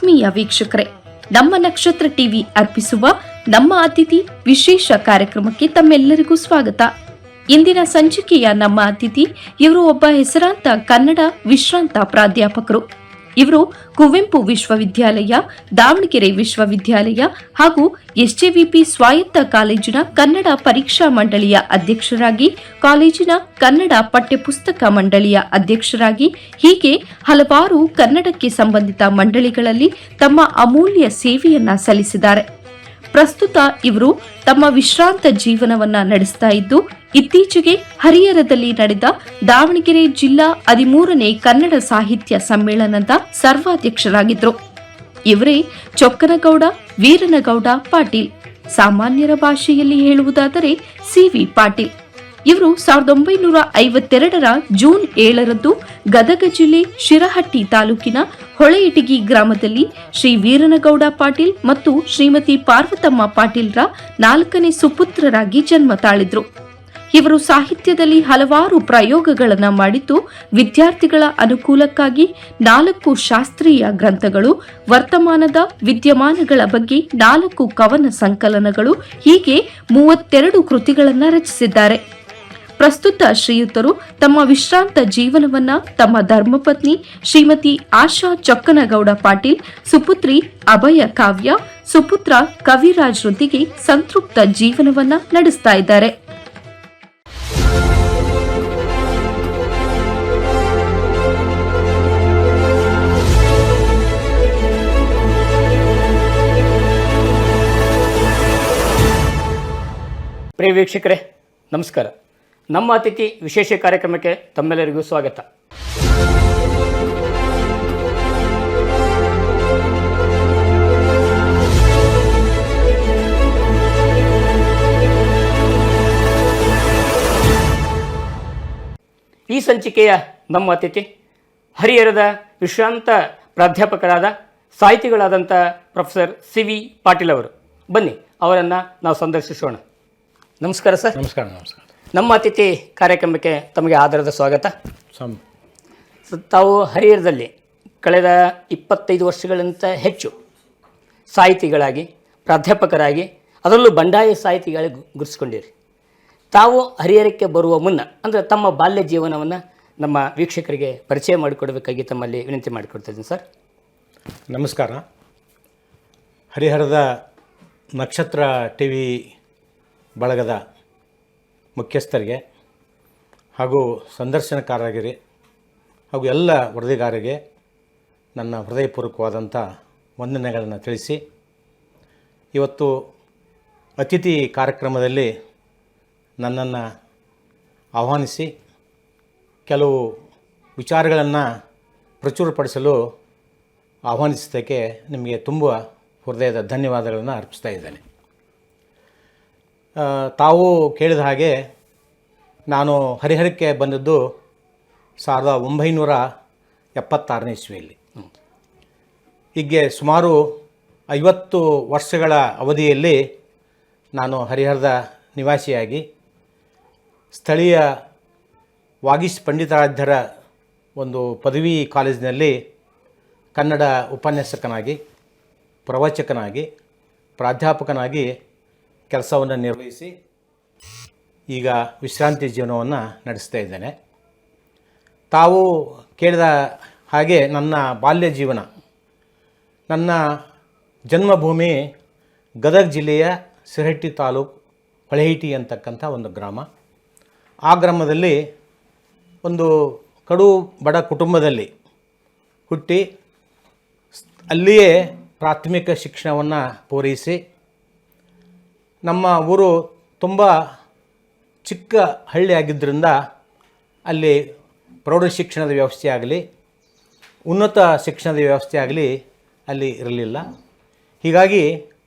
ಆತ್ಮೀಯ ವೀಕ್ಷಕರೇ, ನಮ್ಮ ನಕ್ಷತ್ರ ಟಿವಿ ಅರ್ಪಿಸುವ ನಮ್ಮ ಅತಿಥಿ ವಿಶೇಷ ಕಾರ್ಯಕ್ರಮಕ್ಕೆ ತಮ್ಮೆಲ್ಲರಿಗೂ ಸ್ವಾಗತ. ಇಂದಿನ ಸಂಚಿಕೆಯ ನಮ್ಮ ಅತಿಥಿ ಇವರು ಒಬ್ಬ ಹೆಸರಾಂತ ಕನ್ನಡ ವಿಶ್ರಾಂತ ಪ್ರಾಧ್ಯಾಪಕರು. ಇವರು ಕುವೆಂಪು ವಿಶ್ವವಿದ್ಯಾಲಯ, ದಾವಣಗೆರೆ ವಿಶ್ವವಿದ್ಯಾಲಯ ಹಾಗೂ ಎಸ್ಜೆವಿಪಿ ಸ್ವಾಯತ್ತ ಕಾಲೇಜಿನ ಕನ್ನಡ ಪರೀಕ್ಷಾ ಮಂಡಳಿಯ ಅಧ್ಯಕ್ಷರಾಗಿ, ಕಾಲೇಜಿನ ಕನ್ನಡ ಪಠ್ಯಪುಸ್ತಕ ಮಂಡಳಿಯ ಅಧ್ಯಕ್ಷರಾಗಿ, ಹೀಗೆ ಹಲವಾರು ಕನ್ನಡಕ್ಕೆ ಸಂಬಂಧಿತ ಮಂಡಳಿಗಳಲ್ಲಿ ತಮ್ಮ ಅಮೂಲ್ಯ ಸೇವೆಯನ್ನ ಸಲ್ಲಿಸಿದ್ದಾರೆ. ಪ್ರಸ್ತುತ ಇವರು ತಮ್ಮ ವಿಶ್ರಾಂತ ಜೀವನವನ್ನ ನಡೆಸ್ತಾ ಇದ್ದು, ಇತ್ತೀಚೆಗೆ ಹರಿಹರದಲ್ಲಿ ನಡೆದ ದಾವಣಗೆರೆ ಜಿಲ್ಲಾ 13ನೇ ಕನ್ನಡ ಸಾಹಿತ್ಯ ಸಮ್ಮೇಳನದ ಸರ್ವಾಧ್ಯಕ್ಷರಾಗಿದ್ದರು. ಇವರೇ ಚೊಕ್ಕನಗೌಡ ವೀರನಗೌಡ ಪಾಟೀಲ್, ಸಾಮಾನ್ಯರ ಭಾಷೆಯಲ್ಲಿ ಹೇಳುವುದಾದರೆ ಸಿವಿ ಪಾಟೀಲ್. ಇವರು 1952ರ ಜೂನ್ 7ರಂದು ಗದಗ ಜಿಲ್ಲೆ ಶಿರಹಟ್ಟಿ ತಾಲೂಕಿನ ಹೊಳೆಯಿಟಗಿ ಗ್ರಾಮದಲ್ಲಿ ಶ್ರೀ ವೀರನಗೌಡ ಪಾಟೀಲ್ ಮತ್ತು ಶ್ರೀಮತಿ ಪಾರ್ವತಮ್ಮ ಪಾಟೀಲ್ರ 4ನೇ ಸುಪುತ್ರರಾಗಿ ಜನ್ಮ ತಾಳಿದ್ರು. ಇವರು ಸಾಹಿತ್ಯದಲ್ಲಿ ಹಲವಾರು ಪ್ರಯೋಗಗಳನ್ನು ಮಾಡಿದ್ದು, ವಿದ್ಯಾರ್ಥಿಗಳ ಅನುಕೂಲಕ್ಕಾಗಿ 4 ಶಾಸ್ತ್ರೀಯ ಗ್ರಂಥಗಳು, ವರ್ತಮಾನದ ವಿದ್ಯಮಾನಗಳ ಬಗ್ಗೆ 4 ಕವನ ಸಂಕಲನಗಳು, ಹೀಗೆ 32 ಕೃತಿಗಳನ್ನು ರಚಿಸಿದ್ದಾರೆ. ಪ್ರಸ್ತುತ ಶ್ರೀಯುತರು ತಮ್ಮ ವಿಶ್ರಾಂತ ಜೀವನವನ್ನ ತಮ್ಮ ಧರ್ಮಪತ್ನಿ ಶ್ರೀಮತಿ ಆಶಾ ಚೊಕ್ಕನಗೌಡ ಪಾಟೀಲ್, ಸುಪುತ್ರಿ ಅಭಯ ಕಾವ್ಯ, ಸುಪುತ್ರ ಕವಿರಾಜ್ರೊಂದಿಗೆ ಸಂತೃಪ್ತ ಜೀವನವನ್ನ ನಡೆಸ್ತಾ ಇದ್ದಾರೆ. ಪ್ರಿಯ ವೀಕ್ಷಕರೇ, ನಮಸ್ಕಾರ. ನಮ್ಮ ಅತಿಥಿ ವಿಶೇಷ ಕಾರ್ಯಕ್ರಮಕ್ಕೆ ತಮ್ಮೆಲ್ಲರಿಗೂ ಸ್ವಾಗತ. ಈ ಸಂಚಿಕೆಯ ನಮ್ಮ ಅತಿಥಿ ಹರಿಹರದ ವಿಶ್ರಾಂತ ಪ್ರಾಧ್ಯಾಪಕರಾದ ಸಾಹಿತಿಗಳಾದಂಥ ಪ್ರೊಫೆಸರ್ ಸಿವಿ ಪಾಟೀಲ್ ಅವರು. ಬನ್ನಿ ಅವರನ್ನು ನಾವು ಸಂದರ್ಶಿಸೋಣ. ನಮಸ್ಕಾರ ಸರ್. ನಮಸ್ಕಾರ. ನಮಸ್ಕಾರ. ನಮ್ಮ ಅತಿಥಿ ಕಾರ್ಯಕ್ರಮಕ್ಕೆ ತಮಗೆ ಆಧಾರದ ಸ್ವಾಗತ. ತಾವು ಹರಿಹರದಲ್ಲಿ ಕಳೆದ 25 ವರ್ಷಗಳಿಗಿಂತ ಹೆಚ್ಚು ಸಾಹಿತಿಗಳಾಗಿ, ಪ್ರಾಧ್ಯಾಪಕರಾಗಿ, ಅದರಲ್ಲೂ ಬಂಡಾಯ ಸಾಹಿತಿಗಳಿಗೆ ಗುರುತಿಸ್ಕೊಂಡಿರಿ. ತಾವು ಹರಿಹರಕ್ಕೆ ಬರುವ ಮುನ್ನ ಅಂದರೆ ತಮ್ಮ ಬಾಲ್ಯ ಜೀವನವನ್ನು ನಮ್ಮ ವೀಕ್ಷಕರಿಗೆ ಪರಿಚಯ ಮಾಡಿಕೊಡಬೇಕಾಗಿ ತಮ್ಮಲ್ಲಿ ವಿನಂತಿ ಮಾಡಿಕೊಡ್ತಿದ್ದೀನಿ ಸರ್. ನಮಸ್ಕಾರ. ಹರಿಹರದ ನಕ್ಷತ್ರ ಟಿ ವಿ ಬಳಗದ ಮುಖ್ಯಸ್ಥರಿಗೆ ಹಾಗೂ ಸಂದರ್ಶನಕಾರರಿಗೆ ಹಾಗೂ ಎಲ್ಲ ವರದಿಗಾರರಿಗೆ ನನ್ನ ಹೃದಯಪೂರ್ವಕವಾದಂಥ ವಂದನೆಗಳನ್ನು ತಿಳಿಸಿ, ಇವತ್ತು ಅತಿಥಿ ಕಾರ್ಯಕ್ರಮದಲ್ಲಿ ನನ್ನನ್ನು ಆಹ್ವಾನಿಸಿ ಕೆಲವು ವಿಚಾರಗಳನ್ನು ಪ್ರಚುರಪಡಿಸಲು ಆಹ್ವಾನಿಸಿದ್ದಕ್ಕೆ ನಿಮಗೆ ತುಂಬ ಹೃದಯದ ಧನ್ಯವಾದಗಳನ್ನು ಅರ್ಪಿಸ್ತಾ ಇದ್ದೇನೆ. ತಾವು ಕೇಳಿದ ಹಾಗೆ ನಾನು ಹರಿಹರಕ್ಕೆ ಬಂದದ್ದು 1976ನೇ ಇಸ್ವಿಯಲ್ಲಿ. ಹೀಗೆ ಸುಮಾರು 50 ವರ್ಷಗಳ ಅವಧಿಯಲ್ಲಿ ನಾನು ಹರಿಹರದ ನಿವಾಸಿಯಾಗಿ ಸ್ಥಳೀಯ ವಾಗೀಶ್ ಪಂಡಿತಾರಾಧ್ಯರ ಒಂದು ಪದವಿ ಕಾಲೇಜಿನಲ್ಲಿ ಕನ್ನಡ ಉಪನ್ಯಾಸಕನಾಗಿ, ಪ್ರವಚಕನಾಗಿ, ಪ್ರಾಧ್ಯಾಪಕನಾಗಿ ಕೆಲಸವನ್ನು ನಿರ್ವಹಿಸಿ ಈಗ ವಿಶ್ರಾಂತಿ ಜೀವನವನ್ನು ನಡೆಸ್ತಾ ಇದ್ದೇನೆ. ತಾವು ಕೇಳಿದ ಹಾಗೆ ನನ್ನ ಬಾಲ್ಯ ಜೀವನ, ನನ್ನ ಜನ್ಮಭೂಮಿ ಗದಗ ಜಿಲ್ಲೆಯ ಶಿರಹಟ್ಟಿ ತಾಲೂಕು ಹೊಳೆಹಿಟಿ ಅಂತಕ್ಕಂಥ ಒಂದು ಗ್ರಾಮ. ಆ ಗ್ರಾಮದಲ್ಲಿ ಒಂದು ಕಡು ಬಡ ಕುಟುಂಬದಲ್ಲಿ ಹುಟ್ಟಿ ಅಲ್ಲಿಯೇ ಪ್ರಾಥಮಿಕ ಶಿಕ್ಷಣವನ್ನು ಪೂರೈಸಿ, ನಮ್ಮ ಊರು ತುಂಬ ಚಿಕ್ಕ ಹಳ್ಳಿ ಆಗಿದ್ದರಿಂದ ಅಲ್ಲಿ ಪ್ರೌಢಶಿಕ್ಷಣದ ವ್ಯವಸ್ಥೆ ಆಗಲಿ, ಉನ್ನತ ಶಿಕ್ಷಣದ ವ್ಯವಸ್ಥೆ ಆಗಲಿ ಅಲ್ಲಿ ಇರಲಿಲ್ಲ. ಹೀಗಾಗಿ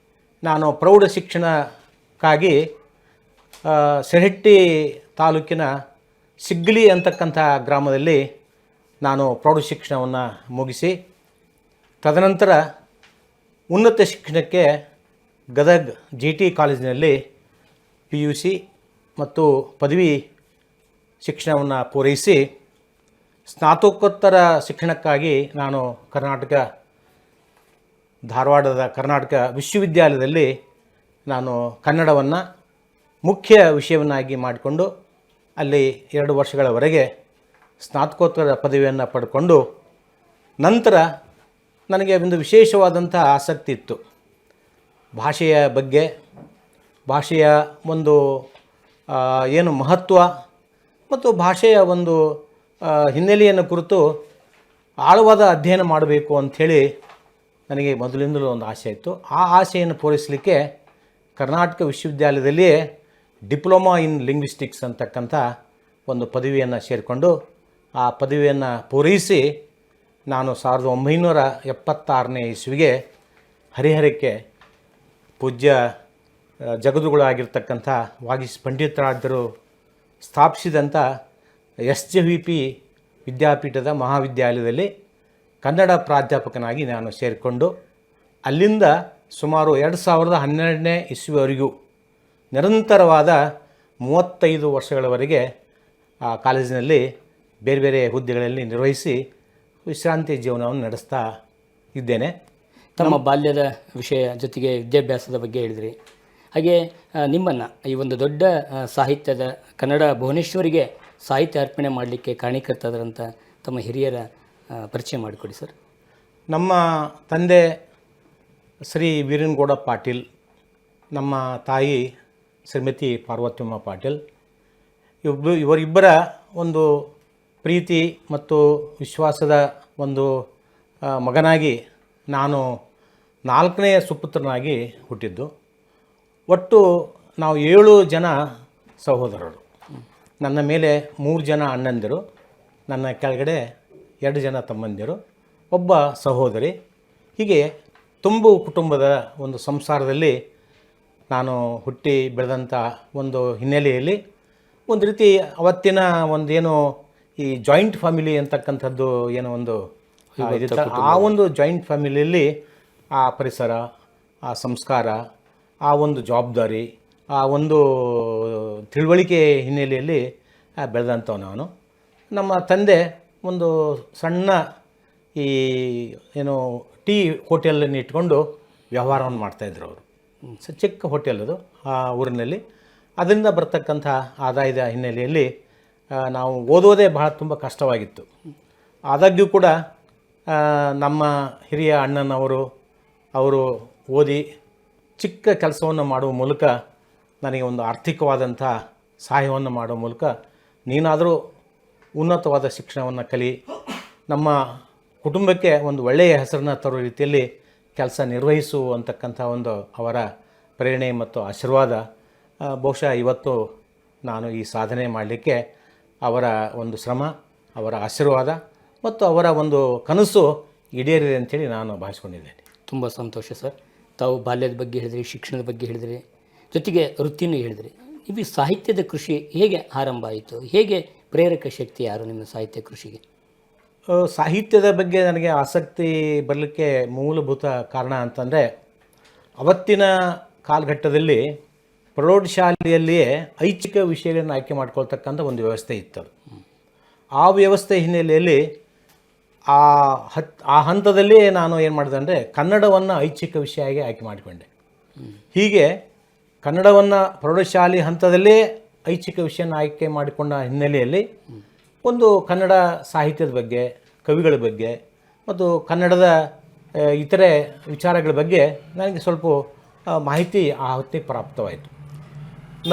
ನಾನು ಪ್ರೌಢ ಶಿಕ್ಷಣಕ್ಕಾಗಿ ಶಿರಹಟ್ಟಿ ತಾಲೂಕಿನ ಸಿಗ್ಲಿ ಅಂತಕ್ಕಂಥ ಗ್ರಾಮದಲ್ಲಿ ನಾನು ಪ್ರೌಢಶಿಕ್ಷಣವನ್ನು ಮುಗಿಸಿ, ತದನಂತರ ಉನ್ನತ ಶಿಕ್ಷಣಕ್ಕೆ ಗದಗ GT ಕಾಲೇಜಿನಲ್ಲಿ PUC ಮತ್ತು ಪದವಿ ಶಿಕ್ಷಣವನ್ನು ಪೂರೈಸಿ, ಸ್ನಾತಕೋತ್ತರ ಶಿಕ್ಷಣಕ್ಕಾಗಿ ನಾನು ಕರ್ನಾಟಕ ಧಾರವಾಡದ ಕರ್ನಾಟಕ ವಿಶ್ವವಿದ್ಯಾಲಯದಲ್ಲಿ ನಾನು ಕನ್ನಡವನ್ನು ಮುಖ್ಯ ವಿಷಯವನ್ನಾಗಿ ಮಾಡಿಕೊಂಡು ಅಲ್ಲಿ 2 ವರ್ಷಗಳವರೆಗೆ ಸ್ನಾತಕೋತ್ತರ ಪದವಿಯನ್ನು ಪಡ್ಕೊಂಡು ನಂತರ ನನಗೆ ಒಂದು ವಿಶೇಷವಾದಂಥ ಆಸಕ್ತಿ ಇತ್ತು. ಭಾಷೆಯ ಬಗ್ಗೆ, ಭಾಷೆಯ ಒಂದು ಏನು ಮಹತ್ವ ಮತ್ತು ಭಾಷೆಯ ಒಂದು ಹಿನ್ನೆಲೆಯನ್ನು ಕುರಿತು ಆಳವಾದ ಅಧ್ಯಯನ ಮಾಡಬೇಕು ಅಂಥೇಳಿ ನನಗೆ ಮೊದಲಿಂದಲೂ ಒಂದು ಆಸೆ ಇತ್ತು. ಆ ಆಸೆಯನ್ನು ಪೂರೈಸಲಿಕ್ಕೆ ಕರ್ನಾಟಕ ವಿಶ್ವವಿದ್ಯಾಲಯದಲ್ಲಿ ಡಿಪ್ಲೊಮಾ ಇನ್ ಲಿಂಗ್ವಿಸ್ಟಿಕ್ಸ್ ಅಂತಕ್ಕಂಥ ಒಂದು ಪದವಿಯನ್ನು ಸೇರಿಕೊಂಡು ಆ ಪದವಿಯನ್ನು ಪೂರೈಸಿ ನಾನು 1976ನೇ ಇಸ್ವಿಗೆ ಹರಿಹರಕ್ಕೆ ಪೂಜ್ಯ ಜಗದ್ಗುರುಗಳಾಗಿರ್ತಕ್ಕಂಥ ವಾಗೀಶ್ ಪಂಡಿತರಾಜರು ಸ್ಥಾಪಿಸಿದಂಥ SJVP ವಿದ್ಯಾಪೀಠದ ಮಹಾವಿದ್ಯಾಲಯದಲ್ಲಿ ಕನ್ನಡ ಪ್ರಾಧ್ಯಾಪಕನಾಗಿ ನಾನು ಸೇರಿಕೊಂಡು ಅಲ್ಲಿಂದ ಸುಮಾರು 2012ನೇ ಇಸ್ವಿವರೆಗೂ ನಿರಂತರವಾದ 35 ವರ್ಷಗಳವರೆಗೆ ಆ ಕಾಲೇಜಿನಲ್ಲಿ ಬೇರೆ ಬೇರೆ ಹುದ್ದೆಗಳಲ್ಲಿ ನಿರ್ವಹಿಸಿ ವಿಶ್ರಾಂತಿ ಜೀವನವನ್ನು ನಡೆಸ್ತಾ ಇದ್ದೇನೆ. ತಮ್ಮ ಬಾಲ್ಯದ ವಿಷಯ ಜೊತೆಗೆ ವಿದ್ಯಾಭ್ಯಾಸದ ಬಗ್ಗೆ ಹೇಳಿದ್ರಿ. ಹಾಗೆ ನಿಮ್ಮನ್ನು ಈ ಒಂದು ದೊಡ್ಡ ಸಾಹಿತ್ಯದ ಕನ್ನಡ ಭುವನೇಶ್ವರಿಗೆ ಸಾಹಿತ್ಯ ಅರ್ಪಣೆ ಮಾಡಲಿಕ್ಕೆ ಕಾರಣೀಕರ್ತದಂಥ ತಮ್ಮ ಹಿರಿಯರ ಪರಿಚಯ ಮಾಡಿಕೊಡಿ ಸರ್. ನಮ್ಮ ತಂದೆ ಶ್ರೀ ವೀರನಗೌಡ ಪಾಟೀಲ್, ನಮ್ಮ ತಾಯಿ ಶ್ರೀಮತಿ ಪಾರ್ವತಮ್ಮ ಪಾಟೀಲ್. ಇವರಿಬ್ಬರ ಒಂದು ಪ್ರೀತಿ ಮತ್ತು ವಿಶ್ವಾಸದ ಒಂದು ಮಗನಾಗಿ ನಾನು 4ನೇ ಸುಪುತ್ರನಾಗಿ ಹುಟ್ಟಿದ್ದು. ಒಟ್ಟು ನಾವು 7 ಜನ ಸಹೋದರರು. ನನ್ನ ಮೇಲೆ 3 ಜನ ಅಣ್ಣಂದಿರು, ನನ್ನ ಕೆಳಗಡೆ 2 ಜನ ತಮ್ಮಂದಿರು, ಒಬ್ಬ ಸಹೋದರಿ. ಹೀಗೆ ತುಂಬು ಕುಟುಂಬದ ಒಂದು ಸಂಸಾರದಲ್ಲಿ ನಾನು ಹುಟ್ಟಿ ಬೆಳೆದಂಥ ಒಂದು ಹಿನ್ನೆಲೆಯಲ್ಲಿ ಒಂದು ರೀತಿ ಅವತ್ತಿನ ಒಂದೇನು ಈ ಜಾಯಿಂಟ್ ಫ್ಯಾಮಿಲಿ ಅಂತಕ್ಕಂಥದ್ದು ಏನೋ ಒಂದು ಆ ಒಂದು ಜಾಯಿಂಟ್ ಫ್ಯಾಮಿಲಿಯಲ್ಲಿ ಆ ಪರಿಸರ, ಆ ಸಂಸ್ಕಾರ, ಆ ಒಂದು ಜವಾಬ್ದಾರಿ, ಆ ಒಂದು ತಿಳುವಳಿಕೆ ಹಿನ್ನೆಲೆಯಲ್ಲಿ ಬೆಳೆದಂಥವು ನಾನು. ನಮ್ಮ ತಂದೆ ಒಂದು ಸಣ್ಣ ಈ ಏನು ಟೀ ಹೋಟೆಲನ್ನು ಇಟ್ಕೊಂಡು ವ್ಯವಹಾರವನ್ನು ಮಾಡ್ತಾಯಿದ್ರು. ಅವರು ಚಿಕ್ಕ ಹೋಟೆಲ್ ಅದು ಆ ಊರಿನಲ್ಲಿ. ಅದರಿಂದ ಬರ್ತಕ್ಕಂಥ ಆದಾಯದ ಹಿನ್ನೆಲೆಯಲ್ಲಿ ನಾವು ಓದೋದೇ ಬಹಳ ತುಂಬ ಕಷ್ಟವಾಗಿತ್ತು. ಆದಾಗ್ಯೂ ಕೂಡ ನಮ್ಮ ಹಿರಿಯ ಅಣ್ಣನವರು ಅವರು ಓದಿ ಚಿಕ್ಕ ಕೆಲಸವನ್ನು ಮಾಡುವ ಮೂಲಕ ನನಗೆ ಒಂದು ಆರ್ಥಿಕವಾದಂಥ ಸಹಾಯವನ್ನು ಮಾಡುವ ಮೂಲಕ ನೀನಾದರೂ ಉನ್ನತವಾದ ಶಿಕ್ಷಣವನ್ನು ಕಲಿ, ನಮ್ಮ ಕುಟುಂಬಕ್ಕೆ ಒಂದು ಒಳ್ಳೆಯ ಹೆಸರನ್ನು ತರುವ ರೀತಿಯಲ್ಲಿ ಕೆಲಸ ನಿರ್ವಹಿಸು ಅಂತಕ್ಕಂಥ ಒಂದು ಅವರ ಪ್ರೇರಣೆ ಮತ್ತು ಆಶೀರ್ವಾದ ಬಹುಶಃ ಇವತ್ತು ನಾನು ಈ ಸಾಧನೆ ಮಾಡಲಿಕ್ಕೆ ಅವರ ಒಂದು ಶ್ರಮ, ಅವರ ಆಶೀರ್ವಾದ ಮತ್ತು ಅವರ ಒಂದು ಕನಸು ಈಡೇರಿದೆ ಅಂತೇಳಿ ನಾನು ಭಾವಿಸ್ಕೊಂಡಿದ್ದೇನೆ. ತುಂಬ ಸಂತೋಷ ಸರ್. ತಾವು ಬಾಲ್ಯದ ಬಗ್ಗೆ ಹೇಳಿದ್ರಿ, ಶಿಕ್ಷಣದ ಬಗ್ಗೆ ಹೇಳಿದ್ರಿ, ಜೊತೆಗೆ ವೃತ್ತಿನೂ ಹೇಳಿದ್ರಿ. ಇದು ಸಾಹಿತ್ಯದ ಕೃಷಿ ಹೇಗೆ ಆರಂಭ ಆಯಿತು? ಹೇಗೆ ಪ್ರೇರಕ ಶಕ್ತಿ ಯಾರು ನಿಮ್ಮ ಸಾಹಿತ್ಯ ಕೃಷಿಗೆ? ಸಾಹಿತ್ಯದ ಬಗ್ಗೆ ನನಗೆ ಆಸಕ್ತಿ ಬರಲಿಕ್ಕೆ ಮೂಲಭೂತ ಕಾರಣ ಅಂತಂದರೆ ಅವತ್ತಿನ ಕಾಲಘಟ್ಟದಲ್ಲಿ ಪ್ರೌಢಶಾಲೆಯಲ್ಲಿಯೇ ಐಚ್ಛಿಕ ವಿಷಯಗಳನ್ನು ಆಯ್ಕೆ ಮಾಡ್ಕೊಳ್ತಕ್ಕಂಥ ಒಂದು ವ್ಯವಸ್ಥೆ ಇತ್ತು. ಆ ವ್ಯವಸ್ಥೆ ಹಿನ್ನೆಲೆಯಲ್ಲಿ ಆ ಹಂತದಲ್ಲಿ ನಾನು ಏನು ಮಾಡಿದೆ ಅಂದರೆ ಕನ್ನಡವನ್ನು ಐಚ್ಛಿಕ ವಿಷಯ ಆಗಿ ಆಯ್ಕೆ ಮಾಡಿಕೊಂಡೆ. ಹೀಗೆ ಕನ್ನಡವನ್ನು ಪ್ರೌಢಶಾಲೆ ಹಂತದಲ್ಲೇ ಐಚ್ಛಿಕ ವಿಷಯನ ಆಯ್ಕೆ ಮಾಡಿಕೊಂಡ ಹಿನ್ನೆಲೆಯಲ್ಲಿ ಒಂದು ಕನ್ನಡ ಸಾಹಿತ್ಯದ ಬಗ್ಗೆ, ಕವಿಗಳ ಬಗ್ಗೆ ಮತ್ತು ಕನ್ನಡದ ಇತರೆ ವಿಚಾರಗಳ ಬಗ್ಗೆ ನನಗೆ ಸ್ವಲ್ಪ ಮಾಹಿತಿ ಆ ಹೊತ್ತಿಗೆ ಪ್ರಾಪ್ತವಾಯಿತು.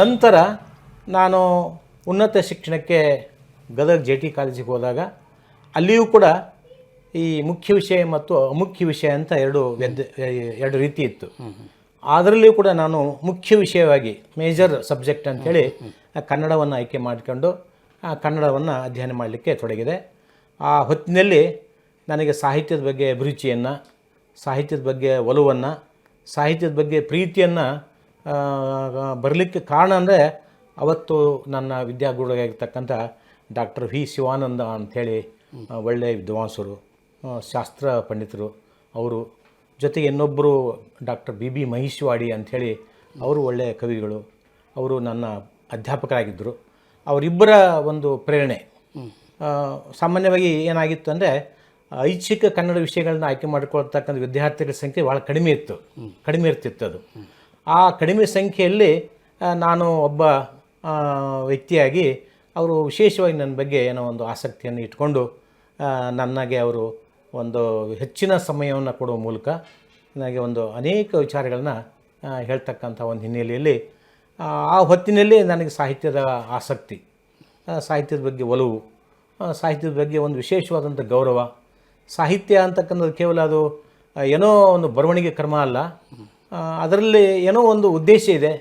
ನಂತರ ನಾನು ಉನ್ನತ ಶಿಕ್ಷಣಕ್ಕೆ ಗದಗ JT ಕಾಲೇಜಿಗೆ ಹೋದಾಗ ಅಲ್ಲಿಯೂ ಕೂಡ ಈ ಮುಖ್ಯ ವಿಷಯ ಮತ್ತು ಅಮುಖ್ಯ ವಿಷಯ ಅಂತ ಎರಡು ರೀತಿ ಇತ್ತು. ಅದರಲ್ಲಿಯೂ ಕೂಡ ನಾನು ಮುಖ್ಯ ವಿಷಯವಾಗಿ ಮೇಜರ್ ಸಬ್ಜೆಕ್ಟ್ ಅಂಥೇಳಿ ಕನ್ನಡವನ್ನು ಆಯ್ಕೆ ಮಾಡಿಕೊಂಡು ಕನ್ನಡವನ್ನು ಅಧ್ಯಯನ ಮಾಡಲಿಕ್ಕೆ ತೊಡಗಿದೆ. ಆ ಹೊತ್ತಿನಲ್ಲಿ ನನಗೆ ಸಾಹಿತ್ಯದ ಬಗ್ಗೆ ಅಭಿರುಚಿಯನ್ನು, ಸಾಹಿತ್ಯದ ಬಗ್ಗೆ ಒಲವನ್ನು, ಸಾಹಿತ್ಯದ ಬಗ್ಗೆ ಪ್ರೀತಿಯನ್ನು ಬರಲಿಕ್ಕೆ ಕಾರಣ ಅಂದರೆ ಅವತ್ತು ನನ್ನ ವಿದ್ಯಾಗುರುವಾಗಿರ್ತಕ್ಕಂಥ ಡಾಕ್ಟರ್ V. ಶಿವಾನಂದ ಅಂಥೇಳಿ ಒಳ್ಳೆಯ ವಿದ್ವಾಂಸರು, ಶಾಸ್ತ್ರ ಪಂಡಿತರು, ಅವರು ಜೊತೆಗೆ ಇನ್ನೊಬ್ಬರು ಡಾಕ್ಟರ್ BB ಮಹೇಶ್ವಾಡಿ ಅಂಥೇಳಿ ಅವರು ಒಳ್ಳೆಯ ಕವಿಗಳು, ಅವರು ನನ್ನ ಅಧ್ಯಾಪಕರಾಗಿದ್ದರು. ಅವರಿಬ್ಬರ ಒಂದು ಪ್ರೇರಣೆ. ಸಾಮಾನ್ಯವಾಗಿ ಏನಾಗಿತ್ತು ಅಂದರೆ ಐಚ್ಛಿಕ ಕನ್ನಡ ವಿಷಯಗಳನ್ನ ಆಯ್ಕೆ ಮಾಡಿಕೊಳ್ತಕ್ಕಂಥ ವಿದ್ಯಾರ್ಥಿಗಳ ಸಂಖ್ಯೆ ಭಾಳ ಕಡಿಮೆ ಇರ್ತಿತ್ತು ಅದು. ಆ ಕಡಿಮೆ ಸಂಖ್ಯೆಯಲ್ಲಿ ನಾನು ಒಬ್ಬ ವ್ಯಕ್ತಿಯಾಗಿ ಅವರು ವಿಶೇಷವಾಗಿ ನನ್ನ ಬಗ್ಗೆ ಏನೋ ಒಂದು ಆಸಕ್ತಿಯನ್ನು ಇಟ್ಕೊಂಡು ನನಗೆ ಅವರು ಒಂದು ಹೆಚ್ಚಿನ ಸಮಯವನ್ನು ಕೊಡುವ ಮೂಲಕ ನನಗೆ ಒಂದು ಅನೇಕ ವಿಚಾರಗಳನ್ನ ಹೇಳ್ತಕ್ಕಂಥ ಒಂದು ಹಿನ್ನೆಲೆಯಲ್ಲಿ ಆ ಹೊತ್ತಿನಲ್ಲಿ ನನಗೆ ಸಾಹಿತ್ಯದ ಆಸಕ್ತಿ, ಸಾಹಿತ್ಯದ ಬಗ್ಗೆ ಒಲವು, ಸಾಹಿತ್ಯದ ಬಗ್ಗೆ ಒಂದು ವಿಶೇಷವಾದಂಥ ಗೌರವ. ಸಾಹಿತ್ಯ ಅಂತಕ್ಕಂಥದ್ದು ಕೇವಲ ಅದು ಏನೋ ಒಂದು ಬರವಣಿಗೆ ಕ್ರಮ ಅಲ್ಲ, ಅದರಲ್ಲಿ ಏನೋ ಒಂದು ಉದ್ದೇಶ ಇದೆ,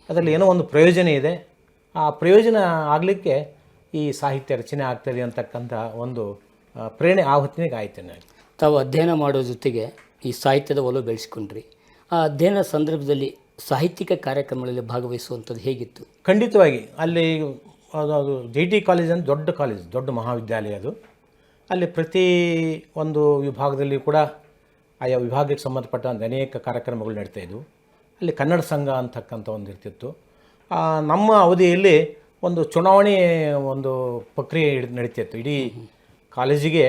ಅದರಲ್ಲಿ ಏನೋ ಒಂದು ಪ್ರಯೋಜನ ಇದೆ. ಆ ಪ್ರಯೋಜನ ಆಗಲಿಕ್ಕೆ ಈ ಸಾಹಿತ್ಯ ರಚನೆ ಆಗ್ತದೆ ಅಂತಕ್ಕಂಥ ಒಂದು ಪ್ರೇರಣೆ ಆ ಹೊತ್ತಿನಾಗ ಆಯ್ತು ನನಗೆ. ತಾವು ಅಧ್ಯಯನ ಮಾಡೋ ಜೊತೆಗೆ ಈ ಸಾಹಿತ್ಯದ ಒಲವು ಬೆಳೆಸ್ಕೊಂಡ್ರಿ. ಆ ಅಧ್ಯಯನ ಸಂದರ್ಭದಲ್ಲಿ ಸಾಹಿತ್ಯಿಕ ಕಾರ್ಯಕ್ರಮಗಳಲ್ಲಿ ಭಾಗವಹಿಸುವಂಥದ್ದು ಹೇಗಿತ್ತು? ಖಂಡಿತವಾಗಿ ಅಲ್ಲಿ ಅದು JT ಕಾಲೇಜ್ ಅಂತ ದೊಡ್ಡ ಮಹಾವಿದ್ಯಾಲಯ ಅದು. ಅಲ್ಲಿ ಪ್ರತಿ ಒಂದು ವಿಭಾಗದಲ್ಲಿ ಕೂಡ ಆಯಾ ವಿಭಾಗಕ್ಕೆ ಸಂಬಂಧಪಟ್ಟಂಥ ಅನೇಕ ಕಾರ್ಯಕ್ರಮಗಳು ನಡೀತಾಯಿದ್ವು. ಅಲ್ಲಿ ಕನ್ನಡ ಸಂಘ ಅಂತಕ್ಕಂಥ ಒಂದು ಇರ್ತಿತ್ತು. ನಮ್ಮ ಅವಧಿಯಲ್ಲಿ ಒಂದು ಚುನಾವಣೆ ಒಂದು ಪ್ರಕ್ರಿಯೆ ನಡೀತಿತ್ತು. ಇಡೀ ಕಾಲೇಜಿಗೆ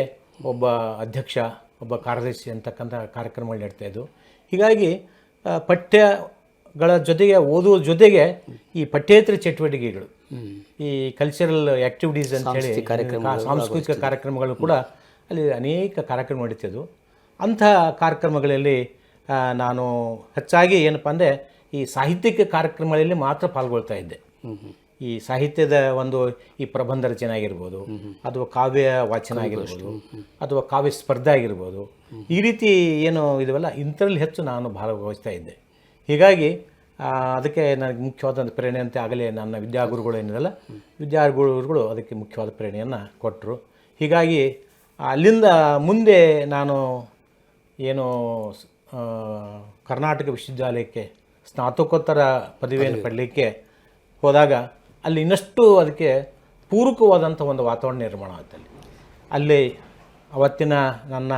ಒಬ್ಬ ಅಧ್ಯಕ್ಷ, ಒಬ್ಬ ಕಾರ್ಯದರ್ಶಿ ಅಂತಕ್ಕಂಥ ಕಾರ್ಯಕ್ರಮಗಳು ನಡೀತಾಯಿದ್ವು. ಹೀಗಾಗಿ ಪಠ್ಯಗಳ ಜೊತೆಗೆ ಓದುವ ಜೊತೆಗೆ ಈ ಪಠ್ಯೇತರ ಚಟುವಟಿಕೆಗಳು, ಈ ಕಲ್ಚರಲ್ ಆ್ಯಕ್ಟಿವಿಟೀಸ್ ಅಂತೇಳಿ ಸಾಂಸ್ಕೃತಿಕ ಕಾರ್ಯಕ್ರಮಗಳು ಕೂಡ ಅಲ್ಲಿ ಅನೇಕ ಕಾರ್ಯಕ್ರಮ ನಡೀತಿದ್ವು. ಅಂಥ ಕಾರ್ಯಕ್ರಮಗಳಲ್ಲಿ ನಾನು ಹೆಚ್ಚಾಗಿ ಏನಪ್ಪ ಅಂದರೆ ಈ ಸಾಹಿತ್ಯಿಕ ಕಾರ್ಯಕ್ರಮಗಳಲ್ಲಿ ಮಾತ್ರ ಪಾಲ್ಗೊಳ್ತಾ ಇದ್ದೆ. ಈ ಸಾಹಿತ್ಯದ ಒಂದು ಈ ಪ್ರಬಂಧ ರಚನೆ ಆಗಿರ್ಬೋದು, ಅಥವಾ ಕಾವ್ಯ ವಾಚನ ಆಗಿರ್ಬೋದು, ಅಥವಾ ಕಾವ್ಯ ಸ್ಪರ್ಧೆ ಆಗಿರ್ಬೋದು, ಈ ರೀತಿ ಏನು ಇದವಲ್ಲ ಇಂಥರಲ್ಲಿ ಹೆಚ್ಚು ನಾನು ಭಾಗವಹಿಸ್ತಾ ಇದ್ದೆ. ಹೀಗಾಗಿ ಅದಕ್ಕೆ ನನಗೆ ಮುಖ್ಯವಾದಂಥ ಪ್ರೇರಣೆ ಅಂತ ಆಗಲೇ ನನ್ನ ವಿದ್ಯಾಗುರುಗಳು ಏನಿದಲ್ಲ, ವಿದ್ಯಾಗುರುಗಳು ಅದಕ್ಕೆ ಮುಖ್ಯವಾದ ಪ್ರೇರಣೆಯನ್ನು ಕೊಟ್ಟರು. ಹೀಗಾಗಿ ಅಲ್ಲಿಂದ ಮುಂದೆ ನಾನು ಏನು ಕರ್ನಾಟಕ ವಿಶ್ವವಿದ್ಯಾಲಯಕ್ಕೆ ಸ್ನಾತಕೋತ್ತರ ಪದವಿಯನ್ನು ಪಡಲಿಕ್ಕೆ ಹೋದಾಗ ಅಲ್ಲಿ ಇನ್ನಷ್ಟು ಅದಕ್ಕೆ ಪೂರಕವಾದಂಥ ಒಂದು ವಾತಾವರಣ ನಿರ್ಮಾಣ ಆಗುತ್ತೆ. ಅಲ್ಲಿ ಅವತ್ತಿನ ನನ್ನ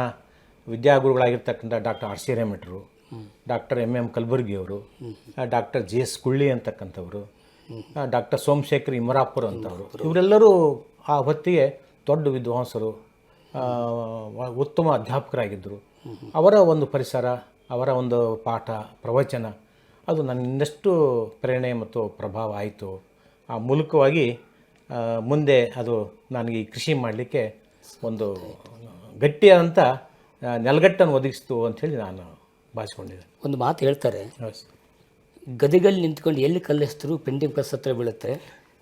ವಿದ್ಯಾಗುರುಗಳಾಗಿರ್ತಕ್ಕಂಥ ಡಾಕ್ಟರ್ R.C. ಹಿರೇಮಠರು, ಡಾಕ್ಟರ್ M.M. ಕಲಬುರ್ಗಿಯವರು, ಡಾಕ್ಟರ್ J.S. ಕುಳ್ಳಿ ಅಂತಕ್ಕಂಥವ್ರು, ಡಾಕ್ಟರ್ ಸೋಮಶೇಖರ್ ಇಮರಾಪುರ ಅಂತವರು, ಇವರೆಲ್ಲರೂ ಆ ಹೊತ್ತಿಗೆ ದೊಡ್ಡ ವಿದ್ವಾಂಸರು, ಉತ್ತಮ ಅಧ್ಯಾಪಕರಾಗಿದ್ದರು. ಅವರ ಒಂದು ಪರಿಸರ, ಅವರ ಒಂದು ಪಾಠ ಪ್ರವಚನ ಅದು ನನ್ನ ಇನ್ನಷ್ಟು ಪ್ರೇರಣೆ ಮತ್ತು ಪ್ರಭಾವ ಆಯಿತು. ಆ ಮೂಲಕವಾಗಿ ಮುಂದೆ ಅದು ನನಗೆ ಈ ಕೃಷಿ ಮಾಡಲಿಕ್ಕೆ ಒಂದು ಗಟ್ಟಿಯಾದಂಥ ನೆಲಗಟ್ಟನ್ನು ಒದಗಿಸ್ತು ಅಂಥೇಳಿ ನಾನು ಭಾವಿಸ್ಕೊಂಡಿದ್ದೆ. ಒಂದು ಮಾತು ಹೇಳ್ತಾರೆ, ಗದಗಲ್ಲಿ ನಿಂತ್ಕೊಂಡು ಎಲ್ಲಿ ಕಲ್ಲೆಸ್ತರು ಪ್ರಿಂಟಿಂಗ್ ಪ್ರೆಸ್ ಹತ್ರ ಬೀಳುತ್ತೆ,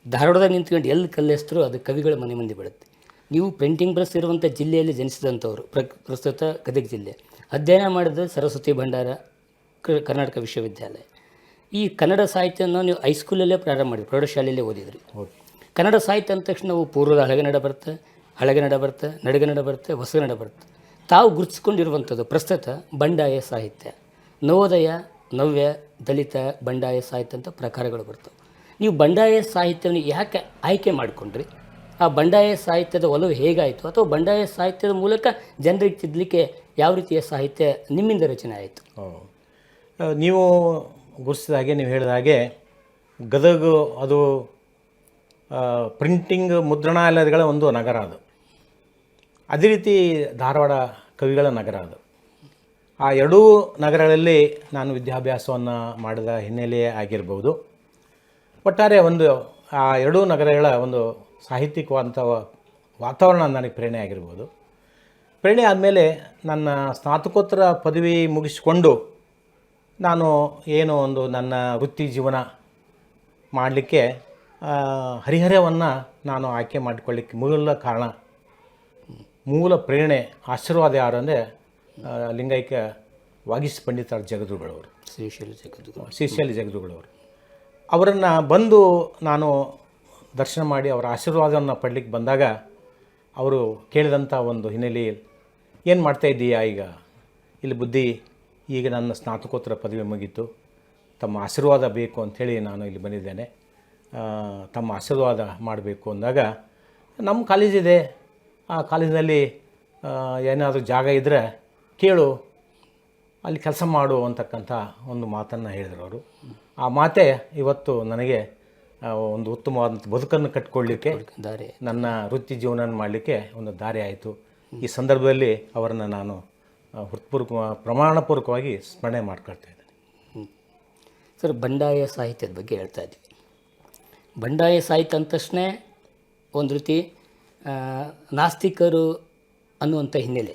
ಧಾರವಾಡದಾಗ ನಿಂತ್ಕೊಂಡು ಎಲ್ಲಿ ಕಲ್ಲೆಸ್ತರು ಅದು ಕವಿಗಳ ಮನೆ ಮುಂದೆ ಬೀಳುತ್ತೆ. ನೀವು ಪ್ರಿಂಟಿಂಗ್ ಪ್ರೆಸ್ ಇರುವಂಥ ಜಿಲ್ಲೆಯಲ್ಲಿ ಜನಿಸಿದಂಥವ್ರು, ಪ್ರಸ್ತುತ ಗದಗ ಜಿಲ್ಲೆ. ಅಧ್ಯಯನ ಮಾಡಿದ ಸರಸ್ವತಿ ಭಂಡಾರ ಕರ್ನಾಟಕ ವಿಶ್ವವಿದ್ಯಾಲಯ. ಈ ಕನ್ನಡ ಸಾಹಿತ್ಯನ ನೀವು ಹೈಸ್ಕೂಲಲ್ಲೇ ಪ್ರಾರಂಭ ಮಾಡಿದ್ರಿ, ಪ್ರೌಢಶಾಲೆಯಲ್ಲೇ ಓದಿದ್ರಿ. ಕನ್ನಡ ಸಾಹಿತ್ಯ ಅಂದ ತಕ್ಷಣ ನಾವು ಪೂರ್ವದ ಹಳಗನ್ನಡ ಬರುತ್ತೆ, ಹಳಗನ್ನಡ ಬರುತ್ತೆ, ನಡುಗನ್ನಡ ಬರುತ್ತೆ, ಹೊಸಗನ್ನಡ ಬರುತ್ತೆ. ತಾವು ಗುರುತಿಸ್ಕೊಂಡಿರುವಂಥದ್ದು ಪ್ರಸ್ತುತ ಬಂಡಾಯ ಸಾಹಿತ್ಯ, ನವೋದಯ, ನವ್ಯ, ದಲಿತ, ಬಂಡಾಯ ಸಾಹಿತ್ಯ ಅಂತ ಪ್ರಕಾರಗಳು ಬರ್ತವೆ. ನೀವು ಬಂಡಾಯ ಸಾಹಿತ್ಯವನ್ನು ಯಾಕೆ ಆಯ್ಕೆ ಮಾಡಿಕೊಂಡ್ರಿ? ಆ ಬಂಡಾಯ ಸಾಹಿತ್ಯದ ಒಲವು ಹೇಗಾಯಿತು? ಅಥವಾ ಬಂಡಾಯ ಸಾಹಿತ್ಯದ ಮೂಲಕ ಜನರಿಗೆ ತಿದ್ದಲಿಕ್ಕೆ ಯಾವ ರೀತಿಯ ಸಾಹಿತ್ಯ ನಿಮ್ಮಿಂದ ರಚನೆ ಆಯಿತು? ನೀವು ಗುರುತಿಸಿದ ಹಾಗೆ, ನೀವು ಹೇಳಿದ ಹಾಗೆ ಗದಗ ಅದು ಪ್ರಿಂಟಿಂಗ್ ಮುದ್ರಣಾಲಯಗಳ ಒಂದು ನಗರ ಅದು. ಅದೇ ರೀತಿ ಧಾರವಾಡ ಕವಿಗಳ ನಗರ ಅದು. ಆ ಎರಡೂ ನಗರಗಳಲ್ಲಿ ನಾನು ವಿದ್ಯಾಭ್ಯಾಸವನ್ನು ಮಾಡಿದ ಹಿನ್ನೆಲೆ ಆಗಿರ್ಬೋದು. ಒಟ್ಟಾರೆ ಒಂದು ಆ ಎರಡೂ ನಗರಗಳ ಒಂದು ಸಾಹಿತ್ಯಿಕವಾದಂಥ ವಾತಾವರಣ ನನಗೆ ಪ್ರೇರಣೆ ಆಗಿರ್ಬೋದು. ಪ್ರೇರಣೆ ಆದಮೇಲೆ ನನ್ನ ಸ್ನಾತಕೋತ್ತರ ಪದವಿ ಮುಗಿಸಿಕೊಂಡು ನಾನು ಏನು ಒಂದು ನನ್ನ ವೃತ್ತಿ ಜೀವನ ಮಾಡಲಿಕ್ಕೆ ಹರಿಹರವನ್ನು ನಾನು ಆಯ್ಕೆ ಮಾಡಿಕೊಳ್ಳಿಕ್ಕೆ ಮೂಲ ಪ್ರೇರಣೆ ಆಶೀರ್ವಾದ ಯಾರು ಅಂದರೆ ಲಿಂಗೈಕ್ಯ ವಾಗೀಶ್ ಪಂಡಿತಾರ್ ಜಗದ್ಗುರುಗಳವರು, ಶ್ರೀಶೈಲ ಜಗದ್ಗುರುಗಳವರು. ಅವರನ್ನು ಬಂದು ನಾನು ದರ್ಶನ ಮಾಡಿ ಅವರ ಆಶೀರ್ವಾದವನ್ನು ಪಡಲಿಕ್ಕೆ ಬಂದಾಗ ಅವರು ಕೇಳಿದಂಥ ಒಂದು ಹಿನ್ನೆಲೆಯಲ್ಲಿ, ಏನು ಮಾಡ್ತಾಯಿದ್ದೀಯಾ ಈಗ? ಇಲ್ಲಿ ಬುದ್ಧಿ, ಈಗ ನನ್ನ ಸ್ನಾತಕೋತ್ತರ ಪದವಿ ಮುಗೀತು, ತಮ್ಮ ಆಶೀರ್ವಾದ ಬೇಕು ಅಂಥೇಳಿ ನಾನು ಇಲ್ಲಿ ಬಂದಿದ್ದೇನೆ, ತಮ್ಮ ಆಶೀರ್ವಾದ ಮಾಡಬೇಕು ಅಂದಾಗ, ನಮ್ಮ ಕಾಲೇಜಿದೆ, ಆ ಕಾಲೇಜಿನಲ್ಲಿ ಏನಾದರೂ ಜಾಗ ಇದ್ದರೆ ಕೇಳು, ಅಲ್ಲಿ ಕೆಲಸ ಮಾಡು ಅಂತಕ್ಕಂಥ ಒಂದು ಮಾತನ್ನು ಹೇಳಿದರು ಅವರು. ಆ ಮಾತೇ ಇವತ್ತು ನನಗೆ ಒಂದು ಉತ್ತಮವಾದಂಥ ಬದುಕನ್ನು ಕಟ್ಕೊಳ್ಳಿಕ್ಕೆ, ನನ್ನ ವೃತ್ತಿ ಜೀವನ ಮಾಡಲಿಕ್ಕೆ ಒಂದು ದಾರಿ ಆಯಿತು. ಈ ಸಂದರ್ಭದಲ್ಲಿ ಅವರನ್ನು ನಾನು ಪ್ರಮಾಣಪೂರ್ವಕವಾಗಿ ಸ್ಮರಣೆ ಮಾಡ್ಕೊಳ್ತಾ ಇದ್ದೇನೆ. ಸರ್, ಬಂಡಾಯ ಸಾಹಿತ್ಯದ ಬಗ್ಗೆ ಹೇಳ್ತಾ ಇದ್ವಿ. ಬಂಡಾಯ ಸಾಹಿತ್ಯ ಅಂದ ತಕ್ಷಣ ಒಂದು ರೀತಿ ನಾಸ್ತಿಕರು ಅನ್ನುವಂಥ ಹಿನ್ನೆಲೆ.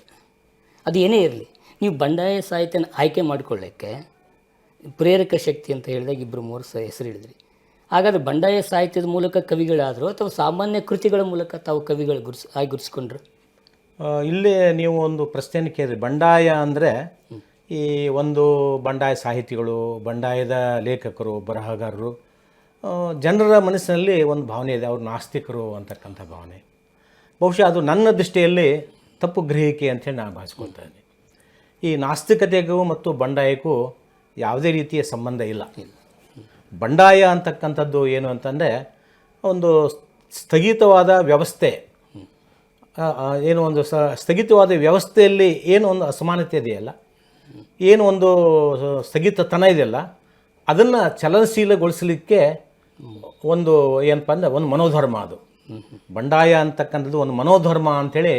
ಅದು ಏನೇ ಇರಲಿ, ನೀವು ಬಂಡಾಯ ಸಾಹಿತ್ಯನ ಆಯ್ಕೆ ಮಾಡಿಕೊಳ್ಳೋಕ್ಕೆ ಪ್ರೇರಕ ಶಕ್ತಿ ಅಂತ ಹೇಳಿದಾಗ 2-3 ಹೆಸರು ಹೇಳಿದ್ರಿ. ಹಾಗಾದರೆ ಬಂಡಾಯ ಸಾಹಿತ್ಯದ ಮೂಲಕ ಕವಿಗಳಾದರೂ ಅಥವಾ ಸಾಮಾನ್ಯ ಕೃತಿಗಳ ಮೂಲಕ ತಾವು ಕವಿಗಳು ಗುರುಸ್ಕೊಂಡ್ರು? ಇಲ್ಲೇ ನೀವು ಒಂದು ಪ್ರಶ್ನೆಯನ್ನು ಕೇಳಿದ್ರಿ. ಬಂಡಾಯ ಅಂದರೆ ಈ ಒಂದು ಬಂಡಾಯ ಸಾಹಿತಿಗಳು, ಬಂಡಾಯದ ಲೇಖಕರು, ಬರಹಗಾರರು, ಜನರ ಮನಸ್ಸಿನಲ್ಲಿ ಒಂದು ಭಾವನೆ ಇದೆ, ಅವರು ನಾಸ್ತಿಕರು ಅಂತಕ್ಕಂಥ ಭಾವನೆ. ಬಹುಶಃ ಅದು ನನ್ನ ದೃಷ್ಟಿಯಲ್ಲಿ ತಪ್ಪು ಗ್ರಹಿಕೆ ಅಂತೇಳಿ ನಾನು ಭಾವಿಸ್ಕೊಳ್ತಾ ಇದ್ದೀನಿ. ಈ ನಾಸ್ತಿಕತೆಗೂ ಮತ್ತು ಬಂಡಾಯಕ್ಕೂ ಯಾವುದೇ ರೀತಿಯ ಸಂಬಂಧ ಇಲ್ಲ. ಬಂಡಾಯ ಅಂತಕ್ಕಂಥದ್ದು ಏನು ಅಂತಂದರೆ ಒಂದು ಸ್ಥಗಿತವಾದ ವ್ಯವಸ್ಥೆ, ಏನು ಒಂದು ಸ್ಥಗಿತವಾದ ವ್ಯವಸ್ಥೆಯಲ್ಲಿ ಏನು ಒಂದು ಅಸಮಾನತೆ ಇದೆಯಲ್ಲ, ಏನು ಒಂದು ಸ್ಥಗಿತತನ ಇದೆಯಲ್ಲ, ಅದನ್ನು ಚಲನಶೀಲಗೊಳಿಸಲಿಕ್ಕೆ ಒಂದು ಏನಪ್ಪ ಅಂದರೆ ಒಂದು ಮನೋಧರ್ಮ. ಅದು ಬಂಡಾಯ ಅಂತಕ್ಕಂಥದ್ದು ಒಂದು ಮನೋಧರ್ಮ ಅಂಥೇಳಿ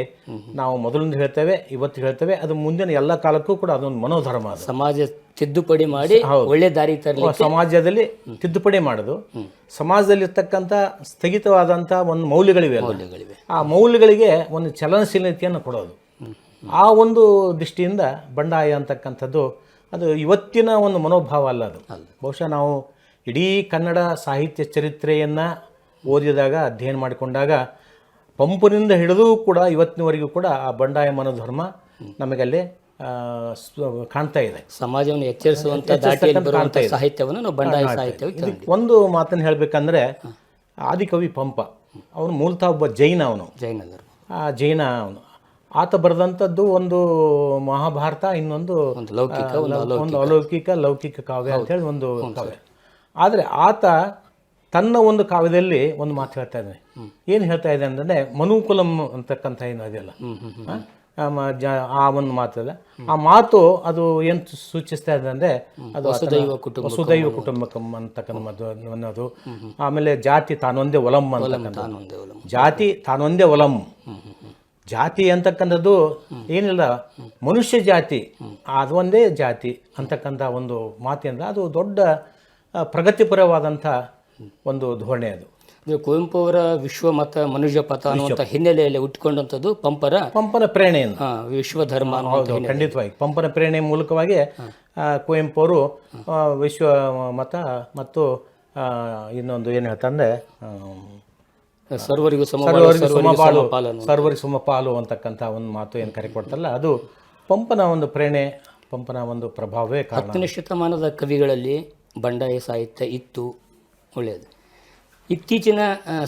ನಾವು ಮೊದಲಿಂದ ಹೇಳ್ತೇವೆ, ಇವತ್ತು ಹೇಳ್ತೇವೆ, ಅದು ಮುಂದಿನ ಎಲ್ಲ ಕಾಲಕ್ಕೂ ಕೂಡ ಅದೊಂದು ಮನೋಧರ್ಮ. ಅದು ಸಮಾಜ ತಿದ್ದುಪಡಿ ಮಾಡಿ ಒಳ್ಳೆ ದಾರಿ ತರಲಿ, ಸಮಾಜದಲ್ಲಿ ತಿದ್ದುಪಡಿ ಮಾಡೋದು, ಸಮಾಜದಲ್ಲಿರ್ತಕ್ಕಂಥ ಸ್ಥಗಿತವಾದಂಥ ಒಂದು ಮೌಲ್ಯಗಳಿವೆ, ಆ ಮೌಲ್ಯಗಳಿಗೆ ಒಂದು ಚಲನಶೀಲತೆಯನ್ನು ಕೊಡೋದು. ಆ ಒಂದು ದೃಷ್ಟಿಯಿಂದ ಬಂಡಾಯ ಅಂತಕ್ಕಂಥದ್ದು ಅದು ಇವತ್ತಿನ ಒಂದು ಮನೋಭಾವ ಅಲ್ಲ. ಅದು ಬಹುಶಃ ನಾವು ಇಡೀ ಕನ್ನಡ ಸಾಹಿತ್ಯ ಚರಿತ್ರೆಯನ್ನು ಓದಿದಾಗ, ಅಧ್ಯಯನ ಮಾಡಿಕೊಂಡಾಗ, ಪಂಪನಿಂದ ಹಿಡಿದು ಕೂಡ ಇವತ್ತಿನವರೆಗೂ ಕೂಡ ಆ ಬಂಡಾಯ ಮನೋಧರ್ಮ ನಮಗಲ್ಲಿ ಕಾಣ್ತಾ ಇದೆ. ಸಮಾಜವನ್ನು ಎಚ್ಚರಿಸುವಂಥ ಸಾಹಿತ್ಯವನ್ನು ನಾವು ಬಂಡಾಯ ಸಾಹಿತ್ಯ. ಒಂದು ಮಾತನ್ನು ಹೇಳಬೇಕಂದ್ರೆ, ಆದಿಕವಿ ಪಂಪ ಅವನು ಮೂಲತಃ ಒಬ್ಬ ಜೈನ. ಅವನು ಜೈನ. ಅವನು ಆತ ಬರೆದಂಥದ್ದು ಒಂದು ಮಹಾಭಾರತ, ಇನ್ನೊಂದು ಒಂದು ಲೌಕಿಕ ಕಾವ್ಯ ಅಂತೇಳಿ ಒಂದು ಕಾವ್ಯ. ಆದರೆ ಆತ ತನ್ನ ಒಂದು ಕಾವ್ಯದಲ್ಲಿ ಒಂದು ಮಾತು ಹೇಳ್ತಾ ಇದ್ದಾನೆ. ಏನು ಹೇಳ್ತಾ ಇದೆ ಅಂದರೆ, ಮನುಕುಲಂ ಅಂತಕ್ಕಂಥ ಏನು ಅದೆಯಲ್ಲ, ಆ ಒಂದು ಮಾತಲ್ಲ, ಆ ಮಾತು ಅದು ಏನು ಸೂಚಿಸ್ತಾ ಇದೆ ಅಂದರೆ, ಅದು ವಸುದೈವ ಕುಟುಂಬಕಂ ಅಂತಕ್ಕಂಥ ಅನ್ನೋದು. ಆಮೇಲೆ ಜಾತಿ ತಾನೊಂದೇ ಒಲಂ ಅಂತಕ್ಕಂಥ, ಜಾತಿ ತಾನೊಂದೇ ಒಲಂ. ಜಾತಿ ಅಂತಕ್ಕಂಥದ್ದು ಏನಿಲ್ಲ, ಮನುಷ್ಯ ಜಾತಿ ಅದು ಒಂದೇ ಜಾತಿ ಅಂತಕ್ಕಂಥ ಒಂದು ಮಾತಿಂದ ಅದು ದೊಡ್ಡ ಪ್ರಗತಿಪರವಾದಂಥ ಒಂದು ಧೋರಣೆ. ಅದು ಕುವೆಂಪು ಅವರ ವಿಶ್ವಮತ ಮನುಜಪಥ ಅನ್ನುವಂಥ ಹಿನ್ನೆಲೆಯಲ್ಲಿ ಹುಟ್ಟುಕೊಂಡಂಥದ್ದು ಪಂಪನ ಪ್ರೇರಣೆಯಿಂದ ವಿಶ್ವಧರ್ಮ. ಖಂಡಿತವಾಗಿ ಪಂಪನ ಪ್ರೇರಣೆ ಮೂಲಕವಾಗಿ ಕುವೆಂಪು ಅವರು ವಿಶ್ವಮತ ಮತ್ತು ಇನ್ನೊಂದು ಏನು ಹೇಳ್ತಂದ್ರೆ ಸರ್ವರಿಗೂ ಸಮಪಾಲು ಅಂತಕ್ಕಂಥ ಒಂದು ಮಾತು ಏನು ಕರೆ ಕೊಡ್ತಲ್ಲ, ಅದು ಪಂಪನ ಒಂದು ಪ್ರೇರಣೆ, ಪಂಪನ ಒಂದು ಪ್ರಭಾವವೇ ಕಾರಣ. 10ನೇ ಶತಮಾನದ ಕವಿಗಳಲ್ಲಿ ಬಂಡಾಯ ಸಾಹಿತ್ಯ ಇತ್ತು, ಒಳ್ಳೆಯದು. ಇತ್ತೀಚಿನ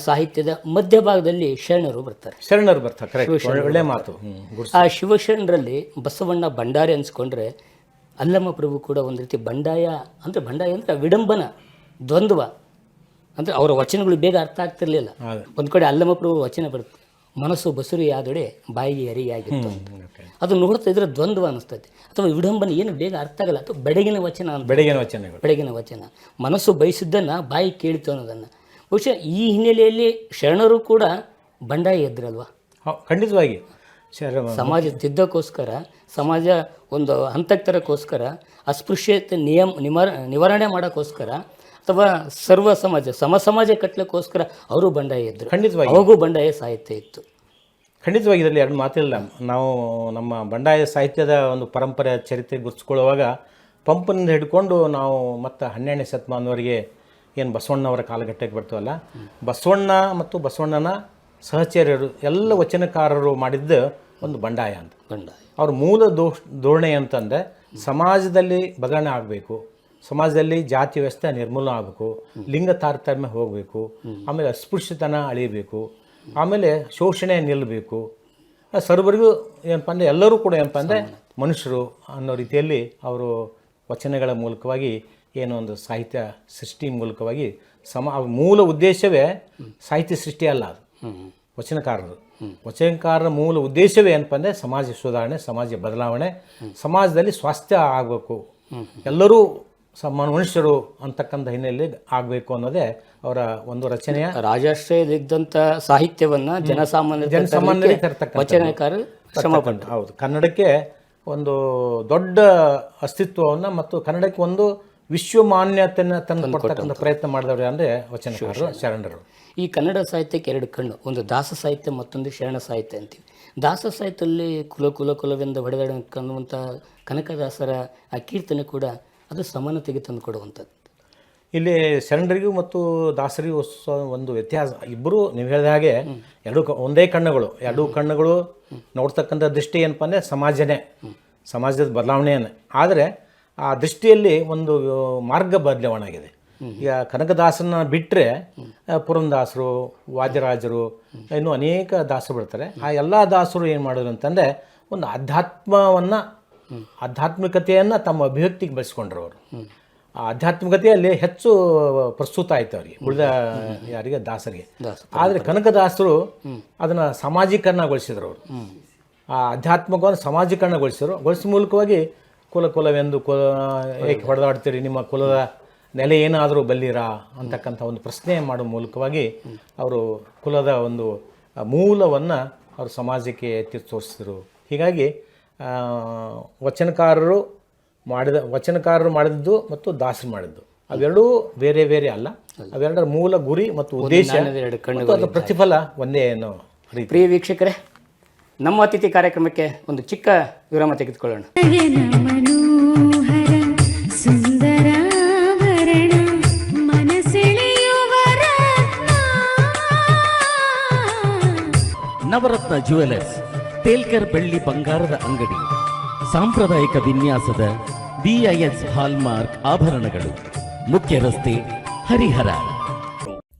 ಸಾಹಿತ್ಯದ ಮಧ್ಯಭಾಗದಲ್ಲಿ ಶರಣರು ಬರ್ತಾರೆ. ಒಳ್ಳೆ ಮಾತು. ಆ ಶಿವಶರಣರಲ್ಲಿ ಬಸವಣ್ಣ ಭಂಡಾರಿ ಅನ್ಸ್ಕೊಂಡ್ರೆ, ಅಲ್ಲಮ್ಮ ಪ್ರಭು ಕೂಡ ಒಂದು ರೀತಿ ಬಂಡಾಯ ಅಂದರೆ ವಿಡಂಬನ, ದ್ವಂದ್ವ. ಅಂದರೆ ಅವರ ವಚನಗಳು ಬೇಗ ಅರ್ಥ ಆಗ್ತಿರ್ಲಿಲ್ಲ. ಒಂದು ಕಡೆ ಅಲ್ಲಮ್ಮ ಪ್ರಭು ವಚನ ಬರುತ್ತೆ, ಮನಸ್ಸು ಬಸುರಿಯಾದೊಡೆ ಬಾಯಿಗೆ ಅರಿಯಾಗಿತ್ತು. ಅದು ನೋಡ್ತಾ ಇದ್ರೆ ದ್ವಂದ್ವ ಅನಿಸ್ತೈತೆ, ಅಥವಾ ವಿಡಂಬನೆ ಏನು ಬೇಗ ಅರ್ಥ ಆಗಲ್ಲ, ಅಥವಾ ಬೆಳಗಿನ ವಚನ ಮನಸ್ಸು ಬಯಸಿದ್ದನ್ನು ಬಾಯಿ ಕೇಳಿತು ಅನ್ನೋದನ್ನು. ಬಹುಶಃ ಈ ಹಿನ್ನೆಲೆಯಲ್ಲಿ ಶರಣರು ಕೂಡ ಬಂಡಾಯ ಎದ್ರಲ್ವಾ? ಖಂಡಿತವಾಗಿ. ಸಮಾಜ ತಿದ್ದಕ್ಕೋಸ್ಕರ, ಸಮಾಜ ಒಂದು ಹಂತಕ್ಕೆ ತರಕ್ಕೋಸ್ಕರ, ಅಸ್ಪೃಶ್ಯತೆ ನಿವಾರಣೆ ಮಾಡೋಕ್ಕೋಸ್ಕರ, ಅಥವಾ ಸರ್ವ ಸಮಾಜ ಸಮಾಜ ಕಟ್ಟಲಿಕ್ಕೋಸ್ಕರ ಅವರು ಬಂಡಾಯ ಎದ್ರು. ಖಂಡಿತವಾಗಿ ಅವಾಗೂ ಬಂಡಾಯ ಸಾಹಿತ್ಯ ಇತ್ತು. ಖಂಡಿತವಾಗಿ ಇದರಲ್ಲಿ ಎರಡು ಮಾತಿಲ್ಲ. ನಾವು ನಮ್ಮ ಬಂಡಾಯ ಸಾಹಿತ್ಯದ ಒಂದು ಪರಂಪರೆ ಚರಿತ್ರೆ ಗುರುತಿಸ್ಕೊಳ್ಳುವಾಗ ಪಂಪನಿಂದ ಹಿಡ್ಕೊಂಡು ನಾವು ಮತ್ತು 12ನೇ ಶತಮಾನದವರೆಗೆ ಏನು ಬಸವಣ್ಣವರ ಕಾಲಘಟ್ಟಕ್ಕೆ ಬರ್ತೀವಲ್ಲ, ಬಸವಣ್ಣ ಮತ್ತು ಬಸವಣ್ಣನ ಸಹಚರ್ಯರು ಎಲ್ಲ ವಚನಕಾರರು ಮಾಡಿದ್ದ ಒಂದು ಬಂಡಾಯ ಅಂತ. ಅವ್ರ ಮೂಲ ಧೋರಣೆ ಅಂತಂದರೆ, ಸಮಾಜದಲ್ಲಿ ಬದಲಾವಣೆ ಆಗಬೇಕು, ಸಮಾಜದಲ್ಲಿ ಜಾತಿ ವ್ಯವಸ್ಥೆ ನಿರ್ಮೂಲನೆ ಆಗಬೇಕು, ಲಿಂಗ ತಾರತಮ್ಯ ಹೋಗಬೇಕು, ಆಮೇಲೆ ಅಸ್ಪೃಶ್ಯತನ ಅಳಿಯಬೇಕು, ಆಮೇಲೆ ಶೋಷಣೆ ನಿಲ್ಲಬೇಕು, ಸರ್ವರಿಗೂ ಏನಪ್ಪ ಅಂದರೆ ಎಲ್ಲರೂ ಕೂಡ ಏನಪ್ಪ ಅಂದರೆ ಮನುಷ್ಯರು ಅನ್ನೋ ರೀತಿಯಲ್ಲಿ ಅವರು ವಚನಗಳ ಮೂಲಕವಾಗಿ ಏನೋ ಒಂದು ಸಾಹಿತ್ಯ ಸೃಷ್ಟಿ ಮೂಲಕವಾಗಿ ಮೂಲ ಉದ್ದೇಶವೇ ಸಾಹಿತ್ಯ ಸೃಷ್ಟಿ ಅಲ್ಲ. ಅದು ವಚನಕಾರರ ಮೂಲ ಉದ್ದೇಶವೇ ಏನಪ್ಪ ಅಂದರೆ ಸಮಾಜ ಸುಧಾರಣೆ, ಸಮಾಜ ಬದಲಾವಣೆ, ಸಮಾಜದಲ್ಲಿ ಸ್ವಾಸ್ಥ್ಯ ಆಗಬೇಕು, ಎಲ್ಲರೂ ಮನುಷ್ಯರು ಅಂತಕ್ಕಂಥ ಹಿನ್ನೆಲೆಯಲ್ಲಿ ಆಗಬೇಕು ಅನ್ನೋದೇ ಅವರ ಒಂದು ರಚನೆಯ ರಾಜಾಶ್ರಯದಿದ್ದಂಥ ಸಾಹಿತ್ಯವನ್ನು ಜನಸಾಮಾನ್ಯರಿಗೆ ತರ್ತಕ್ಕಂಥ ವಚನಕಾರರು ಶ್ರಮಪಟ್ಟು. ಹೌದು, ಕನ್ನಡಕ್ಕೆ ಒಂದು ದೊಡ್ಡ ಅಸ್ತಿತ್ವವನ್ನು ಮತ್ತು ಕನ್ನಡಕ್ಕೆ ಒಂದು ವಿಶ್ವಮಾನ್ಯತೆಯನ್ನು ತಂದು ಕೊಡ್ತಕ್ಕಂಥ ಪ್ರಯತ್ನ ಮಾಡಿದವರು ಅಂದರೆ ವಚನಕಾರರು, ಶರಣರು. ಈ ಕನ್ನಡ ಸಾಹಿತ್ಯಕ್ಕೆ ಎರಡು ಕಣ್ಣು, ಒಂದು ದಾಸ ಸಾಹಿತ್ಯ, ಮತ್ತೊಂದು ಶರಣ ಸಾಹಿತ್ಯ ಅಂತೀವಿ. ದಾಸ ಸಾಹಿತ್ಯದಲ್ಲಿ ಕುಲವೆಂದು ಹೊಡೆದಾಡುವಂಥ ಕನಕದಾಸರ ಆ ಕೀರ್ತನೆ ಕೂಡ ಅದು ಸಮಾನತೆಗೆ ತಂದು ಕೊಡುವಂಥದ್ದು. ಇಲ್ಲಿ ಶರಣರಿಗೂ ಮತ್ತು ದಾಸರಿಗೂ ಒಂದು ವ್ಯತ್ಯಾಸ. ಇಬ್ಬರು ನೀವು ಹೇಳಿದ ಹಾಗೆ ಒಂದೇ ಕಣ್ಣುಗಳು, ಎರಡೂ ಕಣ್ಣುಗಳು ನೋಡ್ತಕ್ಕಂಥ ದೃಷ್ಟಿ ಏನಪ್ಪ ಅಂದರೆ ಸಮಾಜದ ಬದಲಾವಣೆಯನ್ನು. ಆದರೆ ಆ ದೃಷ್ಟಿಯಲ್ಲಿ ಒಂದು ಮಾರ್ಗ ಬದಲಾವಣೆ ಆಗಿದೆ. ಈಗ ಕನಕದಾಸನ ಬಿಟ್ಟರೆ ಪುರಂದಾಸರು, ವಾದ್ಯರಾಜರು, ಇನ್ನೂ ಅನೇಕ ದಾಸರು ಬರ್ತಾರೆ. ಆ ಎಲ್ಲ ದಾಸರು ಏನು ಮಾಡೋದು ಅಂತಂದರೆ ಒಂದು ಆಧ್ಯಾತ್ಮಿಕತೆಯನ್ನು ತಮ್ಮ ಅಭಿವ್ಯಕ್ತಿಗೆ ಬಳಸ್ಕೊಂಡ್ರು ಅವರು. ಆ ಆಧ್ಯಾತ್ಮಿಕತೆಯಲ್ಲಿ ಹೆಚ್ಚು ಪ್ರಸ್ತುತ ಆಯಿತು ಅವರಿಗೆ, ಉಳಿದ ಯಾರಿಗೆ ದಾಸರಿಗೆ. ಆದರೆ ಕನಕದಾಸರು ಅದನ್ನು ಸಾಮಾಜೀಕರಣಗೊಳಿಸಿದ್ರು ಅವರು. ಆ ಆಧ್ಯಾತ್ಮಿಕವನ್ನು ಸಾಮಾಜೀಕರಣಗೊಳಿಸಿದ ಮೂಲಕವಾಗಿ ಕುಲವೆಂದು ಏಕೆ ಹೊಡೆದಾಡ್ತೀರಿ, ನಿಮ್ಮ ಕುಲದ ನೆಲೆ ಏನಾದರೂ ಬಲ್ಲಿರಾ ಅಂತಕ್ಕಂಥ ಒಂದು ಪ್ರಶ್ನೆ ಮಾಡುವ ಮೂಲಕವಾಗಿ ಅವರು ಕುಲದ ಒಂದು ಮೂಲವನ್ನು ಅವರು ಸಮಾಜಕ್ಕೆ ಎತ್ತಿ ತೋರಿಸಿದರು. ಹೀಗಾಗಿ ವಚನಕಾರರು ಮಾಡಿದ್ದು ಮತ್ತು ದಾಸರು ಮಾಡಿದ್ದು ಅವೆರಡೂ ಬೇರೆ ಬೇರೆ ಅಲ್ಲ. ಅವೆರಡರ ಮೂಲ ಗುರಿ ಮತ್ತು ಉದ್ದೇಶ ಮತ್ತು ಅದರ ಪ್ರತಿಫಲ ಒಂದೇ ಅನ್ನೋ ರೀತಿ. ಪ್ರಿಯ ವೀಕ್ಷಕರೇ, ನಮ್ಮ ಅತಿಥಿ ಕಾರ್ಯಕ್ರಮಕ್ಕೆ ಒಂದು ಚಿಕ್ಕ ವಿರಾಮ ತೆಗೆದುಕೊಳ್ಳೋಣ. ನವರತ್ನ ಜ್ಯುವೆಲರ್ಸ್, ತೇಲ್ಕರ್ ಬೆಳ್ಳಿ ಬಂಗಾರದ ಅಂಗಡಿ, ಸಾಂಪ್ರದಾಯಿಕ ವಿನ್ಯಾಸದ BIS ಹಾಲ್ಮಾರ್ಕ್ ಆಭರಣಗಳು, ಮುಖ್ಯ ರಸ್ತೆ, ಹರಿಹರ.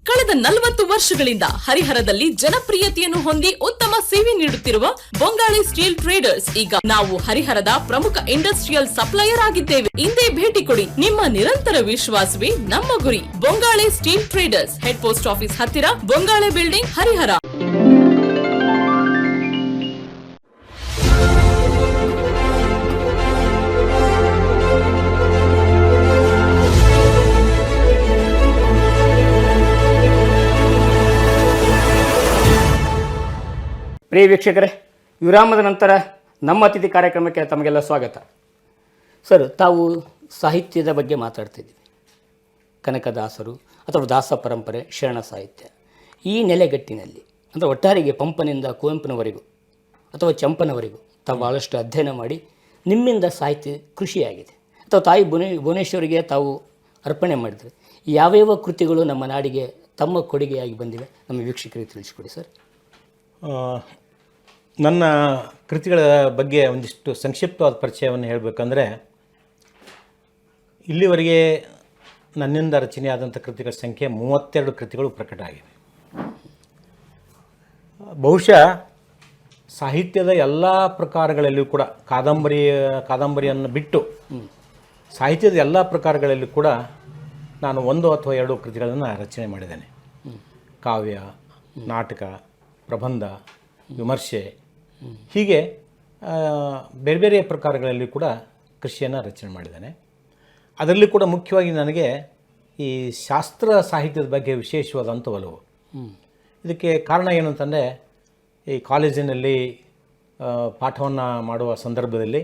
ಕಳೆದ 40 ವರ್ಷಗಳಿಂದ ಹರಿಹರದಲ್ಲಿ ಜನಪ್ರಿಯತೆಯನ್ನು ಹೊಂದಿ ಉತ್ತಮ ಸೇವೆ ನೀಡುತ್ತಿರುವ ಬೊಂಗಾಳೆ ಸ್ಟೀಲ್ ಟ್ರೇಡರ್ಸ್ ಈಗ ನಾವು ಹರಿಹರದ ಪ್ರಮುಖ ಇಂಡಸ್ಟ್ರಿಯಲ್ ಸಪ್ಲೈಯರ್ ಆಗಿದ್ದೇವೆ. ಇಂದೇ ಭೇಟಿ ಕೊಡಿ. ನಿಮ್ಮ ನಿರಂತರ ವಿಶ್ವಾಸವೇ ನಮ್ಮ ಗುರಿ. Bongale steel traders, head post office ಹತ್ತಿರ, ಬೊಂಗಾಳೆ ಬಿಲ್ಡಿಂಗ್, ಹರಿಹರ. ಪ್ರಿಯ ವೀಕ್ಷಕರೇ, ವಿರಾಮದ ನಂತರ ನಮ್ಮ ಅತಿಥಿ ಕಾರ್ಯಕ್ರಮಕ್ಕೆ ತಮಗೆಲ್ಲ ಸ್ವಾಗತ. ಸರ್, ತಾವು ಸಾಹಿತ್ಯದ ಬಗ್ಗೆ ಮಾತಾಡ್ತಿದ್ದೀವಿ. ಕನಕದಾಸರು ಅಥವಾ ದಾಸ ಪರಂಪರೆ, ಶರಣ ಸಾಹಿತ್ಯ, ಈ ನೆಲೆಗಟ್ಟಿನಲ್ಲಿ ಅಂದರೆ ಒಟ್ಟಾರೆಗೆ ಪಂಪನಿಂದ ಕುವೆಂಪುನವರೆಗೂ ಅಥವಾ ಚಂಪನವರೆಗೂ ತಾವು ಭಾಳಷ್ಟು ಅಧ್ಯಯನ ಮಾಡಿ ನಿಮ್ಮಿಂದ ಸಾಹಿತ್ಯ ಕೃಷಿಯಾಗಿದೆ ಅಥವಾ ತಾಯಿ ಭುವನೇಶ್ವರಿಗೆ ತಾವು ಅರ್ಪಣೆ ಮಾಡಿದರೆ ಯಾವ್ಯಾವ ಕೃತಿಗಳು ನಮ್ಮ ನಾಡಿಗೆ ತಮ್ಮ ಕೊಡುಗೆಯಾಗಿ ಬಂದಿವೆ ನಮ್ಮ ವೀಕ್ಷಕರಿಗೆ ತಿಳಿಸ್ಕೊಡಿ ಸರ್. ನನ್ನ ಕೃತಿಗಳ ಬಗ್ಗೆ ಒಂದಿಷ್ಟು ಸಂಕ್ಷಿಪ್ತವಾದ ಪರಿಚಯವನ್ನು ಹೇಳಬೇಕಂದ್ರೆ, ಇಲ್ಲಿವರೆಗೆ ನನ್ನಿಂದ ರಚನೆಯಾದಂಥ ಕೃತಿಗಳ ಸಂಖ್ಯೆ 32 ಕೃತಿಗಳು ಪ್ರಕಟ ಆಗಿವೆ. ಬಹುಶಃ ಸಾಹಿತ್ಯದ ಎಲ್ಲ ಪ್ರಕಾರಗಳಲ್ಲಿಯೂ ಕೂಡ ಕಾದಂಬರಿಯನ್ನು ಬಿಟ್ಟು ಸಾಹಿತ್ಯದ ಎಲ್ಲ ಪ್ರಕಾರಗಳಲ್ಲೂ ಕೂಡ ನಾನು 1 ಅಥವಾ 2 ಕೃತಿಗಳನ್ನು ರಚನೆ ಮಾಡಿದ್ದೇನೆ. ಕಾವ್ಯ, ನಾಟಕ, ಪ್ರಬಂಧ, ವಿಮರ್ಶೆ, ಹೀಗೆ ಬೇರೆ ಬೇರೆ ಪ್ರಕಾರಗಳಲ್ಲಿ ಕೂಡ ಕೃಷಿಯನ್ನು ರಚನೆ ಮಾಡಿದ್ದೇನೆ. ಅದರಲ್ಲಿ ಕೂಡ ಮುಖ್ಯವಾಗಿ ನನಗೆ ಈ ಶಾಸ್ತ್ರ ಸಾಹಿತ್ಯದ ಬಗ್ಗೆ ವಿಶೇಷವಾದಂಥ ಒಲವು. ಇದಕ್ಕೆ ಕಾರಣ ಏನು ಅಂತಂದರೆ, ಈ ಕಾಲೇಜಿನಲ್ಲಿ ಪಾಠವನ್ನು ಮಾಡುವ ಸಂದರ್ಭದಲ್ಲಿ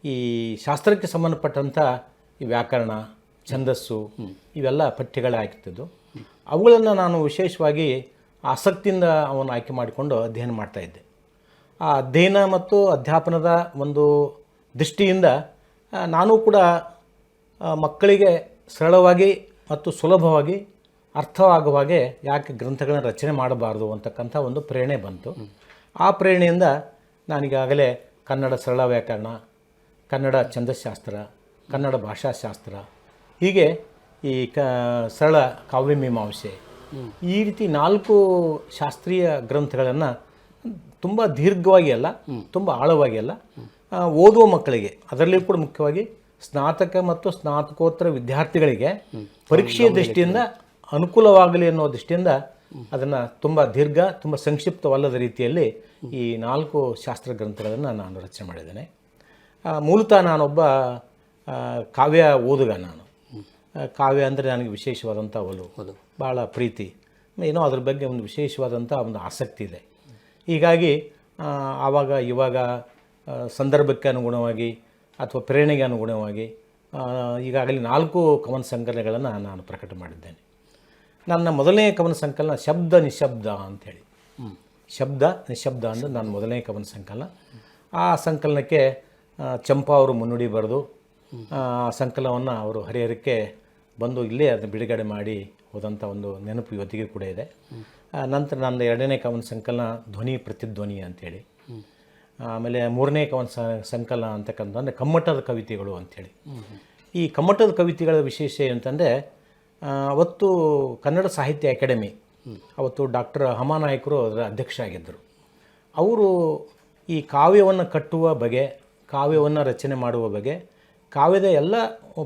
ಈ ಶಾಸ್ತ್ರಕ್ಕೆ ಸಂಬಂಧಪಟ್ಟಂಥ ಈ ವ್ಯಾಕರಣ, ಛಂದಸ್ಸು ಇವೆಲ್ಲ ಪಠ್ಯಗಳಾಗ್ತಿದ್ದು, ಅವುಗಳನ್ನು ನಾನು ವಿಶೇಷವಾಗಿ ಆಸಕ್ತಿಯಿಂದ ಅವನ್ನು ಆಯ್ಕೆ ಮಾಡಿಕೊಂಡು ಅಧ್ಯಯನ ಮಾಡ್ತಾಯಿದ್ದೆ. ಆ ಅಧ್ಯಯನ ಮತ್ತು ಅಧ್ಯಾಪನದ ಒಂದು ದೃಷ್ಟಿಯಿಂದ ನಾನು ಕೂಡ ಮಕ್ಕಳಿಗೆ ಸರಳವಾಗಿ ಮತ್ತು ಸುಲಭವಾಗಿ ಅರ್ಥವಾಗುವ ಹಾಗೆ ಯಾಕೆ ಗ್ರಂಥಗಳನ್ನು ರಚನೆ ಮಾಡಬಾರ್ದು ಅಂತಕ್ಕಂಥ ಒಂದು ಪ್ರೇರಣೆ ಬಂತು. ಆ ಪ್ರೇರಣೆಯಿಂದ ನಾನೀಗಾಗಲೇ ಕನ್ನಡ ಸರಳ ವ್ಯಾಕರಣ, ಕನ್ನಡ ಛಂದಸ್ಶಾಸ್ತ್ರ, ಕನ್ನಡ ಭಾಷಾಶಾಸ್ತ್ರ, ಹೀಗೆ ಈ ಸರಳ ಕಾವ್ಯಮೀಮಾಂಸೆ, ಈ ರೀತಿ 4 ಶಾಸ್ತ್ರೀಯ ಗ್ರಂಥಗಳನ್ನು ತುಂಬ ದೀರ್ಘವಾಗಿ ಅಲ್ಲ, ತುಂಬ ಆಳವಾಗಿ ಅಲ್ಲ, ಓದುವ ಮಕ್ಕಳಿಗೆ, ಅದರಲ್ಲಿಯೂ ಕೂಡ ಮುಖ್ಯವಾಗಿ ಸ್ನಾತಕ ಮತ್ತು ಸ್ನಾತಕೋತ್ತರ ವಿದ್ಯಾರ್ಥಿಗಳಿಗೆ ಪರೀಕ್ಷೆಯ ದೃಷ್ಟಿಯಿಂದ ಅನುಕೂಲವಾಗಲಿ ಅನ್ನೋ ದೃಷ್ಟಿಯಿಂದ ಅದನ್ನು ತುಂಬ ದೀರ್ಘ, ತುಂಬ ಸಂಕ್ಷಿಪ್ತವಲ್ಲದ ರೀತಿಯಲ್ಲಿ ಈ 4 ಶಾಸ್ತ್ರ ಗ್ರಂಥಗಳನ್ನು ನಾನು ರಚನೆ ಮಾಡಿದ್ದೇನೆ. ಮೂಲತಃ ನಾನೊಬ್ಬ ಕಾವ್ಯ ಓದುಗ. ನಾನು ಕಾವ್ಯ ಅಂದರೆ ನನಗೆ ವಿಶೇಷವಾದಂಥ ಒಲವು, ಭಾಳ ಪ್ರೀತಿ, ಏನೋ ಅದ್ರ ಬಗ್ಗೆ ಒಂದು ವಿಶೇಷವಾದಂಥ ಒಂದು ಆಸಕ್ತಿ ಇದೆ. ಹೀಗಾಗಿ ಆವಾಗ ಇವಾಗ ಸಂದರ್ಭಕ್ಕೆ ಅನುಗುಣವಾಗಿ ಅಥವಾ ಪ್ರೇರಣೆಗೆ ಅನುಗುಣವಾಗಿ ಈಗಾಗಲೇ 4 ಕವನ ಸಂಕಲನಗಳನ್ನು ನಾನು ಪ್ರಕಟ ಮಾಡಿದ್ದೇನೆ. ನನ್ನ ಮೊದಲನೇ ಕವನ ಸಂಕಲನ ಶಬ್ದ ನಿಶಬ್ದ ಅಂಥೇಳಿ, ಶಬ್ದ ನಿಶಬ್ದ ಅಂದರೆ ನನ್ನ ಮೊದಲನೇ ಕವನ ಸಂಕಲನ. ಆ ಸಂಕಲನಕ್ಕೆ ಚಂಪಾ ಅವರು ಮುನ್ನುಡಿ ಬರೆದು ಆ ಸಂಕಲನವನ್ನು ಅವರು ಹರಿಹರಕ್ಕೆ ಬಂದು ಇಲ್ಲೇ ಅದನ್ನು ಬಿಡುಗಡೆ ಮಾಡಿ ಹೋದಂಥ ಒಂದು ನೆನಪು ಇವತ್ತಿಗೆ ಕೂಡ ಇದೆ. ನಂತರ ನನ್ನ 2ನೇ ಕವನ ಸಂಕಲನ ಧ್ವನಿ ಪ್ರತಿಧ್ವನಿ ಅಂಥೇಳಿ, ಆಮೇಲೆ 3ನೇ ಕವನ ಸಂಕಲನ ಅಂತಕ್ಕಂಥದ್ದು ಕಮ್ಮಟದ ಕವಿತೆಗಳು ಅಂಥೇಳಿ. ಈ ಕಮ್ಮಟದ ಕವಿತೆಗಳ ವಿಶೇಷ ಏನಂತಂದರೆ ಅವತ್ತು ಕನ್ನಡ ಸಾಹಿತ್ಯ ಅಕಾಡೆಮಿ ಅವತ್ತು ಡಾಕ್ಟರ್ ಹಮಾನಾಯಕರು ಅದರ ಅಧ್ಯಕ್ಷ ಆಗಿದ್ದರು. ಅವರು ಈ ಕಾವ್ಯವನ್ನು ಕಟ್ಟುವ ಬಗೆ, ಕಾವ್ಯವನ್ನು ರಚನೆ ಮಾಡುವ ಬಗೆ, ಕಾವ್ಯದ ಎಲ್ಲ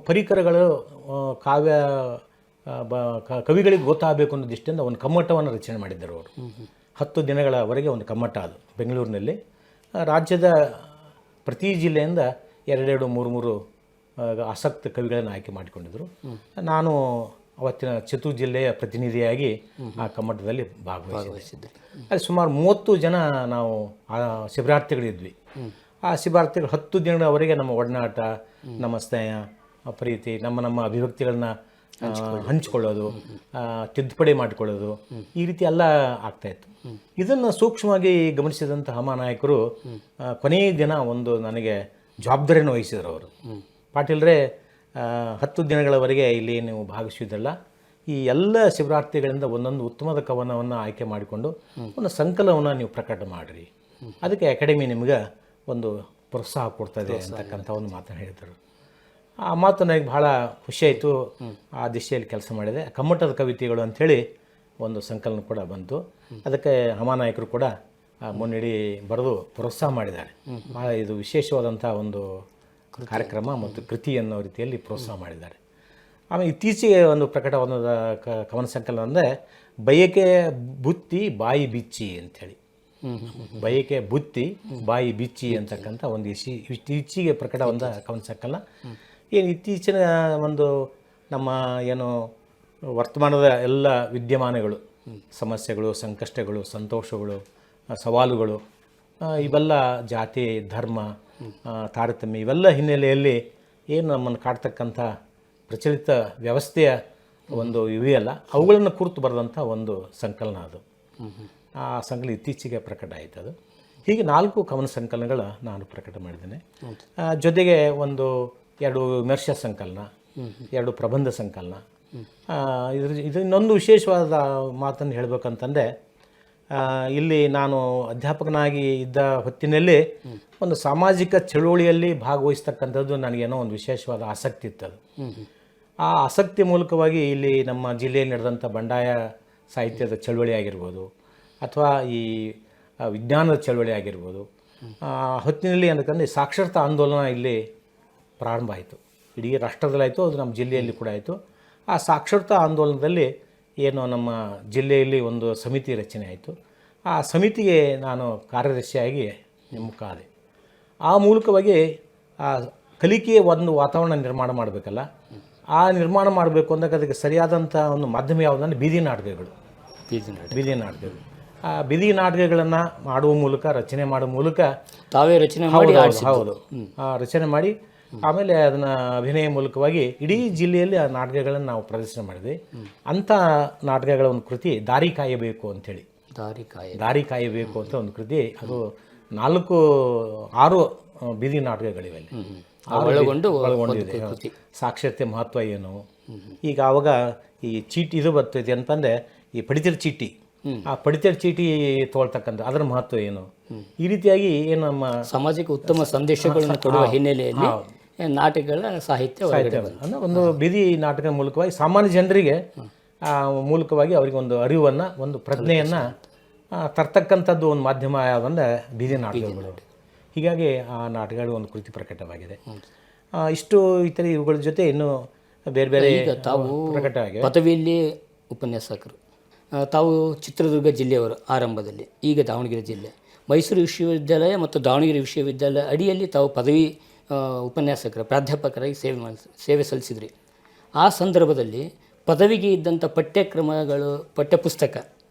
ಪರಿಕರಗಳು ಕಾವ್ಯ ಕವಿಗಳಿಗೆ ಗೊತ್ತಾಗಬೇಕು ಅನ್ನೋ ದೃಷ್ಟಿಯಿಂದ ಒಂದು ಕಮ್ಮಟವನ್ನು ರಚನೆ ಮಾಡಿದ್ದರು ಅವರು. 10 ದಿನಗಳವರೆಗೆ ಒಂದು ಕಮ್ಮಟ, ಅದು ಬೆಂಗಳೂರಿನಲ್ಲಿ. ರಾಜ್ಯದ ಪ್ರತಿ ಜಿಲ್ಲೆಯಿಂದ 2-2, 3-3 ಆಸಕ್ತ ಕವಿಗಳನ್ನು ಆಯ್ಕೆ ಮಾಡಿಕೊಂಡಿದ್ದರು. ನಾನು ಅವತ್ತಿನ ಚಿತ್ರದುರ್ಗ ಜಿಲ್ಲೆಯ ಪ್ರತಿನಿಧಿಯಾಗಿ ಆ ಕಮ್ಮಟದಲ್ಲಿ ಭಾಗವಹಿಸಿದ್ದೆ. ಅಲ್ಲಿ ಸುಮಾರು 30 ಜನ ನಾವು ಶಿಬಿರಾರ್ಥಿಗಳಿದ್ವಿ. ಆ ಶಿಬಿರಾರ್ಥಿಗಳು 10 ದಿನಗಳವರೆಗೆ ನಮ್ಮ ಒಡನಾಟ, ನಮ್ಮ ಸ್ನೇಹ, ಪ್ರೀತಿ, ನಮ್ಮ ಅಭಿವ್ಯಕ್ತಿಗಳನ್ನ ಹಂಚಿಕೊಳ್ಳೋದು, ತಿದ್ದುಪಡಿ ಮಾಡಿಕೊಳ್ಳೋದು, ಈ ರೀತಿ ಎಲ್ಲ ಆಗ್ತಾಯಿತ್ತು. ಇದನ್ನು ಸೂಕ್ಷ್ಮವಾಗಿ ಗಮನಿಸಿದಂಥ ಹಮಾನಾಯಕರು ಕೊನೆಯ ದಿನ ಒಂದು ನನಗೆ ಜವಾಬ್ದಾರಿಯನ್ನು ವಹಿಸಿದರು. ಅವರು, ಪಾಟೀಲ್ರೇ, 10 ದಿನಗಳವರೆಗೆ ಇಲ್ಲಿ ನೀವು ಭಾಗವಹಿಸಿದ್ದಲ್ಲ, ಈ ಎಲ್ಲ ಶಿಬಿರಾರ್ಥಿಗಳಿಂದ ಒಂದೊಂದು ಉತ್ತಮದ ಕವನವನ್ನು ಆಯ್ಕೆ ಮಾಡಿಕೊಂಡು ಒಂದು ಸಂಕಲನವನ್ನು ನೀವು ಪ್ರಕಟ ಮಾಡಿರಿ, ಅದಕ್ಕೆ ಅಕಾಡೆಮಿ ನಿಮ್ಗೆ ಒಂದು ಪ್ರೋತ್ಸಾಹ ಕೊಡ್ತದೆ ಅಂತಕ್ಕಂಥ ಒಂದು ಮಾತನ್ನು ಹೇಳಿದರು. ಆ ಮಾತು ನನಗೆ ಭಾಳ ಖುಷಿಯಾಯಿತು. ಆ ದಿಶೆಯಲ್ಲಿ ಕೆಲಸ ಮಾಡಿದೆ. ಕಮ್ಮಟದ ಕವಿತೆಗಳು ಅಂಥೇಳಿ ಒಂದು ಸಂಕಲನ ಕೂಡ ಬಂತು. ಅದಕ್ಕೆ ಹಮಾನಾಯಕರು ಕೂಡ ಮುನ್ನುಡಿ ಬರೆದು ಪ್ರೋತ್ಸಾಹ ಮಾಡಿದ್ದಾರೆ. ಭಾಳ ಇದು ವಿಶೇಷವಾದಂಥ ಒಂದು ಕಾರ್ಯಕ್ರಮ ಮತ್ತು ಕೃತಿ ಅನ್ನೋ ರೀತಿಯಲ್ಲಿ ಪ್ರೋತ್ಸಾಹ ಮಾಡಿದ್ದಾರೆ. ಆಮೇಲೆ ಇತ್ತೀಚೆಗೆ ಒಂದು ಪ್ರಕಟವಾದ ಕವನ ಸಂಕಲನ ಅಂದರೆ ಬಯಕೆ ಬುತ್ತಿ ಬಾಯಿ ಬಿಚ್ಚಿ ಅಂಥೇಳಿ, ಬಯಕೆ ಬುತ್ತಿ ಬಾಯಿ ಬಿಚ್ಚಿ ಅಂತಕ್ಕಂಥ ಒಂದು ಇತ್ತೀಚೆಗೆ ಪ್ರಕಟವಾದ ಕವನ ಸಂಕಲನ. ಏನು ಇತ್ತೀಚಿನ ಒಂದು ನಮ್ಮ ಏನು ವರ್ತಮಾನದ ಎಲ್ಲ ವಿದ್ಯಮಾನಗಳು, ಸಮಸ್ಯೆಗಳು, ಸಂಕಷ್ಟಗಳು, ಸಂತೋಷಗಳು, ಸವಾಲುಗಳು, ಇವೆಲ್ಲ ಜಾತಿ, ಧರ್ಮ, ತಾರತಮ್ಯ, ಇವೆಲ್ಲ ಹಿನ್ನೆಲೆಯಲ್ಲಿ ಏನು ನಮ್ಮನ್ನು ಕಾಡ್ತಕ್ಕಂಥ ಪ್ರಚಲಿತ ವ್ಯವಸ್ಥೆಯ ಒಂದು ಇವೆಯಲ್ಲ, ಅವುಗಳನ್ನು ಕುರಿತು ಬರೆದಂಥ ಒಂದು ಸಂಕಲನ ಅದು. ಆ ಸಂಕಲನ ಇತ್ತೀಚೆಗೆ ಪ್ರಕಟ ಆಯಿತು. ಅದು ಹೀಗೆ 4 ಕವನ ಸಂಕಲನಗಳು ನಾನು ಪ್ರಕಟ ಮಾಡಿದ್ದೇನೆ. ಜೊತೆಗೆ ಒಂದು 2 ವಿಮರ್ಶಾ ಸಂಕಲನ, 2 ಪ್ರಬಂಧ ಸಂಕಲನ. ಇದು ಇನ್ನೊಂದು ವಿಶೇಷವಾದ ಮಾತನ್ನು ಹೇಳಬೇಕಂತಂದರೆ, ಇಲ್ಲಿ ನಾನು ಅಧ್ಯಾಪಕನಾಗಿ ಇದ್ದ ಹೊತ್ತಿನಲ್ಲಿ ಒಂದು ಸಾಮಾಜಿಕ ಚಳುವಳಿಯಲ್ಲಿ ಭಾಗವಹಿಸ್ತಕ್ಕಂಥದ್ದು ನನಗೇನೋ ಒಂದು ವಿಶೇಷವಾದ ಆಸಕ್ತಿ ಇತ್ತದು. ಆ ಆಸಕ್ತಿ ಮೂಲಕವಾಗಿ ಇಲ್ಲಿ ನಮ್ಮ ಜಿಲ್ಲೆಯಲ್ಲಿ ನಡೆದಂಥ ಬಂಡಾಯ ಸಾಹಿತ್ಯದ ಚಳುವಳಿ ಆಗಿರ್ಬೋದು, ಅಥವಾ ಈ ವಿಜ್ಞಾನದ ಚಳುವಳಿ ಆಗಿರ್ಬೋದು, ಹೊತ್ತಿನಲ್ಲಿ ಅಂತಕ್ಕಂದ್ರೆ ಸಾಕ್ಷರತಾ ಆಂದೋಲನ ಇಲ್ಲಿ ಪ್ರಾರಂಭ ಆಯಿತು. ಇಡೀ ರಾಷ್ಟ್ರದಲ್ಲಾಯಿತು, ಅದು ನಮ್ಮ ಜಿಲ್ಲೆಯಲ್ಲಿ ಕೂಡ ಆಯಿತು. ಆ ಸಾಕ್ಷರತಾ ಆಂದೋಲನದಲ್ಲಿ ಏನು ನಮ್ಮ ಜಿಲ್ಲೆಯಲ್ಲಿ ಒಂದು ಸಮಿತಿ ರಚನೆ ಆಯಿತು. ಆ ಸಮಿತಿಗೆ ನಾನು ಕಾರ್ಯದರ್ಶಿಯಾಗಿ ನೇಮಕ ಆದೆ. ಆ ಮೂಲಕವಾಗಿ ಆ ಕಲಿಕೆಯ ಒಂದು ವಾತಾವರಣ ನಿರ್ಮಾಣ ಮಾಡಬೇಕಲ್ಲ, ಆ ನಿರ್ಮಾಣ ಮಾಡಬೇಕು ಅಂದಾಗ ಅದಕ್ಕೆ ಸರಿಯಾದಂಥ ಒಂದು ಮಾಧ್ಯಮ ಯಾವುದಂದ್ರೆ ಬೀದಿ ನಾಟಕಗಳು. ಆ ಬೀದಿ ನಾಟಕಗಳನ್ನು ಮಾಡುವ ಮೂಲಕ, ರಚನೆ ಮಾಡುವ ಮೂಲಕ ತಾವೇ ರಚನೆ ಮಾಡಿ, ಹೌದು, ರಚನೆ ಮಾಡಿ ಆಮೇಲೆ ಅದನ್ನು ಅಭಿನಯ ಮೂಲಕವಾಗಿ ಇಡೀ ಜಿಲ್ಲೆಯಲ್ಲಿ ಆ ನಾಟಕಗಳನ್ನು ನಾವು ಪ್ರದರ್ಶನ ಮಾಡಿದ್ವಿ. ಅಂಥ ನಾಟಕಗಳ ಒಂದು ಕೃತಿ ದಾರಿ ಕಾಯಬೇಕು ಅಂಥೇಳಿ, ದಾರಿ ಕಾಯಬೇಕು ಅಂತ ಒಂದು ಕೃತಿ. ಅದು 4-6 ಬೀದಿ ನಾಟಕಗಳಿವೆ ಅಲ್ಲಿ ಒಳಗೊಂಡಿದೆ. ಸಾಕ್ಷರತೆ ಮಹತ್ವ ಏನು, ಈಗ ಆವಾಗ ಈ ಚೀಟಿ ಇದು ಬರ್ತೈತಿ ಅಂತಂದರೆ ಈ ಪಡಿತರ ಚೀಟಿ, ಆ ಪಡಿತರ ಚೀಟಿ ತೊಗೊಳ್ತಕ್ಕಂಥ ಅದರ ಮಹತ್ವ ಏನು, ಈ ರೀತಿಯಾಗಿ ಏನು ನಮ್ಮ ಸಮಾಜಕ್ಕೆ ಉತ್ತಮ ಸಂದೇಶಗಳನ್ನು ಕೊಡುವ ಹಿನ್ನೆಲೆಯಲ್ಲಿ ನಾಟಕಗಳ ಸಾಹಿತ್ಯ ಅಂದರೆ ಒಂದು ಬೀದಿ ನಾಟಕ ಮೂಲಕವಾಗಿ ಸಾಮಾನ್ಯ ಜನರಿಗೆ ಮೂಲಕವಾಗಿ ಅವರಿಗೆ ಒಂದು ಅರಿವನ್ನು, ಒಂದು ಪ್ರಜ್ಞೆಯನ್ನು ತರ್ತಕ್ಕಂಥದ್ದು ಒಂದು ಮಾಧ್ಯಮ ಯಾವುದಂದ್ರೆ ಬೀದಿ ನಾಟಕಗಳು. ಹೀಗಾಗಿ ಆ ನಾಟಕಗಳು ಒಂದು ಕೃತಿ ಪ್ರಕಟವಾಗಿದೆ. ಇಷ್ಟು ಇತರ ಇವುಗಳ ಜೊತೆ ಇನ್ನೂ ಬೇರೆ ಬೇರೆ ತಾವು ಪ್ರಕಟವಾಗಿದೆ. ಪದವಿಯಲ್ಲಿ ಉಪನ್ಯಾಸಕರು, ತಾವು ಚಿತ್ರದುರ್ಗ ಜಿಲ್ಲೆಯವರು ಆರಂಭದಲ್ಲಿ, ಈಗ ದಾವಣಗೆರೆ ಜಿಲ್ಲೆ, ಮೈಸೂರು ವಿಶ್ವವಿದ್ಯಾಲಯ ಮತ್ತು ದಾವಣಗೆರೆ ವಿಶ್ವವಿದ್ಯಾಲಯ ಅಡಿಯಲ್ಲಿ ತಾವು ಪದವಿ ಉಪನ್ಯಾಸಕರ ಪ್ರಾಧ್ಯಾಪಕರಾಗಿ ಸೇವೆ ಸಲ್ಲಿಸಿದ್ರಿ. ಆ ಸಂದರ್ಭದಲ್ಲಿ ಪದವಿಗೆ ಇದ್ದಂಥ ಪಠ್ಯಕ್ರಮಗಳು ಪಠ್ಯಪುಸ್ತಕ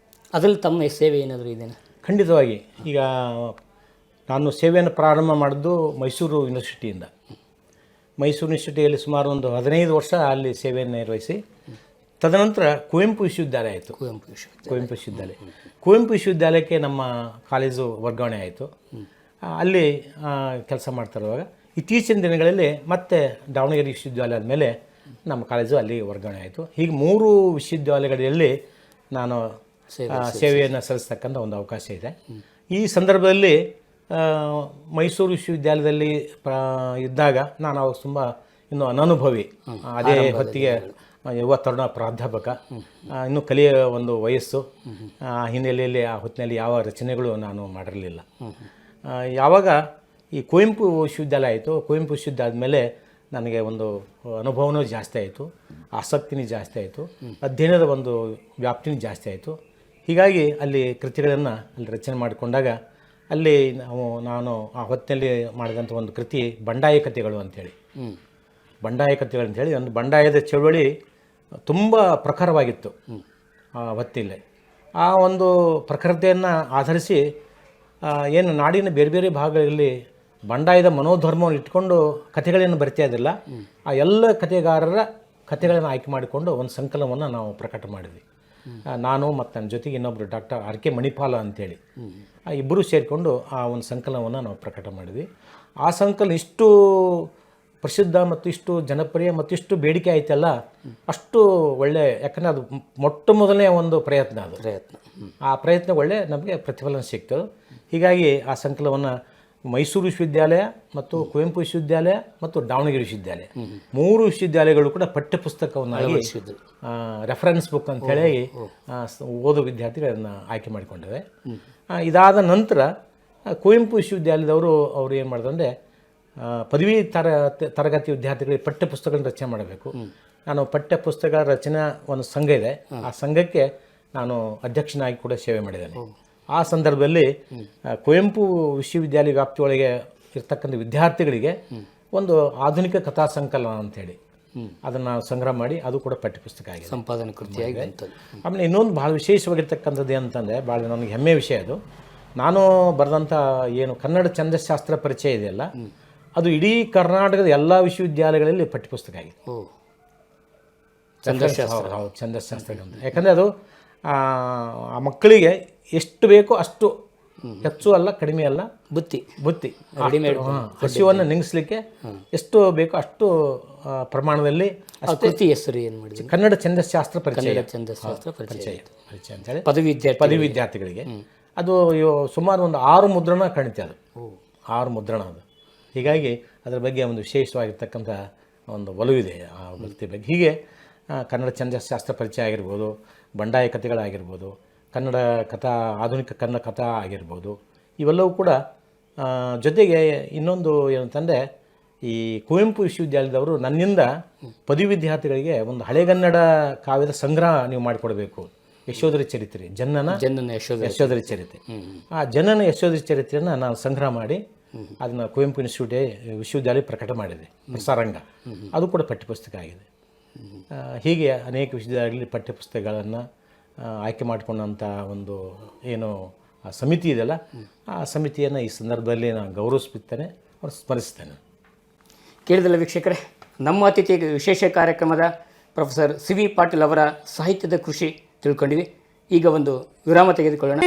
ಅದರಲ್ಲಿ ತಮ್ಮ ಸೇವೆ ಏನಾದರೂ ಇದೆಯಾ? ಖಂಡಿತವಾಗಿ. ಈಗ ನಾನು ಸೇವೆಯನ್ನು ಪ್ರಾರಂಭ ಮಾಡಿದ್ದು ಮೈಸೂರು ಯೂನಿವರ್ಸಿಟಿಯಿಂದ. ಮೈಸೂರು ಯೂನಿವರ್ಸಿಟಿಯಲ್ಲಿ ಸುಮಾರು ಒಂದು 15 ವರ್ಷ ಅಲ್ಲಿ ಸೇವೆಯನ್ನು ನಿರ್ವಹಿಸಿ ತದನಂತರ ಕುವೆಂಪು ವಿಶ್ವವಿದ್ಯಾಲಯ ಆಯಿತು. ಕುವೆಂಪು ವಿಶ್ವವಿದ್ಯಾಲಯಕ್ಕೆ ನಮ್ಮ ಕಾಲೇಜು ವರ್ಗಾವಣೆ ಆಯಿತು. ಅಲ್ಲಿ ಕೆಲಸ ಮಾಡ್ತಿರುವಾಗ ಇತ್ತೀಚಿನ ದಿನಗಳಲ್ಲಿ ಮತ್ತೆ ದಾವಣಗೆರೆ ವಿಶ್ವವಿದ್ಯಾಲಯದ ಮೇಲೆ ನಮ್ಮ ಕಾಲೇಜು ಅಲ್ಲಿ ವರ್ಗಾವಣೆ ಆಯಿತು. ಹೀಗೆ 3 ವಿಶ್ವವಿದ್ಯಾಲಯಗಳಲ್ಲಿ ನಾನು ಸೇವೆಯನ್ನು ಸಲ್ಲಿಸ್ತಕ್ಕಂಥ ಒಂದು ಅವಕಾಶ ಇದೆ. ಈ ಸಂದರ್ಭದಲ್ಲಿ ಮೈಸೂರು ವಿಶ್ವವಿದ್ಯಾಲಯದಲ್ಲಿ ಇದ್ದಾಗ ನಾನು ಅವಾಗ ತುಂಬ ಇನ್ನು ಅನನುಭವಿ, ಅದೇ ಹೊತ್ತಿಗೆ ಯುವ ತರುಣ ಪ್ರಾಧ್ಯಾಪಕ, ಇನ್ನೂ ಕಲಿಯ ಒಂದು ವಯಸ್ಸು, ಹಿನ್ನೆಲೆಯಲ್ಲಿ ಆ ಹೊತ್ತಿನಲ್ಲಿ ಯಾವ ರಚನೆಗಳು ನಾನು ಮಾಡಿರಲಿಲ್ಲ. ಯಾವಾಗ ಈ ಕುವೆಂಪು ವಿಶ್ವವಿದ್ಯಾಲಯ ಆಯಿತು, ಕುವೆಂಪು ವಿಶ್ವವಿದ್ಯಾಲಯದ ಮೇಲೆ ನನಗೆ ಒಂದು ಅನುಭವನೂ ಜಾಸ್ತಿ ಆಯಿತು, ಆಸಕ್ತಿನೂ ಜಾಸ್ತಿ ಆಯಿತು, ಅಧ್ಯಯನದ ಒಂದು ವ್ಯಾಪ್ತಿನೂ ಜಾಸ್ತಿ ಆಯಿತು. ಹೀಗಾಗಿ ಅಲ್ಲಿ ಕೃತಿಗಳನ್ನು ಅಲ್ಲಿ ರಚನೆ ಮಾಡಿಕೊಂಡಾಗ ಅಲ್ಲಿ ನಾನು ಆ ಹೊತ್ತಿನಲ್ಲಿ ಮಾಡಿದಂಥ ಒಂದು ಕೃತಿ ಬಂಡಾಯ ಕಥೆಗಳು ಅಂಥೇಳಿ. ಬಂಡಾಯ ಕಥೆಗಳು ಅಂಥೇಳಿ ಒಂದು ಬಂಡಾಯದ ಚಳವಳಿ ತುಂಬ ಪ್ರಖರವಾಗಿತ್ತು ಆ ಹೊತ್ತಿಲ್ಲೇ. ಆ ಒಂದು ಪ್ರಖರತೆಯನ್ನು ಆಧರಿಸಿ ಏನು ನಾಡಿನ ಬೇರೆ ಬೇರೆ ಭಾಗಗಳಲ್ಲಿ ಬಂಡಾಯದ ಮನೋಧರ್ಮವನ್ನು ಇಟ್ಕೊಂಡು ಕಥೆಗಳನ್ನು ಬರಿತಾ ಇದ್ದಿಲ್ಲ, ಆ ಎಲ್ಲ ಕಥೆಗಾರರ ಕಥೆಗಳನ್ನು ಆಯ್ಕೆ ಮಾಡಿಕೊಂಡು ಒಂದು ಸಂಕಲನವನ್ನು ನಾವು ಪ್ರಕಟ ಮಾಡಿದ್ವಿ. ನಾನು ಮತ್ತು ನನ್ನ ಜೊತೆಗೆ ಇನ್ನೊಬ್ಬರು ಡಾಕ್ಟರ್ ಆರ್ ಕೆ ಮಣಿಪಾಲ ಅಂಥೇಳಿ ಇಬ್ಬರೂ ಸೇರಿಕೊಂಡು ಆ ಒಂದು ಸಂಕಲನವನ್ನು ನಾವು ಪ್ರಕಟ ಮಾಡಿದ್ವಿ. ಆ ಸಂಕಲನ ಇಷ್ಟು ಪ್ರಸಿದ್ಧ ಮತ್ತು ಇಷ್ಟು ಜನಪ್ರಿಯ ಮತ್ತು ಇಷ್ಟು ಬೇಡಿಕೆ ಆಯ್ತಲ್ಲ, ಅಷ್ಟು ಒಳ್ಳೆ, ಯಾಕಂದರೆ ಅದು ಮೊಟ್ಟ ಮೊದಲನೇ ಒಂದು ಪ್ರಯತ್ನ. ಆ ಪ್ರಯತ್ನ ಒಳ್ಳೆ ನಮಗೆ ಪ್ರತಿಫಲನ ಸಿಕ್ತು. ಹೀಗಾಗಿ ಆ ಸಂಕಲನವನ್ನು ಮೈಸೂರು ವಿಶ್ವವಿದ್ಯಾಲಯ ಮತ್ತು ಕುವೆಂಪು ವಿಶ್ವವಿದ್ಯಾಲಯ ಮತ್ತು ದಾವಣಗೆರೆ ವಿಶ್ವವಿದ್ಯಾಲಯ 3 ವಿಶ್ವವಿದ್ಯಾಲಯಗಳು ಕೂಡ ಪಠ್ಯಪುಸ್ತಕವನ್ನಾಗಿ ರೆಫರೆನ್ಸ್ ಬುಕ್ ಅಂತೇಳಿ ಓದೋ ವಿದ್ಯಾರ್ಥಿಗಳನ್ನ ಆಯ್ಕೆ ಮಾಡಿಕೊಂಡಿವೆ. ಇದಾದ ನಂತರ ಕುವೆಂಪು ವಿಶ್ವವಿದ್ಯಾಲಯದವರು ಅವರು ಏನು ಮಾಡಿದ್ರೆ ಪದವಿ ತರಗತಿ ವಿದ್ಯಾರ್ಥಿಗಳಿಗೆ ಪಠ್ಯಪುಸ್ತಕಗಳನ್ನು ರಚನೆ ಮಾಡಬೇಕು. ನಾನು ಪಠ್ಯಪುಸ್ತಕ ರಚನಾ ಒಂದು ಸಂಘ ಇದೆ, ಆ ಸಂಘಕ್ಕೆ ನಾನು ಅಧ್ಯಕ್ಷನಾಗಿ ಕೂಡ ಸೇವೆ ಮಾಡಿದ್ದೇನೆ. ಆ ಸಂದರ್ಭದಲ್ಲಿ ಕುವೆಂಪು ವಿಶ್ವವಿದ್ಯಾಲಯ ವ್ಯಾಪ್ತಿಯೊಳಗೆ ಇರ್ತಕ್ಕಂಥ ವಿದ್ಯಾರ್ಥಿಗಳಿಗೆ ಒಂದು ಆಧುನಿಕ ಕಥಾ ಸಂಕಲನ ಅಂಥೇಳಿ ಅದನ್ನು ಸಂಗ್ರಹ ಮಾಡಿ ಅದು ಕೂಡ ಪಠ್ಯಪುಸ್ತಕ ಆಗಿದೆ, ಸಂಪಾದನೆ ಕೃತಿಯಾಗಿ. ಆಮೇಲೆ ಇನ್ನೊಂದು ಭಾಳ ವಿಶೇಷವಾಗಿರ್ತಕ್ಕಂಥದ್ದು ಏನಂತಂದರೆ, ಭಾಳ ನನಗೆ ಹೆಮ್ಮೆ ವಿಷಯ ಅದು, ನಾನು ಬರೆದಂಥ ಏನು ಕನ್ನಡ ಛಂದಶಾಸ್ತ್ರ ಪರಿಚಯ ಇದೆಯಲ್ಲ, ಅದು ಇಡೀ ಕರ್ನಾಟಕದ ಎಲ್ಲ ವಿಶ್ವವಿದ್ಯಾಲಯಗಳಲ್ಲಿ ಪಠ್ಯಪುಸ್ತಕ ಆಗಿದೆ. ಛಂದಶಾಸ್ತ್ರ ಅಂತ. ಯಾಕಂದರೆ ಅದು ಆ ಮಕ್ಕಳಿಗೆ ಎಷ್ಟು ಬೇಕೋ ಅಷ್ಟು, ಹೆಚ್ಚು ಅಲ್ಲ ಕಡಿಮೆ ಅಲ್ಲ, ಬುತ್ತಿ ಹಸಿವನ್ನು ನಿಂಗಿಸ್ಲಿಕ್ಕೆ ಎಷ್ಟು ಬೇಕೋ ಅಷ್ಟು ಪ್ರಮಾಣದಲ್ಲಿ. ಕೃತಿ ಹೆಸರು ಏನು ಮಾಡಿದ್ವಿ? ಕನ್ನಡ ಛಂದಶಾಸ್ತ್ರ ಪರಿಚಯ ಅಂತೇಳಿ ಪದವಿ ವಿದ್ಯಾರ್ಥಿಗಳಿಗೆ. ಅದು ಸುಮಾರು ಒಂದು 6 ಮುದ್ರಣ ಕಾಣುತ್ತೆ. ಅದು 6 ಮುದ್ರಣ ಅದು. ಹೀಗಾಗಿ ಅದರ ಬಗ್ಗೆ ಒಂದು ವಿಶೇಷವಾಗಿರ್ತಕ್ಕಂಥ ಒಂದು ಒಲವಿದೆ ಆ ವೃತ್ತಿ ಬಗ್ಗೆ. ಹೀಗೆ ಕನ್ನಡ ಛಂದಶಾಸ್ತ್ರ ಪರಿಚಯ ಆಗಿರ್ಬೋದು, ಬಂಡಾಯ ಕಥೆಗಳಾಗಿರ್ಬೋದು, ಕನ್ನಡ ಕಥಾ ಆಧುನಿಕ ಕನ್ನಡ ಕಥಾ ಆಗಿರ್ಬೋದು, ಇವೆಲ್ಲವೂ ಕೂಡ. ಜೊತೆಗೆ ಇನ್ನೊಂದು ಏನಂತಂದರೆ, ಈ ಕುವೆಂಪು ವಿಶ್ವವಿದ್ಯಾಲಯದವರು ನನ್ನಿಂದ ಪದವಿ ವಿದ್ಯಾರ್ಥಿಗಳಿಗೆ ಒಂದು ಹಳೆಗನ್ನಡ ಕಾವ್ಯದ ಸಂಗ್ರಹ ನೀವು ಮಾಡಿಕೊಡ್ಬೇಕು. ಯಶೋಧರಿ ಚರಿತ್ರೆ, ಜನನ ಯಶೋಧರಿ ಚರಿತ್ರೆ. ಆ ಜನನ ಯಶೋಧರಿ ಚರಿತ್ರೆಯನ್ನು ನಾನು ಸಂಗ್ರಹ ಮಾಡಿ ಅದನ್ನು ಕುವೆಂಪು ವಿಶ್ವವಿದ್ಯಾಲಯ ಪ್ರಕಟ ಮಾಡಿದೆ, ಪ್ರಸಾರಂಗ. ಅದು ಕೂಡ ಪಠ್ಯಪುಸ್ತಕ ಆಗಿದೆ. ಹೀಗೆ ಅನೇಕ ವಿಶ್ವವಿದ್ಯಾಲಯಗಳಲ್ಲಿ ಪಠ್ಯಪುಸ್ತಕಗಳನ್ನು ಆಯ್ಕೆ ಮಾಡಿಕೊಂಡಂಥ ಒಂದು ಏನು ಆ ಸಮಿತಿ ಇದೆಯಲ್ಲ, ಆ ಸಮಿತಿಯನ್ನು ಈ ಸಂದರ್ಭದಲ್ಲಿ ನಾನು ಗೌರವಿಸುತ್ತೇನೆ, ಅವ್ರು ಸ್ಮರಿಸ್ತೇನೆ. ಕೇಳಿದಲ್ಲ ವೀಕ್ಷಕರೇ, ನಮ್ಮ ಅತಿಥಿ ವಿಶೇಷ ಕಾರ್ಯಕ್ರಮದ ಪ್ರೊಫೆಸರ್ ಸಿ ವಿ ಪಾಟೀಲ್ ಅವರ ಸಾಹಿತ್ಯದ ಕೃಷಿ ತಿಳ್ಕೊಂಡಿವಿ. ಈಗ ಒಂದು ವಿರಾಮ ತೆಗೆದುಕೊಳ್ಳೋಣ.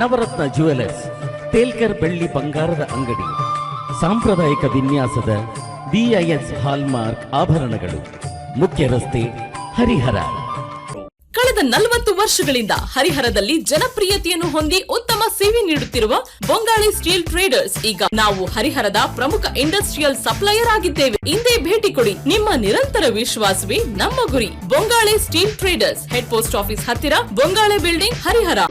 ನವರತ್ನ ಜ್ಯುವೆಲರ್ಸ್, ತೇಲ್ಕರ್ ಬೆಳ್ಳಿ ಬಂಗಾರದ ಅಂಗಡಿ, ಸಾಂಪ್ರದಾಯಿಕ ವಿನ್ಯಾಸದ BIS ಹಾಲ್ಮಾರ್ಕ್ ಆಭರಣಗಳು, ಮುಖ್ಯ ರಸ್ತೆ, ಹರಿಹರ. ಕಳೆದ 40 ವರ್ಷಗಳಿಂದ ಹರಿಹರದಲ್ಲಿ ಜನಪ್ರಿಯತೆಯನ್ನು ಹೊಂದಿ ಉತ್ತಮ ಸೇವೆ ನೀಡುತ್ತಿರುವ ಬೊಂಗಾಳಿ ಸ್ಟೀಲ್ ಟ್ರೇಡರ್ಸ್ ಈಗ ನಾವು ಹರಿಹರದ ಪ್ರಮುಖ ಇಂಡಸ್ಟ್ರಿಯಲ್ ಸಪ್ಲೈಯರ್ ಆಗಿದ್ದೇವೆ. ಇಂದೇ ಭೇಟಿ ಕೊಡಿ. ನಿಮ್ಮ ನಿರಂತರ ವಿಶ್ವಾಸವೇ ನಮ್ಮ ಗುರಿ. Bongali steel traders, head post office ಹತ್ತಿರ, ಬೊಂಗಾಳೆ ಬಿಲ್ಡಿಂಗ್, ಹರಿಹರ.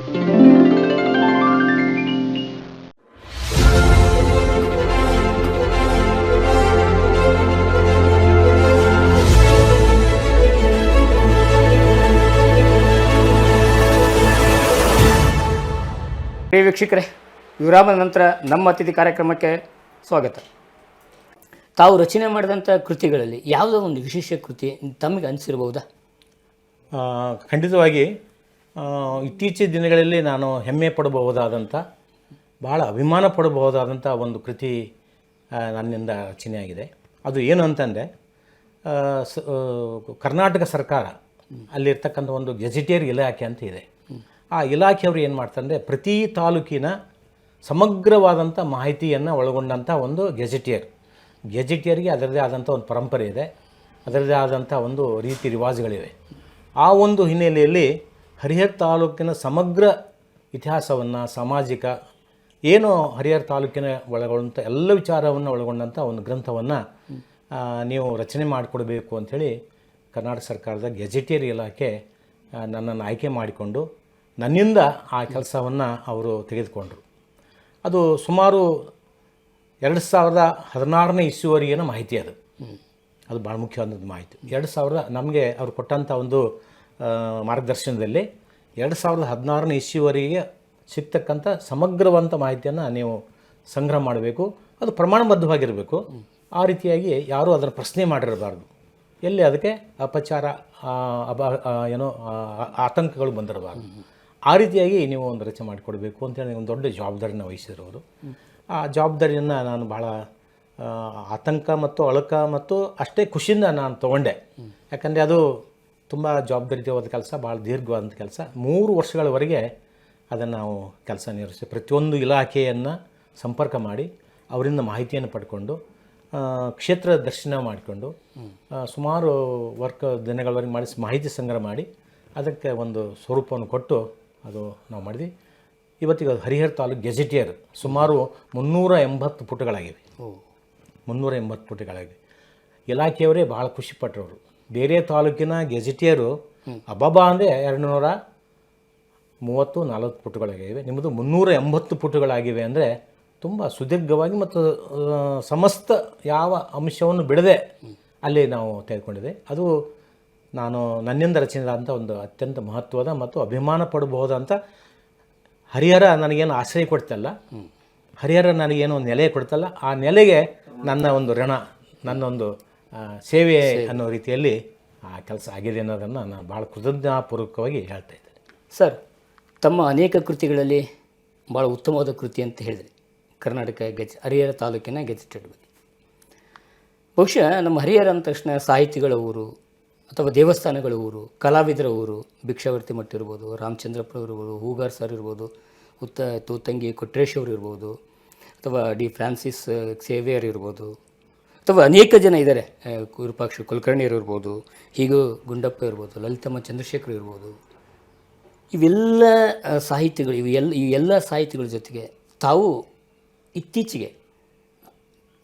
ಪ್ರಿಯ ವೀಕ್ಷಕರೇ, ವಿರಾಮದ ನಂತರ ನಮ್ಮ ಅತಿಥಿ ಕಾರ್ಯಕ್ರಮಕ್ಕೆ ಸ್ವಾಗತ. ತಾವು ರಚನೆ ಮಾಡಿದಂಥ ಕೃತಿಗಳಲ್ಲಿ ಯಾವುದೋ ಒಂದು ವಿಶೇಷ ಕೃತಿ ತಮಗೆ ಅನಿಸಿರ್ಬೋದಾ? ಖಂಡಿತವಾಗಿ ಇತ್ತೀಚಿನ ದಿನಗಳಲ್ಲಿ ನಾನು ಹೆಮ್ಮೆ ಪಡಬಹುದಾದಂಥ, ಭಾಳ ಅಭಿಮಾನ ಪಡಬಹುದಾದಂಥ ಒಂದು ಕೃತಿ ನನ್ನಿಂದ ರಚನೆಯಾಗಿದೆ. ಅದು ಏನು ಅಂತಂದರೆ, ಕರ್ನಾಟಕ ಸರ್ಕಾರ ಅಲ್ಲಿರ್ತಕ್ಕಂಥ ಒಂದು ಗೆಜೆಟಿಯರ್ ಇಲಾಖೆ ಅಂತ ಇದೆ. ಆ ಇಲಾಖೆಯವರು ಏನು ಮಾಡ್ತಾರೆ, ಪ್ರತಿ ತಾಲೂಕಿನ ಸಮಗ್ರವಾದಂಥ ಮಾಹಿತಿಯನ್ನು ಒಳಗೊಂಡಂಥ ಒಂದು ಗೆಜೆಟಿಯರ್ಗೆ ಅದರದೇ ಆದಂಥ ಒಂದು ಪರಂಪರೆ ಇದೆ, ಅದರದೇ ಆದಂಥ ಒಂದು ರೀತಿ ರಿವಾಜುಗಳಿವೆ. ಆ ಒಂದು ಹಿನ್ನೆಲೆಯಲ್ಲಿ ಹರಿಹರ ತಾಲೂಕಿನ ಸಮಗ್ರ ಇತಿಹಾಸವನ್ನು, ಸಾಮಾಜಿಕ ಏನು ಹರಿಹರ ತಾಲೂಕಿನ ಒಳಗೊಂಡಂಥ ಎಲ್ಲ ವಿಚಾರವನ್ನು ಒಳಗೊಂಡಂಥ ಒಂದು ಗ್ರಂಥವನ್ನು ನೀವು ರಚನೆ ಮಾಡಿಕೊಡ್ಬೇಕು ಅಂಥೇಳಿ ಕರ್ನಾಟಕ ಸರ್ಕಾರದ ಗೆಜೆಟಿಯರ್ ಇಲಾಖೆ ನನ್ನನ್ನು ಆಯ್ಕೆ ಮಾಡಿಕೊಂಡು ನನ್ನಿಂದ ಆ ಕೆಲಸವನ್ನು ಅವರು ತೆಗೆದುಕೊಂಡರು. ಅದು ಸುಮಾರು 2016ನೇ ಇಸ್ವಿವರೆಗಿನ ಮಾಹಿತಿ. ಅದು ಭಾಳ ಮುಖ್ಯವಾದ ಮಾಹಿತಿ. 2000 ನಮಗೆ ಅವರು ಕೊಟ್ಟಂಥ ಒಂದು ಮಾರ್ಗದರ್ಶನದಲ್ಲಿ 2016ನೇ ಇಸ್ವಿವರೆಗೆ ಸಿಗ್ತಕ್ಕಂಥ ಸಮಗ್ರವಂತ ಮಾಹಿತಿಯನ್ನು ನೀವು ಸಂಗ್ರಹ ಮಾಡಬೇಕು. ಅದು ಪ್ರಮಾಣಬದ್ಧವಾಗಿರಬೇಕು. ಆ ರೀತಿಯಾಗಿ ಯಾರೂ ಅದನ್ನು ಪ್ರಶ್ನೆ ಮಾಡಿರಬಾರ್ದು, ಎಲ್ಲಿ ಅದಕ್ಕೆ ಅಪಚಾರ ಆತಂಕಗಳು ಬಂದಿರಬಾರ್ದು. ಆ ರೀತಿಯಾಗಿ ನೀವು ಒಂದು ರಚನೆ ಮಾಡಿಕೊಡ್ಬೇಕು ಅಂತೇಳಿ ಒಂದು ದೊಡ್ಡ ಜವಾಬ್ದಾರಿನ ವಹಿಸಿರೋರು. ಆ ಜವಾಬ್ದಾರಿಯನ್ನು ನಾನು ಭಾಳ ಆತಂಕ ಮತ್ತು ಅಳಕ ಮತ್ತು ಅಷ್ಟೇ ಖುಷಿಯಿಂದ ನಾನು ತೊಗೊಂಡೆ. ಯಾಕಂದರೆ ಅದು ತುಂಬ ಜವಾಬ್ದಾರಿಯುತವಾದ ಕೆಲಸ, ಭಾಳ ದೀರ್ಘವಾದಂಥ ಕೆಲಸ. 3 ವರ್ಷಗಳವರೆಗೆ ಅದನ್ನು ನಾವು ಕೆಲಸ ನಿರ್ವಹಿಸಿ ಪ್ರತಿಯೊಂದು ಇಲಾಖೆಯನ್ನು ಸಂಪರ್ಕ ಮಾಡಿ ಅವರಿಂದ ಮಾಹಿತಿಯನ್ನು ಪಡ್ಕೊಂಡು ಕ್ಷೇತ್ರ ದರ್ಶನ ಮಾಡಿಕೊಂಡು ಸುಮಾರು ದಿನಗಳವರೆಗೆ ಮಾಡಿಸಿ ಮಾಹಿತಿ ಸಂಗ್ರಹ ಮಾಡಿ ಅದಕ್ಕೆ ಒಂದು ಸ್ವರೂಪವನ್ನು ಕೊಟ್ಟು ಅದು ನಾವು ಮಾಡಿದ್ವಿ. ಇವತ್ತಿಗೆ ಅದು ಹರಿಹರ ತಾಲೂಕು ಗೆಜೆಟಿಯರ್ ಸುಮಾರು 380 ಪುಟಗಳಾಗಿವೆ. 380 ಪುಟಗಳಾಗಿವೆ. ಇಲಾಖೆಯವರೇ ಭಾಳ ಖುಷಿಪಟ್ಟರು. ಬೇರೆ ತಾಲೂಕಿನ ಗೆಜೆಟಿಯರು ಅಬ್ಬಬ್ಬಾ ಅಂದರೆ 230-40 ಪುಟಗಳಾಗಿವೆ. ನಿಮ್ಮದು 380 ಪುಟಗಳಾಗಿವೆ ಅಂದರೆ ತುಂಬ ಸುದೀರ್ಘವಾಗಿ ಮತ್ತು ಸಮಸ್ತ ಯಾವ ಅಂಶವನ್ನು ಬಿಡದೆ ಅಲ್ಲಿ ನಾವು ತೆಗೆದುಕೊಂಡಿದೆ. ಅದು ನಾನು ನನ್ನಿಂದ ರಚನೆಯಾದಂಥ ಒಂದು ಅತ್ಯಂತ ಮಹತ್ವದ ಮತ್ತು ಅಭಿಮಾನ ಪಡಬಹುದಂಥ, ಹರಿಹರ ನನಗೇನು ಆಶ್ರಯ ಕೊಡ್ತಲ್ಲ, ಹರಿಹರ ನನಗೇನು ಒಂದು ನೆಲೆ ಕೊಡ್ತಲ್ಲ, ಆ ನೆಲೆಗೆ ನನ್ನ ಒಂದು ಋಣ, ನನ್ನ ಒಂದು ಸೇವೆ ಅನ್ನೋ ರೀತಿಯಲ್ಲಿ ಆ ಕೆಲಸ ಆಗಿದೆ ಅನ್ನೋದನ್ನು ನಾನು ಭಾಳ ಕೃತಜ್ಞತಾಪೂರ್ವಕವಾಗಿ ಹೇಳ್ತಾ ಇದ್ದೇನೆ. ಸರ್, ತಮ್ಮ ಅನೇಕ ಕೃತಿಗಳಲ್ಲಿ ಭಾಳ ಉತ್ತಮವಾದ ಕೃತಿ ಅಂತ ಹೇಳಿದ್ರಿ ಕರ್ನಾಟಕ ಹರಿಹರ ತಾಲೂಕಿನ ಗೆಜೆಟೆಡ್ ಬಗ್ಗೆ. ಬಹುಶಃ ನಮ್ಮ ಹರಿಹರ ಅಂದ ತಕ್ಷಣ ಸಾಹಿತಿಗಳ ಊರು ಅಥವಾ ದೇವಸ್ಥಾನಗಳ ಊರು, ಕಲಾವಿದರ ಊರು, ಭಿಕ್ಷಾವರ್ತಿ ಮಠ ಇರ್ಬೋದು, ರಾಮಚಂದ್ರಪ್ಪ ಇರ್ಬೋದು, ಹೂಗಾರ್ ಸರ್ ಇರ್ಬೋದು, ತೂತಂಗಿ ಕೊಟ್ರೇಶ್ ಅವರು ಇರ್ಬೋದು, ಅಥವಾ ಡಿ ಫ್ರಾನ್ಸಿಸ್ ಸೇವಿಯರ್ ಇರ್ಬೋದು, ಅಥವಾ ಅನೇಕ ಜನ ಇದ್ದಾರೆ, ವಿರೂಪಾಕ್ಷ ಕುಲಕರ್ಣಿಯರು ಇರ್ಬೋದು, ಹೀಗೂ ಗುಂಡಪ್ಪ ಇರ್ಬೋದು, ಲಲಿತಮ್ಮ ಚಂದ್ರಶೇಖರ್ ಇರ್ಬೋದು. ಇವೆಲ್ಲ ಸಾಹಿತಿಗಳು ಇವೆಲ್ಲ ಸಾಹಿತಿಗಳ ಜೊತೆಗೆ ತಾವು ಇತ್ತೀಚೆಗೆ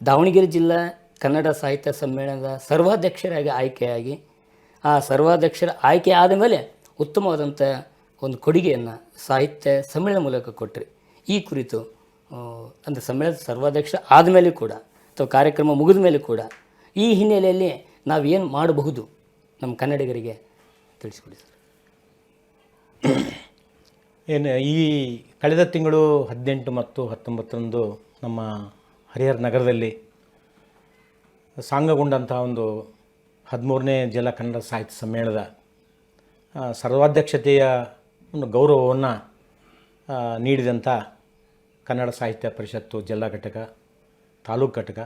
ದಾವಣಗೆರೆ ಜಿಲ್ಲಾ ಕನ್ನಡ ಸಾಹಿತ್ಯ ಸಮ್ಮೇಳನದ ಸರ್ವಾಧ್ಯಕ್ಷರಾಗಿ ಆಯ್ಕೆಯಾಗಿ, ಆ ಸರ್ವಾಧ್ಯಕ್ಷರ ಆಯ್ಕೆ ಆದ ಮೇಲೆ ಉತ್ತಮವಾದಂಥ ಒಂದು ಕೊಡುಗೆಯನ್ನು ಸಾಹಿತ್ಯ ಸಮ್ಮೇಳನ ಮೂಲಕ ಕೊಟ್ಟರೆ, ಈ ಕುರಿತು ಅಂದರೆ ಸಮ್ಮೇಳನದ ಸರ್ವಾಧ್ಯಕ್ಷ ಆದಮೇಲೆ ಕೂಡ ಅಥವಾ ಕಾರ್ಯಕ್ರಮ ಮುಗಿದ ಮೇಲೆ ಕೂಡ ಈ ಹಿನ್ನೆಲೆಯಲ್ಲಿ ನಾವೇನು ಮಾಡಬಹುದು ನಮ್ಮ ಕನ್ನಡಿಗರಿಗೆ ತಿಳಿಸ್ಕೊಡಿ ಸರ್. ಏನು ಈ ಕಳೆದ ತಿಂಗಳು 18 ಮತ್ತು 19ರಂದು ನಮ್ಮ ಹರಿಹರ ನಗರದಲ್ಲಿ ಸಾಂಗಗೊಂಡಂಥ ಒಂದು 13ನೇ ಜಿಲ್ಲಾ ಕನ್ನಡ ಸಾಹಿತ್ಯ ಸಮ್ಮೇಳನದ ಸರ್ವಾಧ್ಯಕ್ಷತೆಯ ಒಂದು ಗೌರವವನ್ನು ನೀಡಿದಂಥ ಕನ್ನಡ ಸಾಹಿತ್ಯ ಪರಿಷತ್ತು ಜಿಲ್ಲಾ ಘಟಕ, ತಾಲೂಕು ಘಟಕ,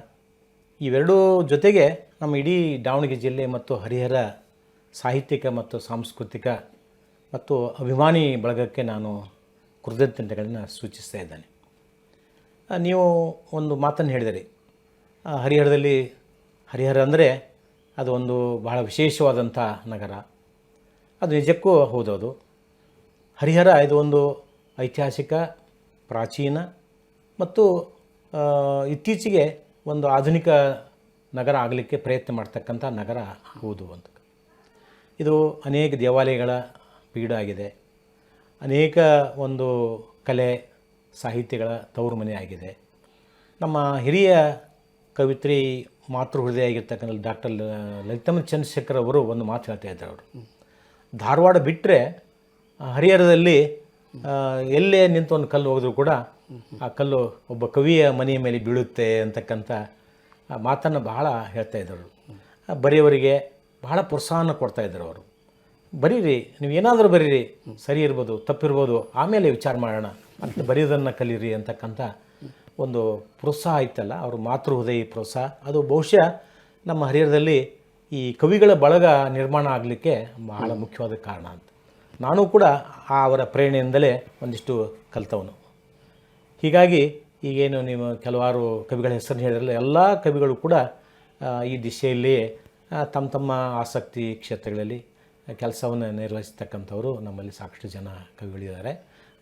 ಇವೆರಡೂ ಜೊತೆಗೆ ನಮ್ಮ ಇಡೀ ದಾವಣಗೆರೆ ಜಿಲ್ಲೆ ಮತ್ತು ಹರಿಹರ ಸಾಹಿತ್ಯಿಕ ಮತ್ತು ಸಾಂಸ್ಕೃತಿಕ ಮತ್ತು ಅಭಿಮಾನಿ ಬಳಗಕ್ಕೆ ನಾನು ಕೃತಜ್ಞತೆಗಳನ್ನು ಸೂಚಿಸ್ತಾ ಇದ್ದೇನೆ. ನೀವು ಒಂದು ಮಾತನ್ನು ಹೇಳಿದಿರಿ, ಹರಿಹರ ಅಂದರೆ ಅದು ಒಂದು ಬಹಳ ವಿಶೇಷವಾದಂಥ ನಗರ. ಅದು ನಿಜಕ್ಕೂ ಹೌದದು. ಹರಿಹರ ಇದು ಒಂದು ಐತಿಹಾಸಿಕ, ಪ್ರಾಚೀನ ಮತ್ತು ಇತ್ತೀಚೆಗೆ ಒಂದು ಆಧುನಿಕ ನಗರ ಆಗಲಿಕ್ಕೆ ಪ್ರಯತ್ನ ಮಾಡ್ತಕ್ಕಂಥ ನಗರ ಹೌದು ಅಂತ. ಇದು ಅನೇಕ ದೇವಾಲಯಗಳ ಬೀಡು ಆಗಿದೆ, ಅನೇಕ ಒಂದು ಕಲೆ ಸಾಹಿತ್ಯಗಳ ತವರು ಮನೆ ಆಗಿದೆ. ನಮ್ಮ ಹಿರಿಯ ಕವಿತ್ರಿ ಮಾತೃ ಹೃದಯ ಆಗಿರ್ತಕ್ಕಂಥ ಡಾಕ್ಟರ್ ಲಲಿತಮ್ಮ ಚಂದ್ರಶೇಖರ್ ಅವರು ಒಂದು ಮಾತು ಹೇಳ್ತಾ ಇದ್ದಾರೆ. ಅವರು ಧಾರವಾಡ ಬಿಟ್ಟರೆ ಹರಿಹರದಲ್ಲಿ ಎಲ್ಲೇ ನಿಂತು ಒಂದು ಕಲ್ಲು ಹೋದರೂ ಕೂಡ ಆ ಕಲ್ಲು ಒಬ್ಬ ಕವಿಯ ಮನೆಯ ಮೇಲೆ ಬೀಳುತ್ತೆ ಅಂತಕ್ಕಂಥ ಮಾತನ್ನು ಬಹಳ ಹೇಳ್ತಾ ಇದ್ದರು. ಬರೆಯವರಿಗೆ ಬಹಳ ಪ್ರೋತ್ಸಾಹನ ಕೊಡ್ತಾ ಇದ್ದರು ಅವರು. ಬರೀರಿ, ನೀವು ಏನಾದರೂ ಬರೀರಿ, ಸರಿ ಇರ್ಬೋದು ತಪ್ಪಿರ್ಬೋದು, ಆಮೇಲೆ ವಿಚಾರ ಮಾಡೋಣ ಅಂತ ಬರೆಯೋದನ್ನು ಕಲೀರಿ ಅಂತಕ್ಕಂಥ ಒಂದು ಪ್ರೋತ್ಸಾಹ ಇತ್ತಲ್ಲ, ಅವರು ಮಾತೃ ಹೃದಯ ಪ್ರೋತ್ಸಾಹ, ಅದು ಬಹುಶಃ ನಮ್ಮ ಹರಿಹರದಲ್ಲಿ ಈ ಕವಿಗಳ ಬಳಗ ನಿರ್ಮಾಣ ಆಗಲಿಕ್ಕೆ ಬಹಳ ಮುಖ್ಯವಾದ ಕಾರಣ ಅಂತ. ನಾನು ಕೂಡ ಅವರ ಪ್ರೇರಣೆಯಿಂದಲೇ ಒಂದಿಷ್ಟು ಕಲಿತವನು. ಹೀಗಾಗಿ ಈಗೇನು ನೀವು ಕೆಲವಾರು ಕವಿಗಳ ಹೆಸರನ್ನು ಹೇಳಿದ್ರಲ್ಲ, ಎಲ್ಲ ಕವಿಗಳು ಕೂಡ ಈ ದಿಶೆಯಲ್ಲಿ ತಮ್ಮ ತಮ್ಮ ಆಸಕ್ತಿ ಕ್ಷೇತ್ರಗಳಲ್ಲಿ ಕೆಲಸವನ್ನು ನಿರ್ವಹಿಸ್ತಕ್ಕಂಥವರು ನಮ್ಮಲ್ಲಿ ಸಾಕಷ್ಟು ಜನ ಕವಿಗಳಿದ್ದಾರೆ,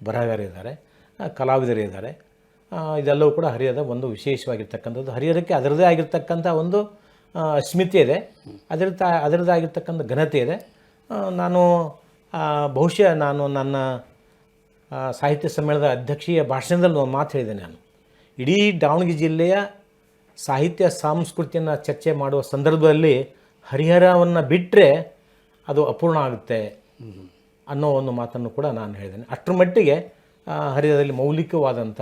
ಬರಹಗಾರರಿದ್ದಾರೆ, ಕಲಾವಿದರಿದ್ದಾರೆ. ಇದೆಲ್ಲವೂ ಕೂಡ ಹರಿಹರದ ಒಂದು ವಿಶೇಷವಾಗಿರ್ತಕ್ಕಂಥದ್ದು. ಹರಿಹರಕ್ಕೆ ಅದರದೇ ಆಗಿರ್ತಕ್ಕಂಥ ಒಂದು ಅಸ್ಮಿತೆ ಇದೆ, ಅದರದ್ದೇ ಆಗಿರ್ತಕ್ಕಂಥ ಘನತೆ ಇದೆ. ನಾನು ಬಹುಶಃ ನನ್ನ ಸಾಹಿತ್ಯ ಸಮ್ಮೇಳನದ ಅಧ್ಯಕ್ಷೀಯ ಭಾಷಣದಲ್ಲಿ ಒಂದು ಮಾತು ಹೇಳಿದ್ದೇನೆ. ನಾನು ಇಡೀ ದಾವಣಗೆರೆ ಜಿಲ್ಲೆಯ ಸಾಹಿತ್ಯ ಸಂಸ್ಕೃತಿಯನ್ನು ಚರ್ಚೆ ಮಾಡುವ ಸಂದರ್ಭದಲ್ಲಿ ಹರಿಹರವನ್ನು ಬಿಟ್ಟರೆ ಅದು ಅಪೂರ್ಣ ಆಗುತ್ತೆ ಅನ್ನೋ ಒಂದು ಮಾತನ್ನು ಕೂಡ ನಾನು ಹೇಳಿದ್ದೇನೆ. ಅಷ್ಟರ ಮಟ್ಟಿಗೆ ಹರಿಹರದಲ್ಲಿ ಮೌಲಿಕವಾದಂಥ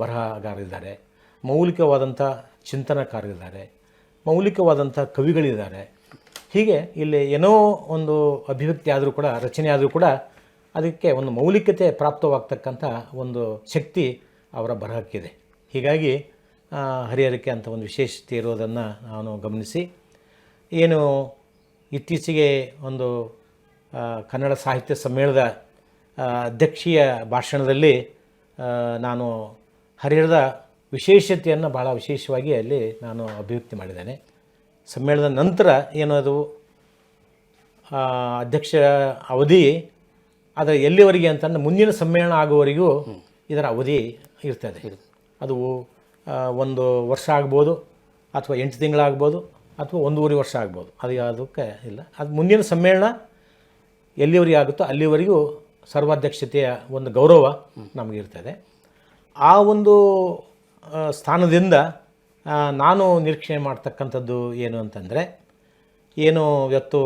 ಬರಹಗಾರರಿದ್ದಾರೆ, ಮೌಲಿಕವಾದಂಥ ಚಿಂತನಕಾರರಿದ್ದಾರೆ, ಮೌಲಿಕವಾದಂಥ ಕವಿಗಳಿದ್ದಾರೆ. ಹೀಗೆ ಇಲ್ಲಿ ಏನೋ ಒಂದು ಅಭಿವ್ಯಕ್ತಿ ಆದರೂ ಕೂಡ, ರಚನೆ ಆದರೂ ಕೂಡ ಅದಕ್ಕೆ ಒಂದು ಮೌಲಿಕತೆ ಪ್ರಾಪ್ತವಾಗ್ತಕ್ಕಂಥ ಒಂದು ಶಕ್ತಿ ಅವರ ಬರಹಕ್ಕಿದೆ. ಹೀಗಾಗಿ ಹರಿಹರಕ್ಕೆ ಅಂತ ಒಂದು ವಿಶೇಷತೆ ಇರೋದನ್ನು ನಾನು ಗಮನಿಸಿ, ಏನು ಇತ್ತೀಚೆಗೆ ಒಂದು ಕನ್ನಡ ಸಾಹಿತ್ಯ ಸಮ್ಮೇಳನದ ಅಧ್ಯಕ್ಷೀಯ ಭಾಷಣದಲ್ಲಿ ನಾನು ಹರಿಹರದ ವಿಶೇಷತೆಯನ್ನು ಬಹಳ ವಿಶೇಷವಾಗಿ ಅಲ್ಲಿ ನಾನು ಅಭಿವ್ಯಕ್ತಿ ಮಾಡಿದ್ದೇನೆ. ಸಮ್ಮೇಳನದ ನಂತರ ಏನದು ಅಧ್ಯಕ್ಷ ಅವಧಿ ಅದರ ಎಲ್ಲಿವರೆಗೆ ಅಂತಂದರೆ ಮುಂದಿನ ಸಮ್ಮೇಳನ ಆಗುವವರೆಗೂ ಇದರ ಅವಧಿ ಇರ್ತದೆ. ಅದು 1 ವರ್ಷ ಆಗ್ಬೋದು, ಅಥವಾ 8 ತಿಂಗಳಾಗ್ಬೋದು, ಅಥವಾ 1.5 ವರ್ಷ ಆಗ್ಬೋದು. ಅದಕ್ಕೆ ಇಲ್ಲ, ಅದು ಮುಂದಿನ ಸಮ್ಮೇಳನ ಎಲ್ಲಿವರೆಗೆ ಆಗುತ್ತೋ ಅಲ್ಲಿವರೆಗೂ ಸರ್ವಾಧ್ಯಕ್ಷತೆಯ ಒಂದು ಗೌರವ ನಮಗಿರ್ತದೆ. ಆ ಒಂದು ಸ್ಥಾನದಿಂದ ನಾನು ನಿರೀಕ್ಷಣೆ ಮಾಡ್ತಕ್ಕಂಥದ್ದು ಏನು ಅಂತಂದರೆ, ಏನು ಇವತ್ತು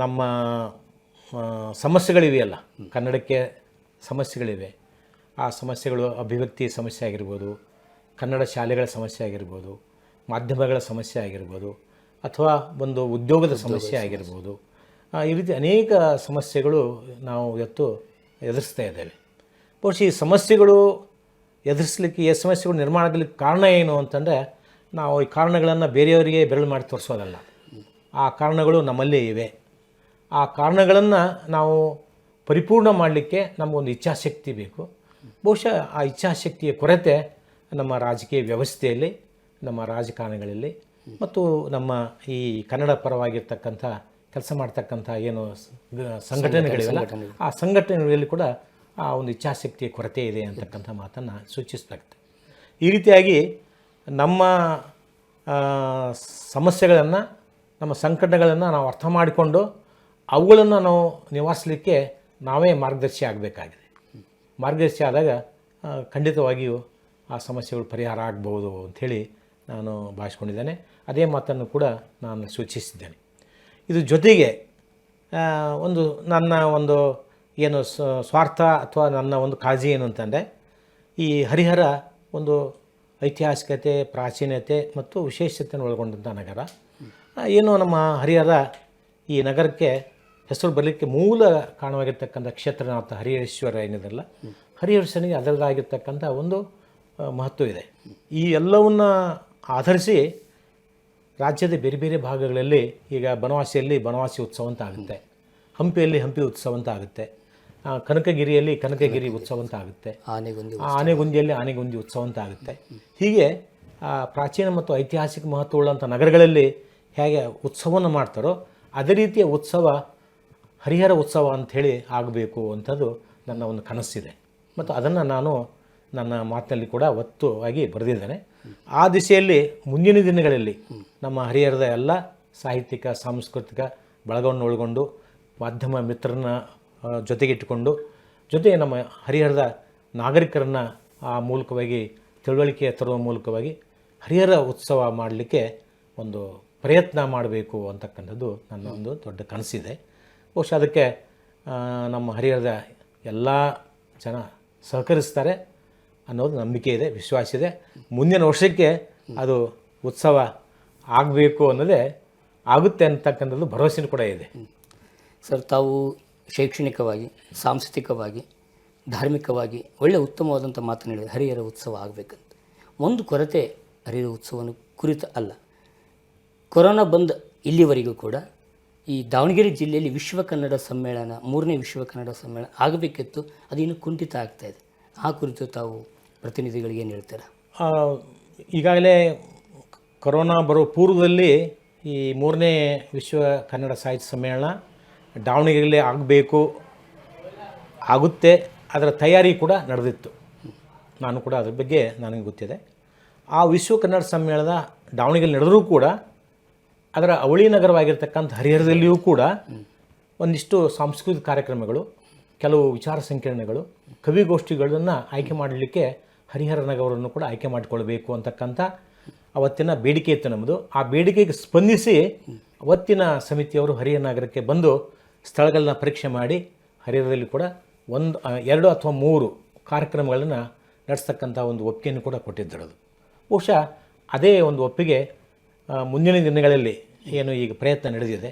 ನಮ್ಮ ಸಮಸ್ಯೆಗಳಿವೆಯಲ್ಲ, ಕನ್ನಡಕ್ಕೆ ಸಮಸ್ಯೆಗಳಿವೆ. ಆ ಸಮಸ್ಯೆಗಳು ಅಭಿವ್ಯಕ್ತಿ ಸಮಸ್ಯೆ ಆಗಿರ್ಬೋದು, ಕನ್ನಡ ಶಾಲೆಗಳ ಸಮಸ್ಯೆ ಆಗಿರ್ಬೋದು, ಮಾಧ್ಯಮಗಳ ಸಮಸ್ಯೆ ಆಗಿರ್ಬೋದು, ಅಥವಾ ಒಂದು ಉದ್ಯೋಗದ ಸಮಸ್ಯೆ ಆಗಿರ್ಬೋದು. ಈ ರೀತಿ ಅನೇಕ ಸಮಸ್ಯೆಗಳು ನಾವು ಇವತ್ತು ಎದುರಿಸ್ತಾ ಇದ್ದೇವೆ. ಬಹುಶಃ ಈ ಸಮಸ್ಯೆಗಳು ಎದುರಿಸಲಿಕ್ಕೆ, ಈ ಸಮಸ್ಯೆಗಳು ನಿರ್ಮಾಣ ಆಗಲಿಕ್ಕೆ ಕಾರಣ ಏನು ಅಂತಂದರೆ, ನಾವು ಈ ಕಾರಣಗಳನ್ನು ಬೇರೆಯವರಿಗೆ ಬೆರಳು ಮಾಡಿ ತೋರಿಸೋದಲ್ಲ. ಆ ಕಾರಣಗಳು ನಮ್ಮಲ್ಲೇ ಇವೆ. ಆ ಕಾರಣಗಳನ್ನು ನಾವು ಪರಿಪೂರ್ಣ ಮಾಡಲಿಕ್ಕೆ ನಮಗೊಂದು ಇಚ್ಛಾಶಕ್ತಿ ಬೇಕು. ಬಹುಶಃ ಆ ಇಚ್ಛಾಶಕ್ತಿಯ ಕೊರತೆ ನಮ್ಮ ರಾಜಕೀಯ ವ್ಯವಸ್ಥೆಯಲ್ಲಿ, ನಮ್ಮ ರಾಜಕಾರಣಗಳಲ್ಲಿ, ಮತ್ತು ನಮ್ಮ ಈ ಕನ್ನಡ ಪರವಾಗಿರ್ತಕ್ಕಂಥ ಕೆಲಸ ಮಾಡ್ತಕ್ಕಂಥ ಏನು ಸಂಘಟನೆಗಳಿವೆಲ್ಲ, ಆ ಸಂಘಟನೆಗಳಲ್ಲಿ ಕೂಡ ಆ ಒಂದು ಇಚ್ಛಾಶಕ್ತಿಯ ಕೊರತೆ ಇದೆ ಅಂತಕ್ಕಂಥ ಮಾತನ್ನು ಸೂಚಿಸಲಾಗುತ್ತೆ. ಈ ರೀತಿಯಾಗಿ ನಮ್ಮ ಸಮಸ್ಯೆಗಳನ್ನು, ನಮ್ಮ ಸಂಕಟಗಳನ್ನು ನಾವು ಅರ್ಥ ಮಾಡಿಕೊಂಡು ಅವುಗಳನ್ನು ನಾವು ನಿವಾರಿಸಲಿಕ್ಕೆ ನಾವೇ ಮಾರ್ಗದರ್ಶಿ ಆಗಬೇಕಾಗಿದೆ. ಮಾರ್ಗದರ್ಶಿ ಆದಾಗ ಖಂಡಿತವಾಗಿಯೂ ಆ ಸಮಸ್ಯೆಗಳು ಪರಿಹಾರ ಆಗ್ಬೋದು ಅಂಥೇಳಿ ನಾನು ಭಾವಿಸ್ಕೊಂಡಿದ್ದೇನೆ. ಅದೇ ಮಾತನ್ನು ಕೂಡ ನಾನು ಸೂಚಿಸಿದ್ದೇನೆ. ಇದು ಜೊತೆಗೆ ನನ್ನ ಒಂದು ಏನು ಸ್ವಾರ್ಥ ಅಥವಾ ನನ್ನ ಒಂದು ಕಾಳಜಿ ಏನು ಅಂತಂದರೆ, ಈ ಹರಿಹರ ಒಂದು ಐತಿಹಾಸಿಕತೆ, ಪ್ರಾಚೀನತೆ ಮತ್ತು ವಿಶೇಷತೆಯನ್ನು ಒಳಗೊಂಡಂಥ ನಗರ. ಏನು ನಮ್ಮ ಹರಿಹರ ಈ ನಗರಕ್ಕೆ ಹೆಸರು ಬರಲಿಕ್ಕೆ ಮೂಲ ಕಾರಣವಾಗಿರ್ತಕ್ಕಂಥ ಕ್ಷೇತ್ರನಾಥ ಹರಿಹರೇಶ್ವರ ಏನಿದೆಲ್ಲ, ಹರಿಹರೇಶ್ವರನಿಗೆ ಅದರದ್ದಾಗಿರ್ತಕ್ಕಂಥ ಒಂದು ಮಹತ್ವ ಇದೆ. ಈ ಎಲ್ಲವನ್ನು ಆಧರಿಸಿ ರಾಜ್ಯದ ಬೇರೆ ಬೇರೆ ಭಾಗಗಳಲ್ಲಿ, ಈಗ ಬನವಾಸಿಯಲ್ಲಿ ಬನವಾಸಿ ಉತ್ಸವ ಅಂತ ಆಗುತ್ತೆ, ಹಂಪಿಯಲ್ಲಿ ಹಂಪಿ ಉತ್ಸವ ಅಂತ ಆಗುತ್ತೆ, ಕನಕಗಿರಿಯಲ್ಲಿ ಕನಕಗಿರಿ ಉತ್ಸವ ಅಂತ ಆಗುತ್ತೆ, ಆನೆಗುಂದಿಯಲ್ಲಿ ಆನೆಗುಂದಿ ಉತ್ಸವ ಅಂತ ಆಗುತ್ತೆ. ಹೀಗೆ ಪ್ರಾಚೀನ ಮತ್ತು ಐತಿಹಾಸಿಕ ಮಹತ್ವವುಳ್ಳಂಥ ನಗರಗಳಲ್ಲಿ ಹೇಗೆ ಉತ್ಸವವನ್ನು ಮಾಡ್ತಾರೋ ಅದೇ ರೀತಿಯ ಉತ್ಸವ ಹರಿಹರ ಉತ್ಸವ ಅಂಥೇಳಿ ಆಗಬೇಕು ಅಂಥದ್ದು ನನ್ನ ಒಂದು ಕನಸಿದೆ. ಮತ್ತು ಅದನ್ನು ನಾನು ನನ್ನ ಮಾತಿನಲ್ಲಿ ಕೂಡ ಒತ್ತುವಾಗಿ ಬರೆದಿದ್ದೇನೆ. ಆ ದಿಸೆಯಲ್ಲಿ ಮುಂದಿನ ದಿನಗಳಲ್ಲಿ ನಮ್ಮ ಹರಿಹರದ ಎಲ್ಲ ಸಾಹಿತ್ಯಿಕ, ಸಾಂಸ್ಕೃತಿಕ ಬಳಗವನ್ನು ಒಳಗೊಂಡು, ಮಾಧ್ಯಮ ಮಿತ್ರರನ್ನ ಜೊತೆಗಿಟ್ಟುಕೊಂಡು, ಜೊತೆಗೆ ನಮ್ಮ ಹರಿಹರದ ನಾಗರಿಕರನ್ನು ಆ ಮೂಲಕವಾಗಿ ತಿಳುವಳಿಕೆ ತರುವ ಮೂಲಕವಾಗಿ ಹರಿಹರ ಉತ್ಸವ ಮಾಡಲಿಕ್ಕೆ ಒಂದು ಪ್ರಯತ್ನ ಮಾಡಬೇಕು ಅಂತಕ್ಕಂಥದ್ದು ನನ್ನ ಒಂದು ದೊಡ್ಡ ಕನಸಿದೆ. ಬಹುಶಃ ಅದಕ್ಕೆ ನಮ್ಮ ಹರಿಹರದ ಎಲ್ಲ ಜನ ಸಹಕರಿಸ್ತಾರೆ ಅನ್ನೋದು ನಂಬಿಕೆ ಇದೆ, ವಿಶ್ವಾಸ ಇದೆ. ಮುಂದಿನ ವರ್ಷಕ್ಕೆ ಅದು ಉತ್ಸವ ಆಗಬೇಕು ಅನ್ನೋದೇ ಆಗುತ್ತೆ ಅಂತಕ್ಕಂಥದ್ದು ಭರವಸೆ ಕೂಡ ಇದೆ. ಸರ್, ತಾವು ಶೈಕ್ಷಣಿಕವಾಗಿ, ಸಾಂಸ್ಕೃತಿಕವಾಗಿ, ಧಾರ್ಮಿಕವಾಗಿ ಒಳ್ಳೆಯ ಉತ್ತಮವಾದಂಥ ಮಾತನ್ನು ಹೇಳಿದೆ. ಹರಿಹರ ಉತ್ಸವ ಆಗಬೇಕಂತ. ಒಂದು ಕೊರತೆ ಹರಿಹರ ಉತ್ಸವನ ಕುರಿತು ಅಲ್ಲ, ಕೊರೋನಾ ಬಂದ ಇಲ್ಲಿವರೆಗೂ ಕೂಡ ಈ ದಾವಣಗೆರೆ ಜಿಲ್ಲೆಯಲ್ಲಿ ವಿಶ್ವ ಕನ್ನಡ ಸಮ್ಮೇಳನ, 3ನೇ ವಿಶ್ವ ಕನ್ನಡ ಸಮ್ಮೇಳನ ಆಗಬೇಕಿತ್ತು, ಅದಿನ್ನು ಕುಂಠಿತ ಆಗ್ತಾಯಿದೆ. ಆ ಕುರಿತು ತಾವು ಪ್ರತಿನಿಧಿಗಳಿಗೆ ಏನು ಹೇಳ್ತೀರಾ? ಈಗಾಗಲೇ ಕೊರೋನಾ ಬರೋ ಪೂರ್ವದಲ್ಲಿ ಈ 3ನೇ ವಿಶ್ವ ಕನ್ನಡ ಸಾಹಿತ್ಯ ಸಮ್ಮೇಳನ ದಾವಣಗೆರೆಯಲ್ಲಿ ಆಗಬೇಕು, ಆಗುತ್ತೆ, ಅದರ ತಯಾರಿ ಕೂಡ ನಡೆದಿತ್ತು. ನಾನು ಕೂಡ ಅದ್ರ ಬಗ್ಗೆ ನನಗೆ ಗೊತ್ತಿದೆ. ಆ ವಿಶ್ವ ಕನ್ನಡ ಸಮ್ಮೇಳನ ದಾವಣಗೆರೆ ನಡೆದರೂ ಕೂಡ ಅದರ ಅವಳಿ ನಗರವಾಗಿರ್ತಕ್ಕಂಥ ಹರಿಹರದಲ್ಲಿಯೂ ಕೂಡ ಒಂದಿಷ್ಟು ಸಾಂಸ್ಕೃತಿಕ ಕಾರ್ಯಕ್ರಮಗಳು, ಕೆಲವು ವಿಚಾರ ಸಂಕಿರಣಗಳು, ಕವಿಗೋಷ್ಠಿಗಳನ್ನು ಆಯ್ಕೆ ಮಾಡಲಿಕ್ಕೆ ಹರಿಹರ ನಗರವನ್ನು ಕೂಡ ಆಯ್ಕೆ ಮಾಡಿಕೊಳ್ಬೇಕು ಅಂತಕ್ಕಂಥ ಅವತ್ತಿನ ಬೇಡಿಕೆ ಇತ್ತು ನಮ್ಮದು. ಆ ಬೇಡಿಕೆಗೆ ಸ್ಪಂದಿಸಿ ಅವತ್ತಿನ ಸಮಿತಿಯವರು ಹರಿಹರ ನಗರಕ್ಕೆ ಬಂದು ಸ್ಥಳಗಳನ್ನ ಪರೀಕ್ಷೆ ಮಾಡಿ ಹರಿಹರದಲ್ಲಿ ಕೂಡ 2 ಅಥವಾ 3 ಕಾರ್ಯಕ್ರಮಗಳನ್ನು ನಡೆಸ್ತಕ್ಕಂಥ ಒಂದು ಒಪ್ಪಿಗೆಯನ್ನು ಕೂಡ ಕೊಟ್ಟಿದ್ದರು. ಅದು ಬಹುಶಃ ಅದೇ ಒಂದು ಒಪ್ಪಿಗೆ ಮುಂದಿನ ದಿನಗಳಲ್ಲಿ ಏನು ಈಗ ಪ್ರಯತ್ನ ನಡೆದಿದೆ,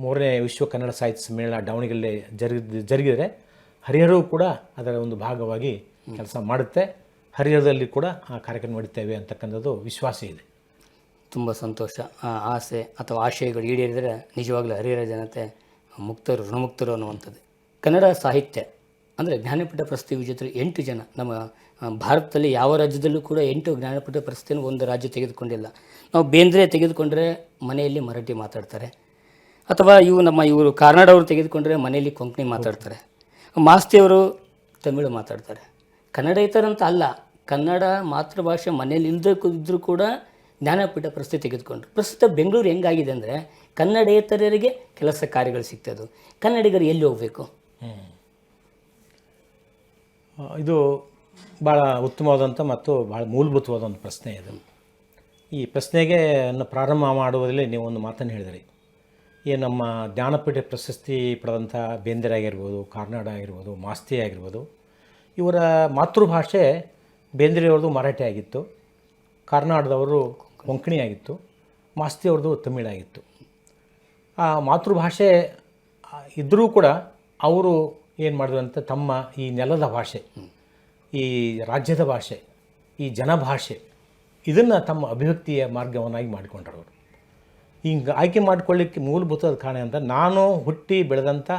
3ನೇ ವಿಶ್ವ ಕನ್ನಡ ಸಾಹಿತ್ಯ ಸಮ್ಮೇಳನ ದಾವಣಗೆರೆಯಲ್ಲಿ ಜರುಗಿದರೆ ಹರಿಹರವೂ ಕೂಡ ಅದರ ಒಂದು ಭಾಗವಾಗಿ ಕೆಲಸ ಮಾಡುತ್ತೆ. ಹರಿಹರದಲ್ಲಿ ಕೂಡ ಆ ಕಾರ್ಯಕ್ರಮ ನಡೀತೇವೆ ಅಂತಕ್ಕಂಥದ್ದು ವಿಶ್ವಾಸ ಇದೆ. ತುಂಬ ಸಂತೋಷ. ಆಸೆ ಅಥವಾ ಆಶಯಗಳು ಈಡೇರಿದರೆ ನಿಜವಾಗ್ಲೂ ಹರಿಹರ ಜನತೆ ಮುಕ್ತರು, ಋಣಮುಕ್ತರು ಅನ್ನುವಂಥದ್ದು. ಕನ್ನಡ ಸಾಹಿತ್ಯ ಅಂದರೆ ಜ್ಞಾನಪೀಠ ಪ್ರಶಸ್ತಿ ವಿಜೇತರು 8 ಜನ. ನಮ್ಮ ಭಾರತದಲ್ಲಿ ಯಾವ ರಾಜ್ಯದಲ್ಲೂ ಕೂಡ 8 ಜ್ಞಾನಪೀಠ ಪ್ರಶಸ್ತಿಯನ್ನು ಒಂದು ರಾಜ್ಯ ತೆಗೆದುಕೊಂಡಿಲ್ಲ. ನಾವು ಬೇಂದ್ರೆ ತೆಗೆದುಕೊಂಡ್ರೆ ಮನೆಯಲ್ಲಿ ಮರಾಠಿ ಮಾತಾಡ್ತಾರೆ, ಅಥವಾ ಇವರು ಕಾರ್ನಾಡವರು ತೆಗೆದುಕೊಂಡ್ರೆ ಮನೆಯಲ್ಲಿ ಕೊಂಕಣಿ ಮಾತಾಡ್ತಾರೆ, ಮಾಸ್ತಿಯವರು ತಮಿಳು ಮಾತಾಡ್ತಾರೆ. ಕನ್ನಡೇತರಂತ ಅಲ್ಲ, ಕನ್ನಡ ಮಾತೃಭಾಷೆ ಮನೆಯಲ್ಲಿ ಇದ್ದರೂ ಕೂಡ ಜ್ಞಾನಪೀಠ ಪ್ರಶಸ್ತಿ ತೆಗೆದುಕೊಂಡ್ರು. ಪ್ರಸ್ತುತ ಬೆಂಗಳೂರು ಹೆಂಗಾಗಿದೆ ಅಂದರೆ ಕನ್ನಡೇತರರಿಗೆ ಕೆಲಸ ಕಾರ್ಯಗಳು ಸಿಗ್ತದೆ, ಕನ್ನಡಿಗರು ಎಲ್ಲಿ ಹೋಗಬೇಕು? ಇದು ಭಾಳ ಉತ್ತಮವಾದಂಥ ಮತ್ತು ಭಾಳ ಮೂಲಭೂತವಾದಂಥ ಪ್ರಶ್ನೆ ಇದು. ಈ ಪ್ರಶ್ನೆಗೆ ಪ್ರಾರಂಭ ಮಾಡುವುದರಲ್ಲಿ ನೀವು ಒಂದು ಮಾತನ್ನು ಹೇಳಿದ್ರಿ. ಈ ನಮ್ಮ ಜ್ಞಾನಪೀಠ ಪ್ರಶಸ್ತಿ ಪಡೆದಂಥ ಬೇಂದ್ರೆ ಆಗಿರ್ಬೋದು, ಕಾರ್ನಾಡ ಆಗಿರ್ಬೋದು, ಮಾಸ್ತಿ ಆಗಿರ್ಬೋದು, ಇವರ ಮಾತೃಭಾಷೆ ಬೇಂದ್ರೆಯವ್ರದ್ದು ಮರಾಠಿ ಆಗಿತ್ತು, ಕಾರ್ನಾಡದವರು ಕೊಂಕಣಿ ಆಗಿತ್ತು, ಮಾಸ್ತಿಯವ್ರದ್ದು ತಮಿಳಾಗಿತ್ತು. ಆ ಮಾತೃಭಾಷೆ ಇದ್ದರೂ ಕೂಡ ಅವರು ಏನು ಮಾಡಿದ್ರು ಅಂತ ತಮ್ಮ ಈ ನೆಲದ ಭಾಷೆ, ಈ ರಾಜ್ಯದ ಭಾಷೆ, ಈ ಜನಭಾಷೆ, ಇದನ್ನು ತಮ್ಮ ಅಭಿವ್ಯಕ್ತಿಯ ಮಾರ್ಗವನ್ನಾಗಿ ಮಾಡಿಕೊಂಡರು. ಹಿಂಗೆ ಆಯ್ಕೆ ಮಾಡಿಕೊಳ್ಳಿಕ್ಕೆ ಮೂಲಭೂತವಾದ ಕಾರಣ ಅಂತ, ನಾನು ಹುಟ್ಟಿ ಬೆಳೆದಂಥ,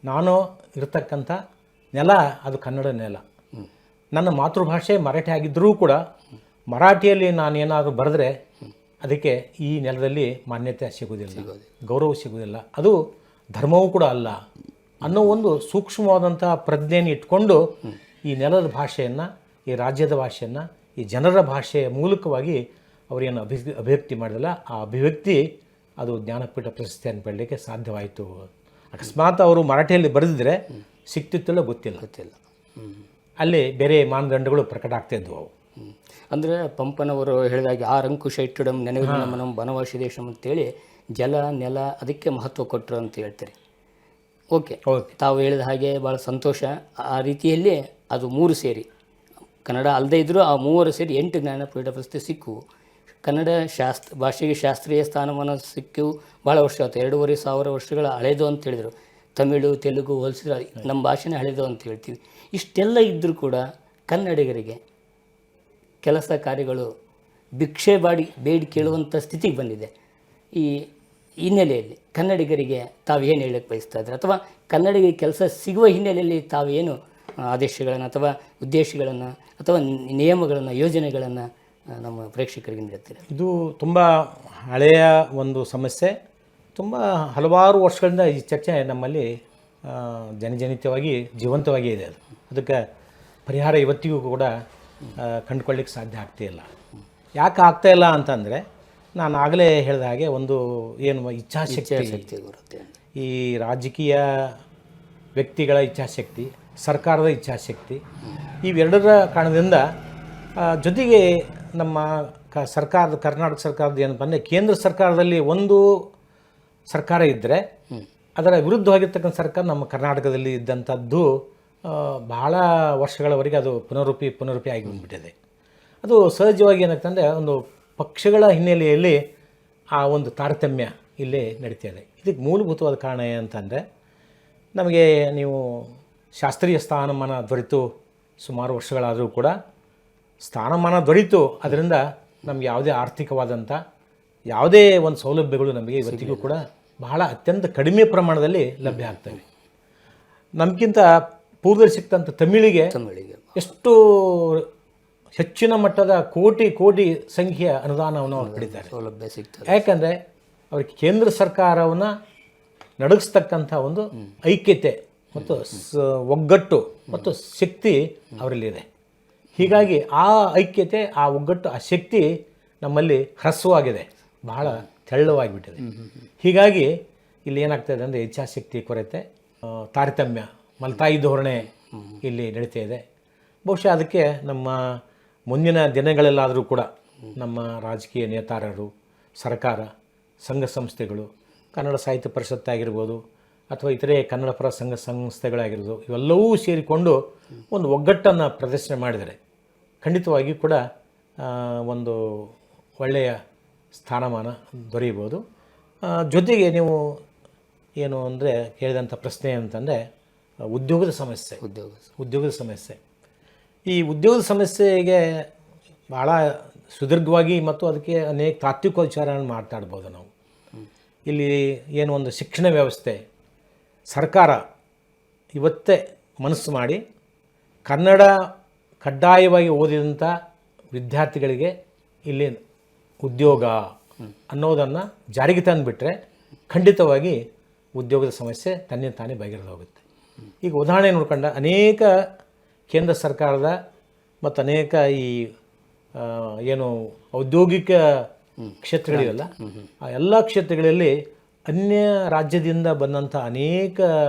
ನಾನು ಇರತಕ್ಕಂಥ ನೆಲ ಅದು ಕನ್ನಡ ನೆಲ. ನನ್ನ ಮಾತೃಭಾಷೆ ಮರಾಠಿ ಆಗಿದ್ದರೂ ಕೂಡ ಮರಾಠಿಯಲ್ಲಿ ನಾನು ಏನಾದರೂ ಬರೆದ್ರೆ ಅದಕ್ಕೆ ಈ ನೆಲದಲ್ಲಿ ಮಾನ್ಯತೆ ಸಿಗೋದಿಲ್ಲ, ಗೌರವ ಸಿಗೋದಿಲ್ಲ, ಅದು ಧರ್ಮವೂ ಕೂಡ ಅಲ್ಲ ಅನ್ನೋ ಒಂದು ಸೂಕ್ಷ್ಮವಾದಂಥ ಪ್ರಜ್ಞೆಯನ್ನು ಇಟ್ಕೊಂಡು ಈ ನೆಲದ ಭಾಷೆಯನ್ನು, ಈ ರಾಜ್ಯದ ಭಾಷೆಯನ್ನು, ಈ ಜನರ ಭಾಷೆಯ ಮೂಲಕವಾಗಿ ಅವರೇನು ಅಭಿವ್ಯಕ್ತಿ ಮಾಡಿದಲ್ಲ, ಆ ಅಭಿವ್ಯಕ್ತಿ ಅದು ಜ್ಞಾನಪೀಠ ಪ್ರಶಸ್ತಿಯನ್ನು ಪಡೆಯಲಿಕ್ಕೆ ಸಾಧ್ಯವಾಯಿತು. ಅಕಸ್ಮಾತ್ ಅವರು ಮರಾಠಿಯಲ್ಲಿ ಬರೆದಿದ್ರೆ ಸಿಕ್ತಿತ್ತಲ್ಲ ಗೊತ್ತಿಲ್ಲ. ಅಲ್ಲಿ ಬೇರೆ ಮಾನದಂಡಗಳು ಪ್ರಕಟ ಆಗ್ತಾಯಿದ್ವು. ಅವು ಅಂದರೆ ಪಂಪನವರು ಹೇಳಿದಾಗೆ ಆ ರಂಕುಶ ಇಟ್ಟುಡಂ ನೆನವಿನ ನಮ್ಮನಂ ಬನವಾಸಿ ದೇಶಂ ಅಂತೇಳಿ ಜಲ ನೆಲ ಅದಕ್ಕೆ ಮಹತ್ವ ಕೊಟ್ಟರು ಅಂತ ಹೇಳ್ತಾರೆ. ಓಕೆ, ತಾವು ಹೇಳಿದ ಹಾಗೆ ಭಾಳ ಸಂತೋಷ. ಆ ರೀತಿಯಲ್ಲಿ ಅದು 3 ಸೇರಿ, ಕನ್ನಡ ಅಲ್ಲದೇ ಇದ್ದರೂ ಆ 3 ಸೇರಿ 8 ಜ್ಞಾನಪೀಠ ಪ್ರಶಸ್ತಿ ಸಿಕ್ಕು. ಕನ್ನಡ ಭಾಷೆಗೆ ಶಾಸ್ತ್ರೀಯ ಸ್ಥಾನಮಾನ ಸಿಕ್ಕು ಭಾಳ ವರ್ಷ ಆಯಿತು. 2500 ವರ್ಷಗಳ ಹಳೆಯದು ಅಂತ ಹೇಳಿದರು. ತಮಿಳು, ತೆಲುಗು ಹೋಲಿಸಿದ್ರೆ ನಮ್ಮ ಭಾಷೆನೇ ಹಳೆಯದು ಅಂತ ಹೇಳ್ತೀವಿ. ಇಷ್ಟೆಲ್ಲ ಇದ್ದರೂ ಕೂಡ ಕನ್ನಡಿಗರಿಗೆ ಕೆಲಸ ಕಾರ್ಯಗಳು ಭಿಕ್ಷೆ ಬೇಡಿ ಕೇಳುವಂಥ ಸ್ಥಿತಿಗೆ ಬಂದಿದೆ. ಈ ಹಿನ್ನೆಲೆಯಲ್ಲಿ ಕನ್ನಡಿಗರಿಗೆ ತಾವೇನು ಹೇಳಕ್ಕೆ ಬಯಸ್ತಾ ಇದ್ದಾರೆ, ಅಥವಾ ಕನ್ನಡಿಗರಿಗೆ ಕೆಲಸ ಸಿಗುವ ಹಿನ್ನೆಲೆಯಲ್ಲಿ ತಾವೇನು ಆದೇಶಗಳನ್ನು ಅಥವಾ ಉದ್ದೇಶಗಳನ್ನು ಅಥವಾ ನಿಯಮಗಳನ್ನು, ಯೋಜನೆಗಳನ್ನು ನಮ್ಮ ಪ್ರೇಕ್ಷಕರಿಗೆ ನೀಡುತ್ತೀರ? ಇದು ತುಂಬ ಹಳೆಯ ಒಂದು ಸಮಸ್ಯೆ. ತುಂಬ ಹಲವಾರು ವರ್ಷಗಳಿಂದ ಈ ಚರ್ಚೆ ನಮ್ಮಲ್ಲಿ ಜನಜನಿತವಾಗಿ ಜೀವಂತವಾಗಿ ಇದೆ. ಅದಕ್ಕೆ ಪರಿಹಾರ ಇವತ್ತಿಗೂ ಕೂಡ ಕಂಡುಕೊಳ್ಳಿಕ್ಕೆ ಸಾಧ್ಯ ಆಗ್ತಾಯಿಲ್ಲ. ಯಾಕೆ ಆಗ್ತಾಯಿಲ್ಲ ಅಂತಂದರೆ, ನಾನು ಆಗಲೇ ಹೇಳಿದ ಹಾಗೆ ಒಂದು ಏನು ಇಚ್ಛಾಶಕ್ತಿ ಬರುತ್ತೆ. ಈ ರಾಜಕೀಯ ವ್ಯಕ್ತಿಗಳ ಇಚ್ಛಾಶಕ್ತಿ, ಸರ್ಕಾರದ ಇಚ್ಛಾಶಕ್ತಿ, ಇವೆರಡರ ಕಾರಣದಿಂದ ಜೊತೆಗೆ ನಮ್ಮ ಕರ್ನಾಟಕ ಸರ್ಕಾರದ ಏನಪ್ಪ ಅಂದರೆ, ಕೇಂದ್ರ ಸರ್ಕಾರದಲ್ಲಿ ಒಂದು ಸರ್ಕಾರ ಇದ್ದರೆ ಅದರ ವಿರುದ್ಧವಾಗಿರ್ತಕ್ಕಂಥ ಸರ್ಕಾರ ನಮ್ಮ ಕರ್ನಾಟಕದಲ್ಲಿ ಇದ್ದಂಥದ್ದು ಬಹಳ ವರ್ಷಗಳವರೆಗೆ ಅದು ಪುನರುಪಿ ಆಗಿ ಬಂದುಬಿಟ್ಟಿದೆ. ಅದು ಸಹಜವಾಗಿ ಏನಾಗ್ತಂದರೆ ಒಂದು ಪಕ್ಷಗಳ ಹಿನ್ನೆಲೆಯಲ್ಲಿ ಆ ಒಂದು ತಾರತಮ್ಯ ಇಲ್ಲೇ ನಡೀತಾ ಇದೆ. ಇದಕ್ಕೆ ಮೂಲಭೂತವಾದ ಕಾರಣ ಏನಂತಂದರೆ, ನಮಗೆ ನೀವು ಶಾಸ್ತ್ರೀಯ ಸ್ಥಾನಮಾನ ದೊರೆತು ಸುಮಾರು ವರ್ಷಗಳಾದರೂ ಕೂಡ ಸ್ಥಾನಮಾನ ದೊರೀತು, ಅದರಿಂದ ನಮಗೆ ಯಾವುದೇ ಆರ್ಥಿಕವಾದಂಥ ಯಾವುದೇ ಒಂದು ಸೌಲಭ್ಯಗಳು ನಮಗೆ ಇವತ್ತಿಗೂ ಕೂಡ ಬಹಳ ಅತ್ಯಂತ ಕಡಿಮೆ ಪ್ರಮಾಣದಲ್ಲಿ ಲಭ್ಯ ಆಗ್ತವೆ. ನಮಗಿಂತ ಪೂರ್ವದಲ್ಲಿ ಸಿಕ್ತಂಥ ತಮಿಳಿಗೆ ಎಷ್ಟು ಹೆಚ್ಚಿನ ಮಟ್ಟದ ಕೋಟಿ ಸಂಖ್ಯೆಯ ಅನುದಾನವನ್ನು ಅವರು ಪಡಿತಾರೆ. ಸೌಲಭ್ಯ ಸಿಗ್ತದೆ. ಯಾಕಂದರೆ ಅವ್ರಿಗೆ ಕೇಂದ್ರ ಸರ್ಕಾರವನ್ನು ನಡೆಸ್ತಕ್ಕಂಥ ಒಂದು ಐಕ್ಯತೆ ಮತ್ತು ಒಗ್ಗಟ್ಟು ಮತ್ತು ಶಕ್ತಿ ಅವರಲ್ಲಿದೆ. ಹೀಗಾಗಿ ಆ ಐಕ್ಯತೆ, ಆ ಒಗ್ಗಟ್ಟು, ಆ ಶಕ್ತಿ ನಮ್ಮಲ್ಲಿ ಹ್ರಸ್ವವಾಗಿದೆ, ಬಹಳ ತೆಳ್ಳವಾಗಿಬಿಟ್ಟಿದೆ. ಹೀಗಾಗಿ ಇಲ್ಲಿ ಏನಾಗ್ತಾಯಿದೆ ಅಂದರೆ ಇಚ್ಛಾಶಕ್ತಿ ಕೊರತೆ, ತಾರತಮ್ಯ, ಮಲತಾಯಿ ಧೋರಣೆ ಇಲ್ಲಿ ನಡೀತಾ ಇದೆ. ಬಹುಶಃ ಅದಕ್ಕೆ ನಮ್ಮ ಮುಂದಿನ ದಿನಗಳಲ್ಲಾದರೂ ಕೂಡ ನಮ್ಮ ರಾಜಕೀಯ ನೇತಾರರು, ಸರ್ಕಾರ, ಸಂಘ ಸಂಸ್ಥೆಗಳು, ಕನ್ನಡ ಸಾಹಿತ್ಯ ಪರಿಷತ್ ಆಗಿರ್ಬೋದು ಅಥವಾ ಇತರೆ ಕನ್ನಡ ಪರ ಸಂಘ ಸಂಸ್ಥೆಗಳಾಗಿರ್ಬೋದು, ಇವೆಲ್ಲವೂ ಸೇರಿಕೊಂಡು ಒಂದು ಒಗ್ಗಟ್ಟನ್ನು ಪ್ರದರ್ಶನ ಮಾಡಿದರೆ ಖಂಡಿತವಾಗಿಯೂ ಕೂಡ ಒಂದು ಒಳ್ಳೆಯ ಸ್ಥಾನಮಾನ ದೊರೆಯಬಹುದು. ಜೊತೆಗೆ ನೀವು ಏನು ಅಂದರೆ ಕೇಳಿದಂಥ ಪ್ರಶ್ನೆ ಅಂತಂದರೆ ಉದ್ಯೋಗದ ಸಮಸ್ಯೆ. ಈ ಉದ್ಯೋಗದ ಸಮಸ್ಯೆಗೆ ಭಾಳ ಸುದೀರ್ಘವಾಗಿ ಮತ್ತು ಅದಕ್ಕೆ ಅನೇಕ ತಾತ್ವಿಕ ವಿಚಾರಗಳನ್ನು ಮಾತಾಡ್ಬೋದು ನಾವು. ಇಲ್ಲಿ ಏನು ಒಂದು ಶಿಕ್ಷಣ ವ್ಯವಸ್ಥೆ, ಸರ್ಕಾರ ಇವತ್ತೇ ಮನಸ್ಸು ಮಾಡಿ ಕನ್ನಡ ಕಡ್ಡಾಯವಾಗಿ ಓದಿದಂಥ ವಿದ್ಯಾರ್ಥಿಗಳಿಗೆ ಇಲ್ಲಿ ಉದ್ಯೋಗ ಅನ್ನೋದನ್ನು ಜಾರಿಗೆ ತಂದುಬಿಟ್ರೆ ಖಂಡಿತವಾಗಿ ಉದ್ಯೋಗದ ಸಮಸ್ಯೆ ತಾನೇ ಬಗೆಹರಿದು ಹೋಗುತ್ತೆ. ಈಗ ಉದಾಹರಣೆ ನೋಡ್ಕೊಂಡ ಅನೇಕ ಕೇಂದ್ರ ಸರ್ಕಾರದ ಮತ್ತು ಅನೇಕ ಈ ಏನು ಔದ್ಯೋಗಿಕ ಕ್ಷೇತ್ರಗಳಿವೆಲ್ಲ, ಆ ಎಲ್ಲ ಕ್ಷೇತ್ರಗಳಲ್ಲಿ ಅನ್ಯ ರಾಜ್ಯದಿಂದ ಬಂದಂಥ ಅನೇಕ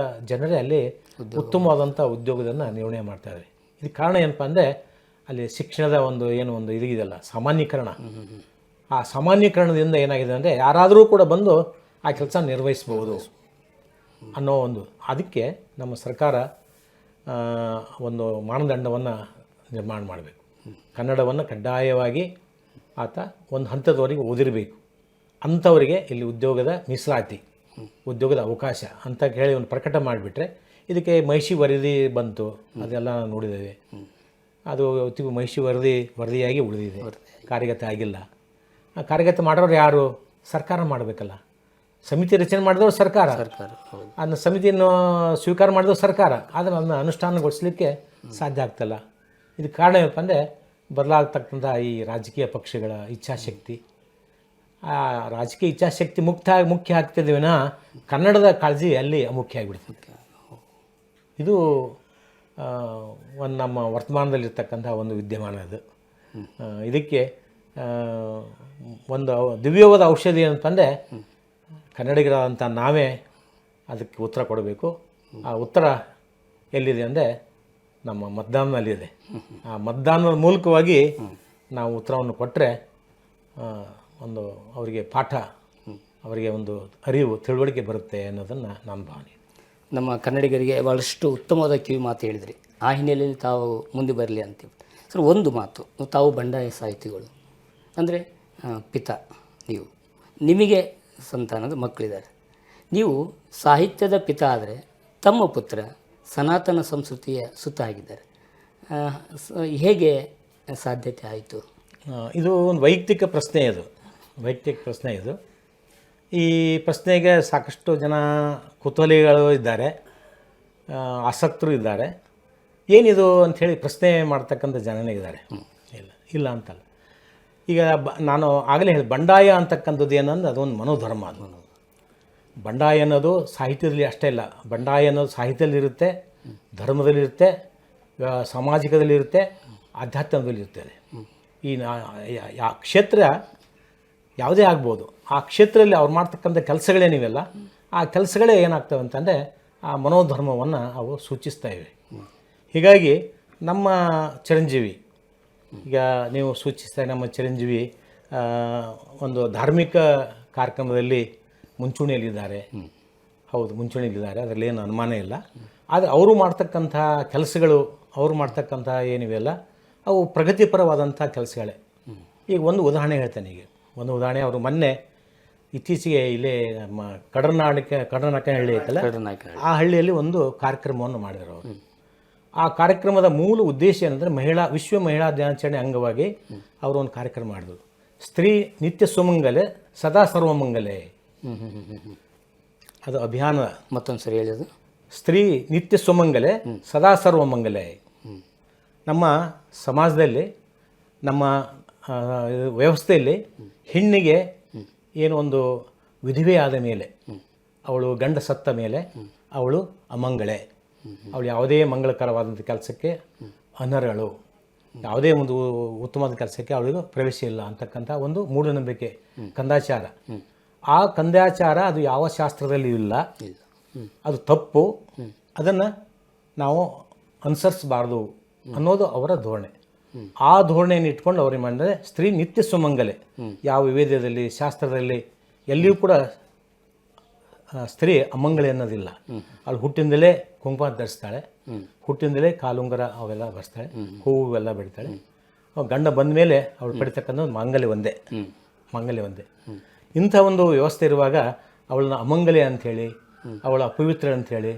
ಜನರೇ ಅಲ್ಲಿ ಉತ್ತಮವಾದಂಥ ಉದ್ಯೋಗವನ್ನು ನಿರ್ವಹಣೆ ಮಾಡ್ತಾಯಿದ್ದಾರೆ. ಇದಕ್ಕೆ ಕಾರಣ ಏನಪ್ಪ ಅಂದರೆ ಅಲ್ಲಿ ಶಿಕ್ಷಣದ ಒಂದು ಇದೆಯಲ್ಲ ಸಾಮಾನ್ಯೀಕರಣ. ಆ ಸಾಮಾನ್ಯೀಕರಣದಿಂದ ಏನಾಗಿದೆ ಅಂದರೆ ಯಾರಾದರೂ ಕೂಡ ಬಂದು ಆ ಕೆಲಸ ನಿರ್ವಹಿಸ್ಬೋದು ಅನ್ನೋ ಅದಕ್ಕೆ ನಮ್ಮ ಸರ್ಕಾರ ಒಂದು ಮಾನದಂಡವನ್ನು ನಿರ್ಮಾಣ ಮಾಡಬೇಕು. ಕನ್ನಡವನ್ನು ಕಡ್ಡಾಯವಾಗಿ ಆತ ಒಂದು ಹಂತದವರೆಗೆ ಓದಿರಬೇಕು, ಅಂಥವರಿಗೆ ಇಲ್ಲಿ ಉದ್ಯೋಗದ ಮೀಸಲಾತಿ, ಉದ್ಯೋಗದ ಅವಕಾಶ ಅಂತ ಹೇಳಿ ಒಂದು ಪ್ರಕಟ ಮಾಡಿಬಿಟ್ರೆ, ಇದಕ್ಕೆ ಮಹಿಷಿ ವರದಿ ಬಂತು, ಅದೆಲ್ಲ ನೋಡಿದ್ದೇವೆ. ಅದು ಮಹಿಷಿ ವರದಿಯಾಗಿ ಉಳಿದಿದೆ, ಕಾರ್ಯಗತ ಆಗಿಲ್ಲ. ಆ ಕಾರ್ಯಗತ ಮಾಡೋರು ಯಾರು? ಸರ್ಕಾರ ಮಾಡಬೇಕಲ್ಲ. ಸಮಿತಿ ರಚನೆ ಮಾಡಿದವರು ಸರ್ಕಾರ, ಅದನ್ನ ಸಮಿತಿಯನ್ನು ಸ್ವೀಕಾರ ಮಾಡಿದವರು ಸರ್ಕಾರ, ಆದರೆ ಅದನ್ನು ಅನುಷ್ಠಾನಗೊಳಿಸಲಿಕ್ಕೆ ಸಾಧ್ಯ ಆಗ್ತಲ್ಲ. ಇದಕ್ಕೆ ಕಾರಣ ಏನಪ್ಪ ಅಂದರೆ ಬದಲಾಗ್ತಕ್ಕಂಥ ಈ ರಾಜಕೀಯ ಪಕ್ಷಗಳ ಇಚ್ಛಾಶಕ್ತಿ. ಆ ರಾಜಕೀಯ ಇಚ್ಛಾಶಕ್ತಿ ಮುಖ್ಯ ಆಗ್ತದೆ ವಿನಃ ಕನ್ನಡದ ಕಾಳಜಿ ಅಲ್ಲಿ ಅಮುಖ್ಯ ಆಗಿಬಿಡ್ತದೆ. ಇದು ನಮ್ಮ ವರ್ತಮಾನದಲ್ಲಿರ್ತಕ್ಕಂಥ ಒಂದು ವಿದ್ಯಮಾನ. ಅದು ಇದಕ್ಕೆ ಒಂದು ದಿವ್ಯವಾದ ಔಷಧಿ ಅಂತಂದರೆ ಕನ್ನಡಿಗರಾದಂಥ ನಾವೇ ಅದಕ್ಕೆ ಉತ್ತರ ಕೊಡಬೇಕು. ಆ ಉತ್ತರ ಎಲ್ಲಿದೆ ಅಂದರೆ ನಮ್ಮ ಮತದಾನದಲ್ಲಿದೆ. ಆ ಮತದಾನದ ಮೂಲಕವಾಗಿ ನಾವು ಉತ್ತರವನ್ನು ಕೊಟ್ಟರೆ ಒಂದು ಅವರಿಗೆ ಪಾಠ, ಅವರಿಗೆ ಒಂದು ಅರಿವು, ತಿಳುವಳಿಕೆ ಬರುತ್ತೆ ಅನ್ನೋದನ್ನು ನನ್ನ ಭಾವನೆ. ನಮ್ಮ ಕನ್ನಡಿಗರಿಗೆ ಭಾಳಷ್ಟು ಉತ್ತಮವಾದ ಕಿವಿ ಮಾತು ಹೇಳಿದ್ರಿ. ಆ ಹಿನ್ನೆಲೆಯಲ್ಲಿ ತಾವು ಮುಂದೆ ಬರಲಿ ಅಂತೀವಿ ಸರ್. ಒಂದು ಮಾತು, ತಾವು ಬಂಡಾಯ ಸಾಹಿತಿಗಳು ಅಂದರೆ ಪಿತಾ, ನಿಮಗೆ ಸಂತಾನದ ಮಕ್ಕಳಿದ್ದಾರೆ. ನೀವು ಸಾಹಿತ್ಯದ ಪಿತಾ ಆದರೆ ತಮ್ಮ ಪುತ್ರ ಸನಾತನ ಸಂಸ್ಕೃತಿಯ ಸುತ್ತ ಆಗಿದ್ದಾರೆ. ಹೇಗೆ ಸಾಧ್ಯತೆ ಆಯಿತು? ಇದು ಒಂದು ವೈಯಕ್ತಿಕ ಪ್ರಶ್ನೆ ಇದು. ಈ ಪ್ರಶ್ನೆಗೆ ಸಾಕಷ್ಟು ಜನ ಕುತೂಹಲಿಗಳು ಇದ್ದಾರೆ, ಆಸಕ್ತರು ಇದ್ದಾರೆ. ಏನಿದು ಅಂಥೇಳಿ ಪ್ರಶ್ನೆ ಮಾಡ್ತಕ್ಕಂಥ ಜನನೇ ಇದ್ದಾರೆ, ಇಲ್ಲ ಅಂತಲ್ಲ. ಈಗ ನಾನು ಆಗಲೇ ಹೇಳಿದೆ, ಬಂಡಾಯ ಅಂತಕ್ಕಂಥದ್ದು ಏನಂದ್ರೆ ಅದೊಂದು ಮನೋಧರ್ಮ. ಅದು ಬಂಡಾಯ ಅನ್ನೋದು ಸಾಹಿತ್ಯದಲ್ಲಿ ಅಷ್ಟೇ ಇಲ್ಲ. ಬಂಡಾಯ ಅನ್ನೋದು ಸಾಹಿತ್ಯದಲ್ಲಿರುತ್ತೆ, ಧರ್ಮದಲ್ಲಿರುತ್ತೆ, ಸಾಮಾಜಿಕದಲ್ಲಿರುತ್ತೆ, ಆಧ್ಯಾತ್ಮದಲ್ಲಿರ್ತದೆ. ಈ ಕ್ಷೇತ್ರ ಯಾವುದೇ ಆಗ್ಬೋದು, ಆ ಕ್ಷೇತ್ರದಲ್ಲಿ ಅವ್ರು ಮಾಡ್ತಕ್ಕಂಥ ಕೆಲಸಗಳೇನಿವೆಲ್ಲ, ಆ ಕೆಲಸಗಳೇ ಏನಾಗ್ತವೆ ಅಂತಂದರೆ ಆ ಮನೋಧರ್ಮವನ್ನು ಅವು ಸೂಚಿಸ್ತಾ ಇವೆ. ಹೀಗಾಗಿ ನಮ್ಮ ಚಿರಂಜೀವಿ, ಈಗ ನೀವು ಸೂಚಿಸ್ತಾ ನಮ್ಮ ಚಿರಂಜೀವಿ ಒಂದು ಧಾರ್ಮಿಕ ಕಾರ್ಯಕ್ರಮದಲ್ಲಿ ಮುಂಚೂಣಿಯಲ್ಲಿದ್ದಾರೆ. ಹೌದು, ಮುಂಚೂಣಿಯಲ್ಲಿದ್ದಾರೆ, ಅದರಲ್ಲಿ ಏನು ಅನುಮಾನ ಇಲ್ಲ. ಆದರೆ ಅವರು ಮಾಡ್ತಕ್ಕಂಥ ಕೆಲಸಗಳು, ಅವರು ಮಾಡ್ತಕ್ಕಂಥ ಏನಿವೆಯಲ್ಲ ಅವು ಪ್ರಗತಿಪರವಾದಂಥ ಕೆಲಸಗಳೇ. ಈಗ ಒಂದು ಉದಾಹರಣೆ ಹೇಳ್ತೇನೆ. ಈಗ ಒಂದು ಉದಾಹರಣೆ, ಅವರು ಮೊನ್ನೆ ಇತ್ತೀಚೆಗೆ ಇಲ್ಲೇ ನಮ್ಮ ಕಡನಾಕ ಹಳ್ಳಿ ಐತಲ್ಲ, ಆ ಹಳ್ಳಿಯಲ್ಲಿ ಒಂದು ಕಾರ್ಯಕ್ರಮವನ್ನು ಮಾಡಿದರು ಅವರು. ಆ ಕಾರ್ಯಕ್ರಮದ ಮೂಲ ಉದ್ದೇಶ ಏನಂದರೆ ವಿಶ್ವ ಮಹಿಳಾ ದಿನಾಚರಣೆ ಅಂಗವಾಗಿ ಅವರು ಒಂದು ಕಾರ್ಯಕ್ರಮ ಮಾಡಿದರು. ಸ್ತ್ರೀ ನಿತ್ಯ ಸುಮಂಗಲೆ ಸದಾ ಸರ್ವಮಂಗಲೆ. ಅದು ಅಭಿಯಾನ. ಮತ್ತೊಂದು ಸರಿ ಹೇಳಿದ್ರು. ಸ್ತ್ರೀ ನಿತ್ಯ ಸುಮಂಗಲೆ ಸದಾ ಸರ್ವಮಂಗಲೆ. ನಮ್ಮ ಸಮಾಜದಲ್ಲಿ, ನಮ್ಮ ವ್ಯವಸ್ಥೆಯಲ್ಲಿ ಹೆಣ್ಣಿಗೆ ಏನು ಒಂದು ವಿಧವೆ ಆದ ಮೇಲೆ, ಅವಳು ಗಂಡ ಸತ್ತ ಮೇಲೆ ಅವಳು ಅಮಂಗಳೆ, ಅವಳು ಯಾವುದೇ ಮಂಗಳಕರವಾದಂಥ ಕೆಲಸಕ್ಕೆ ಅನರ್ಹಳು, ಯಾವುದೇ ಒಂದು ಉತ್ತಮವಾದ ಕೆಲಸಕ್ಕೆ ಅವಳಿಗೆ ಪ್ರವೇಶ ಇಲ್ಲ ಅಂತಕ್ಕಂಥ ಒಂದು ಮೂಢನಂಬಿಕೆ, ಕಂದಾಚಾರ. ಆ ಕಂದಾಚಾರ ಅದು ಯಾವ ಶಾಸ್ತ್ರದಲ್ಲಿ ಇಲ್ಲ, ಅದು ತಪ್ಪು, ಅದನ್ನು ನಾವು ಅನುಸರಿಸಬಾರ್ದು ಅನ್ನೋದು ಅವರ ಧೋರಣೆ. ಆ ಧೋರಣೆಯನ್ನು ಇಟ್ಕೊಂಡು ಅವ್ರು ಏನು ಮಾಡಿದರೆ, ಸ್ತ್ರೀ ನಿತ್ಯ ಸುಮಂಗಲೆ, ಯಾವ ವೇದದಲ್ಲಿ ಶಾಸ್ತ್ರದಲ್ಲಿ ಎಲ್ಲಿಯೂ ಕೂಡ ಸ್ತ್ರೀ ಅಮಂಗಳೆ ಅನ್ನೋದಿಲ್ಲ. ಅವಳು ಹುಟ್ಟಿಂದಲೇ ಕುಂಕುಮ ಧರಿಸ್ತಾಳೆ, ಹುಟ್ಟಿಂದಲೇ ಕಾಲುಂಗರ ಅವೆಲ್ಲ ಬರ್ಸ್ತಾಳೆ, ಹೂವೆಲ್ಲ ಬಿಡ್ತಾಳೆ. ಗಂಡ ಬಂದ ಮೇಲೆ ಅವಳು ಪಡಿತಕ್ಕಂಥ ಮಾಂಗಲ್ಯ ಒಂದೇ, ಮಾಂಗಲ್ಯ ಒಂದೇ. ಇಂಥ ಒಂದು ವ್ಯವಸ್ಥೆ ಇರುವಾಗ ಅವಳನ್ನ ಅಮಂಗಲೆ ಅಂಥೇಳಿ, ಅವಳ ಅಪವಿತ್ರ ಅಂಥೇಳಿ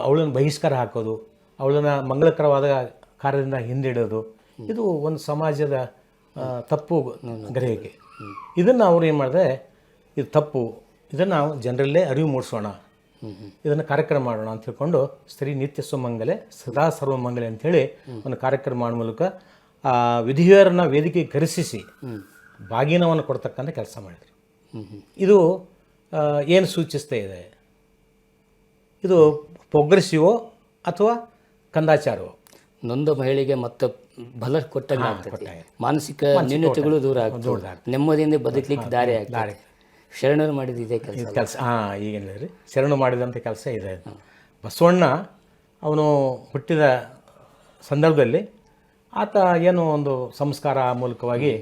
ಅವಳನ್ನು ಬಹಿಷ್ಕಾರ ಹಾಕೋದು, ಅವಳನ್ನು ಮಂಗಳಕರವಾದ ಕಾರ್ಯದಿಂದ ಹಿಂದಿಡೋದು, ಇದು ಒಂದು ಸಮಾಜದ ತಪ್ಪು ಗ್ರಹಿಕೆ. ಇದನ್ನು ಅವ್ರು ಏನು ಮಾಡಿದ್ರೆ, ಇದು ತಪ್ಪು, ಇದನ್ನು ನಾವು ಜನರಲ್ಲೇ ಅರಿವು ಮೂಡಿಸೋಣ, ಇದನ್ನು ಕಾರ್ಯಕ್ರಮ ಮಾಡೋಣ ಅಂತ ಹೇಳ್ಕೊಂಡು ಸ್ತ್ರೀ ನಿತ್ಯ ಸುಮಂಗಲೆ ಸದಾ ಸರ್ವಮಂಗಲೆ ಅಂಥೇಳಿ ಒಂದು ಕಾರ್ಯಕ್ರಮ ಮಾಡೋ ಮೂಲಕ ವಿಧಿವರನ್ನ ವೇದಿಕೆಗೆ ಕರೆಸಿಸಿ ಬಾಗಿನವನ್ನು ಕೊಡ್ತಕ್ಕಂಥ ಕೆಲಸ ಮಾಡಿದರು. ಇದು ಏನು ಸೂಚಿಸ್ತಾ ಇದೆ? ಇದು ಪ್ರೋಗ್ರೆಸಿವೋ ಅಥವಾ ಕಂದಾಚಾರವೋ? ನೊಂದ ಮಹಿಳೆಗೆ ಮತ್ತೆ ಬಲ ಕೊಟ್ಟಾಗ ಆಗ್ತದೆ, ಮಾನಸಿಕ ನ್ಯೂನತೆಗಳು ದೂರ ಆಗ್ತದೆ, ನೆಮ್ಮದಿಯಿಂದ ಬದುಕಲಿಕ್ಕೆ ದಾರಿ ಆಗ್ತದೆ. ಶರಣರು ಮಾಡಿದ ಕೆಲಸ. ಈಗ ಹೇಳಿದ್ರಿ, ಶರಣು ಮಾಡಿದಂಥ ಕೆಲಸ ಇದೆ. ಬಸವಣ್ಣ ಅವನು ಹುಟ್ಟಿದ ಸಂದರ್ಭದಲ್ಲಿ ಆತ ಏನು ಒಂದು ಸಂಸ್ಕಾರ ಮೂಲಕವಾಗಿ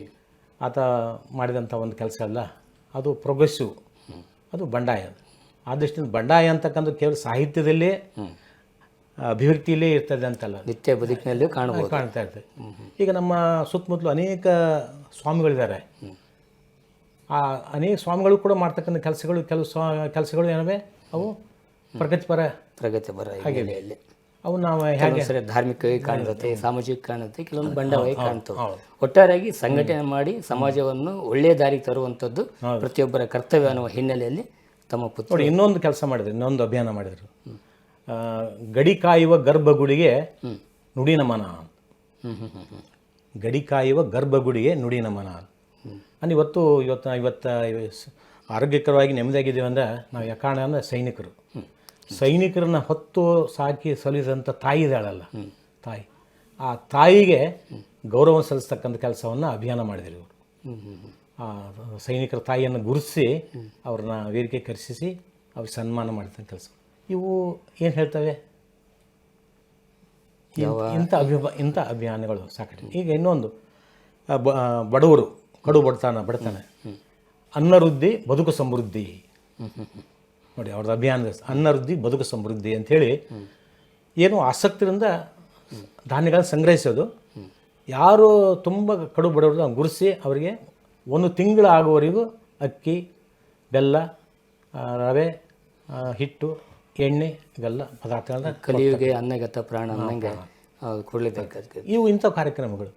ಆತ ಮಾಡಿದಂಥ ಒಂದು ಕೆಲಸ ಅಲ್ಲ, ಅದು ಪ್ರೋಗ್ರೆಸಿವ್, ಅದು ಬಂಡಾಯ. ಆ ದೃಷ್ಟಿಯಿಂದ ಬಂಡಾಯ ಅಂತಕ್ಕಂಥ ಕೇವಲ ಸಾಹಿತ್ಯದಲ್ಲೇ ಅಭಿವ್ಯಕ್ತಿಯಲ್ಲೇ ಇರ್ತದೆ ಅಂತಲ್ಲ, ನಿತ್ಯ ಬದುಕಿನಲ್ಲಿ ಕಾಣ್ತಾ ಇರ್ತದೆ. ಈಗ ನಮ್ಮ ಸುತ್ತಮುತ್ತಲು ಅನೇಕ ಸ್ವಾಮಿಗಳಿದ್ದಾರೆ. ಆ ಅನೇಕ ಸ್ವಾಮಿಗಳು ಕೂಡ ಮಾಡ್ತಕ್ಕಂಥ ಕೆಲಸಗಳು, ಕೆಲವು ಕೆಲಸಗಳು ಏನವೆ, ಅವು ಪ್ರಗತಿಪರ ಹಾಗೆ ಅವು ನಾವು ಹೇಗೆ ಧಾರ್ಮಿಕವಾಗಿ ಕಾಣುತ್ತೆ, ಸಾಮಾಜಿಕ ಕಾಣುತ್ತೆ, ಕೆಲವೊಂದು ಬಂಡವಾಗಿ ಕಾಣ್ತವೆ. ಒಟ್ಟಾರೆಯಾಗಿ ಸಂಘಟನೆ ಮಾಡಿ ಸಮಾಜವನ್ನು ಒಳ್ಳೆಯ ದಾರಿಗೆ ತರುವಂಥದ್ದು ಪ್ರತಿಯೊಬ್ಬರ ಕರ್ತವ್ಯ ಅನ್ನುವ ಹಿನ್ನೆಲೆಯಲ್ಲಿ ತಮ್ಮ ಪುತ್ರ ಇನ್ನೊಂದು ಕೆಲಸ ಮಾಡಿದ್ರು, ಇನ್ನೊಂದು ಅಭಿಯಾನ ಮಾಡಿದರು. ಗಡಿ ಕಾಯುವ ಗರ್ಭಗುಡಿಗೆ ನುಡಿ ನಮನ. ಗಡಿ ಕಾಯುವ ಗರ್ಭಗುಡಿಗೆ ನುಡಿ ನಮನ. ಇವತ್ತು ಆರೋಗ್ಯಕರವಾಗಿ ನೆಮ್ಮದಿಯಾಗಿದ್ದೀವಿ ಅಂದರೆ ನಾವು ಯಾಕಾರಣ ಅಂದರೆ ಸೈನಿಕರನ್ನ ಹೊತ್ತು ಸಾಕಿ ಸಲ್ಲಿಸಿದಂಥ ತಾಯಿ ಇದ್ದಾಳಲ್ಲ, ತಾಯಿ, ಆ ತಾಯಿಗೆ ಗೌರವ ಸಲ್ಲಿಸ್ತಕ್ಕಂಥ ಕೆಲಸವನ್ನು ಅಭಿಯಾನ ಮಾಡಿದರು ಇವರು. ಆ ಸೈನಿಕರ ತಾಯಿಯನ್ನು ಗುರುತಿಸಿ ಅವ್ರನ್ನ ವೇದಿಕೆ ಕರೆಸಿಸಿ ಅವ್ರಿಗೆ ಸನ್ಮಾನ ಮಾಡಿದಂಥ ಕೆಲಸ. ಇವು ಏನು ಹೇಳ್ತವೆ? ಇಂಥ ಅಭಿಯಾನಗಳು ಸಾಕಷ್ಟು. ಈಗ ಇನ್ನೊಂದು ಬಡವರು, ಕಡು ಬಡತನ, ಅನ್ನವೃದ್ಧಿ ಬದುಕು ಸಮೃದ್ಧಿ. ನೋಡಿ ಅವ್ರದ್ದು ಅಭಿಯಾನದ ಅನ್ನವೃದ್ಧಿ ಬದುಕು ಸಮೃದ್ಧಿ ಅಂಥೇಳಿ ಏನು ಆಸಕ್ತಿಯಿಂದ ಧಾನ್ಯಗಳನ್ನು ಸಂಗ್ರಹಿಸೋದು. ಯಾರು ತುಂಬ ಕಡು ಬಡವರು ಗುರುಸಿ ಅವರಿಗೆ 1 ತಿಂಗಳಾಗುವವರೆಗೂ ಅಕ್ಕಿ, ಬೆಲ್ಲ, ರವೆ, ಹಿಟ್ಟು, ಎಣ್ಣೆ ಇವೆಲ್ಲ ಪದಾರ್ಥಗಳನ್ನ ಕಲಿಯುಗೆ ಅನ್ನಗತ ಪ್ರಾಣ ಅನ್ನಂಗೆ ಕೊಡಲೇಬೇಕಾಗ್ತದೆ. ಇವು ಇಂಥ ಕಾರ್ಯಕ್ರಮಗಳು.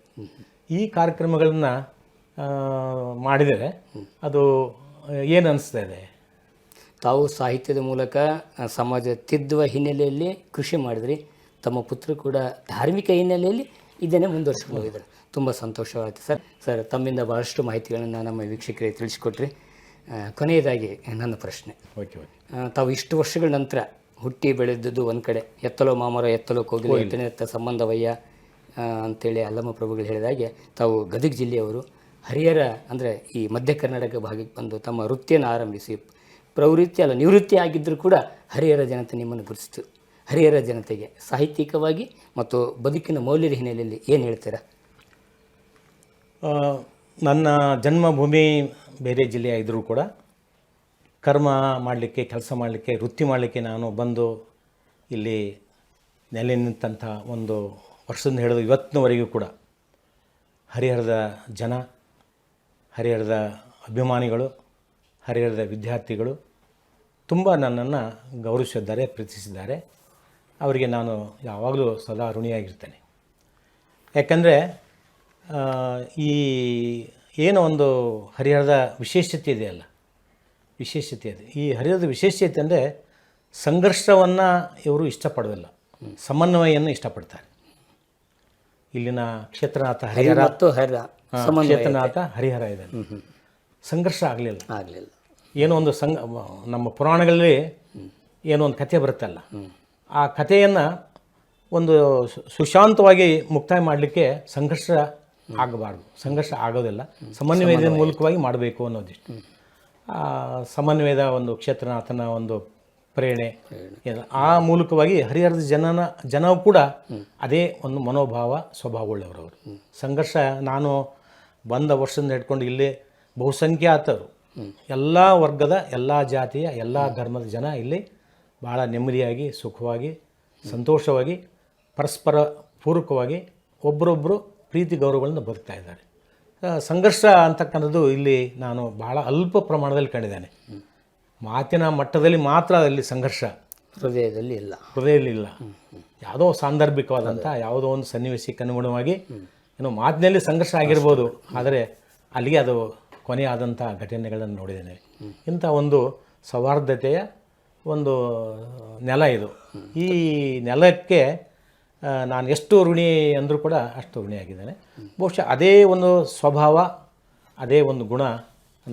ಈ ಕಾರ್ಯಕ್ರಮಗಳನ್ನು ಮಾಡಿದರೆ ಅದು ಏನು ಅನಿಸ್ತಾ ಇದೆ? ತಾವು ಸಾಹಿತ್ಯದ ಮೂಲಕ ಸಮಾಜ ತಿದ್ದುವ ಹಿನ್ನೆಲೆಯಲ್ಲಿ ಕೃಷಿ ಮಾಡಿದ್ರಿ, ತಮ್ಮ ಪುತ್ರರು ಕೂಡ ಧಾರ್ಮಿಕ ಹಿನ್ನೆಲೆಯಲ್ಲಿ ಇದನ್ನೇ ಮುಂದುವರಿಸ್ಕೊಂಡು ಹೋಗಿದ್ದಾರೆ. ತುಂಬ ಸಂತೋಷವಾಯಿತು ಸರ್. ತಮ್ಮಿಂದ ಭಾಳಷ್ಟು ಮಾಹಿತಿಗಳನ್ನು ನಮ್ಮ ವೀಕ್ಷಕರಿಗೆ ತಿಳಿಸಿಕೊಟ್ರಿ. ಕೊನೆಯದಾಗಿ ನನ್ನ ಪ್ರಶ್ನೆ, ತಾವು ಇಷ್ಟು ವರ್ಷಗಳ ನಂತರ ಹುಟ್ಟಿ ಬೆಳೆದದ್ದು ಒಂದು ಕಡೆ, ಎತ್ತಲೋ ಮಾಮರ ಎತ್ತಲೋ ಕೋಗಿಲೆ ಎತ್ತ ಸಂಬಂಧವಯ್ಯ ಅಂತೇಳಿ ಅಲ್ಲಮ್ಮ ಪ್ರಭುಗಳು ಹೇಳಿದಾಗೆ, ತಾವು ಗದಗ ಜಿಲ್ಲೆಯವರು, ಹರಿಹರ ಅಂದರೆ ಈ ಮಧ್ಯ ಕರ್ನಾಟಕ ಭಾಗಕ್ಕೆ ಬಂದು ತಮ್ಮ ವೃತ್ತಿಯನ್ನು ಆರಂಭಿಸಿ ನಿವೃತ್ತಿ ಆಗಿದ್ದರೂ ಕೂಡ ಹರಿಹರ ಜನತೆ ನಿಮ್ಮನ್ನು ಗುರುತಿಸಿತು. ಹರಿಹರ ಜನತೆಗೆ ಸಾಹಿತ್ಯಿಕವಾಗಿ ಮತ್ತು ಬದುಕಿನ ಮೌಲ್ಯದ ಹಿನ್ನೆಲೆಯಲ್ಲಿ ಏನು ಹೇಳ್ತೀರಾ? ನನ್ನ ಜನ್ಮಭೂಮಿ ಬೇರೆ ಜಿಲ್ಲೆಯಾಗಿದ್ದರೂ ಕೂಡ ಕರ್ಮ ಮಾಡಲಿಕ್ಕೆ, ಕೆಲಸ ಮಾಡಲಿಕ್ಕೆ, ವೃತ್ತಿ ಮಾಡಲಿಕ್ಕೆ ನಾನು ಬಂದು ಇಲ್ಲಿ ನೆಲೆ ನಿಂತಹ ಒಂದು ವರ್ಷದಿಂದ ಹಿಡಿದು ಇವತ್ತಿನವರೆಗೂ ಕೂಡ ಹರಿಹರದ ಜನ, ಹರಿಹರದ ಅಭಿಮಾನಿಗಳು, ಹರಿಹರದ ವಿದ್ಯಾರ್ಥಿಗಳು ತುಂಬ ನನ್ನನ್ನು ಗೌರವಿಸಿದ್ದಾರೆ, ಪ್ರೀತಿಸಿದ್ದಾರೆ. ಅವರಿಗೆ ನಾನು ಯಾವಾಗಲೂ ಸದಾ ಋಣಿಯಾಗಿರ್ತೇನೆ. ಯಾಕಂದರೆ ಈ ಏನೋ ಒಂದು ಹರಿಹರದ ವಿಶೇಷತೆ ಇದೆಯಲ್ಲ, ವಿಶೇಷತೆ ಇದೆ. ಈ ಹರಿಹರದ ವಿಶೇಷತೆ ಅಂದರೆ ಸಂಘರ್ಷವನ್ನು ಇವರು ಇಷ್ಟಪಡೋದಿಲ್ಲ, ಸಮನ್ವಯವನ್ನು ಇಷ್ಟಪಡ್ತಾರೆ. ಇಲ್ಲಿನ ಕ್ಷೇತ್ರನಾಥ ಹರಿಹರ ಮತ್ತು ಕ್ಷೇತ್ರನಾಥ ಹರಿಹರ ಇದೆ. ಸಂಘರ್ಷ ಆಗಲಿಲ್ಲ. ಏನೋ ಒಂದು ನಮ್ಮ ಪುರಾಣಗಳಲ್ಲಿ ಏನೋ ಒಂದು ಕಥೆ ಬರುತ್ತಲ್ಲ, ಆ ಕಥೆಯನ್ನು ಒಂದು ಸುಶಾಂತವಾಗಿ ಮುಕ್ತಾಯ ಮಾಡಲಿಕ್ಕೆ ಸಂಘರ್ಷ ಆಗಬಾರ್ದು, ಸಂಘರ್ಷ ಆಗೋದಿಲ್ಲ, ಸಮನ್ವಯದ ಮೂಲಕವಾಗಿ ಮಾಡಬೇಕು ಅನ್ನೋದಿಷ್ಟು. ಸಮನ್ವಯದ ಒಂದು ಕ್ಷೇತ್ರನಾಥನ ಒಂದು ಪ್ರೇರಣೆ, ಆ ಮೂಲಕವಾಗಿ ಹರಿಹರದ ಜನವು ಕೂಡ ಅದೇ ಒಂದು ಮನೋಭಾವ, ಸ್ವಭಾವವುಳ್ಳವರವರು. ಸಂಘರ್ಷ ನಾನು ಬಂದ ವರ್ಷದಿಂದ ಹಿಡ್ಕೊಂಡು ಇಲ್ಲಿ ಬಹುಸಂಖ್ಯಾತರು, ಎಲ್ಲ ವರ್ಗದ, ಎಲ್ಲ ಜಾತಿಯ, ಎಲ್ಲ ಧರ್ಮದ ಜನ ಇಲ್ಲಿ ಭಾಳ ನೆಮ್ಮದಿಯಾಗಿ, ಸುಖವಾಗಿ, ಸಂತೋಷವಾಗಿ, ಪರಸ್ಪರ ಪೂರಕವಾಗಿ ಒಬ್ಬರೊಬ್ಬರು ಪ್ರೀತಿ ಗೌರವಗಳನ್ನು ಬದುಕ್ತಾ ಇದ್ದಾರೆ. ಸಂಘರ್ಷ ಅಂತಕ್ಕಂಥದ್ದು ಇಲ್ಲಿ ನಾನು ಭಾಳ ಅಲ್ಪ ಪ್ರಮಾಣದಲ್ಲಿ ಕಂಡಿದ್ದೇನೆ. ಮಾತಿನ ಮಟ್ಟದಲ್ಲಿ ಮಾತ್ರ ಅಲ್ಲಿ ಸಂಘರ್ಷ, ಹೃದಯದಲ್ಲಿ ಇಲ್ಲ. ಯಾವುದೋ ಸಾಂದರ್ಭಿಕವಾದಂಥ ಯಾವುದೋ ಒಂದು ಸನ್ನಿವೇಶಕ್ಕೆ ಅನುಗುಣವಾಗಿ ಏನೋ ಮಾತಿನಲ್ಲಿ ಸಂಘರ್ಷ ಆಗಿರ್ಬೋದು, ಆದರೆ ಅಲ್ಲಿಗೆ ಅದು ಕೊನೆಯಾದಂಥ ಘಟನೆಗಳನ್ನು ನೋಡಿದ್ದೇನೆ. ಇಂಥ ಒಂದು ಸೌಹಾರ್ದತೆಯ ಒಂದು ನೆಲ ಇದು. ಈ ನೆಲಕ್ಕೆ ನಾನು ಎಷ್ಟು ಋಣಿ ಅಂದರೂ ಕೂಡ ಅಷ್ಟು ಋಣಿಯಾಗಿದ್ದೇನೆ. ಬಹುಶಃ ಅದೇ ಒಂದು ಸ್ವಭಾವ, ಅದೇ ಒಂದು ಗುಣ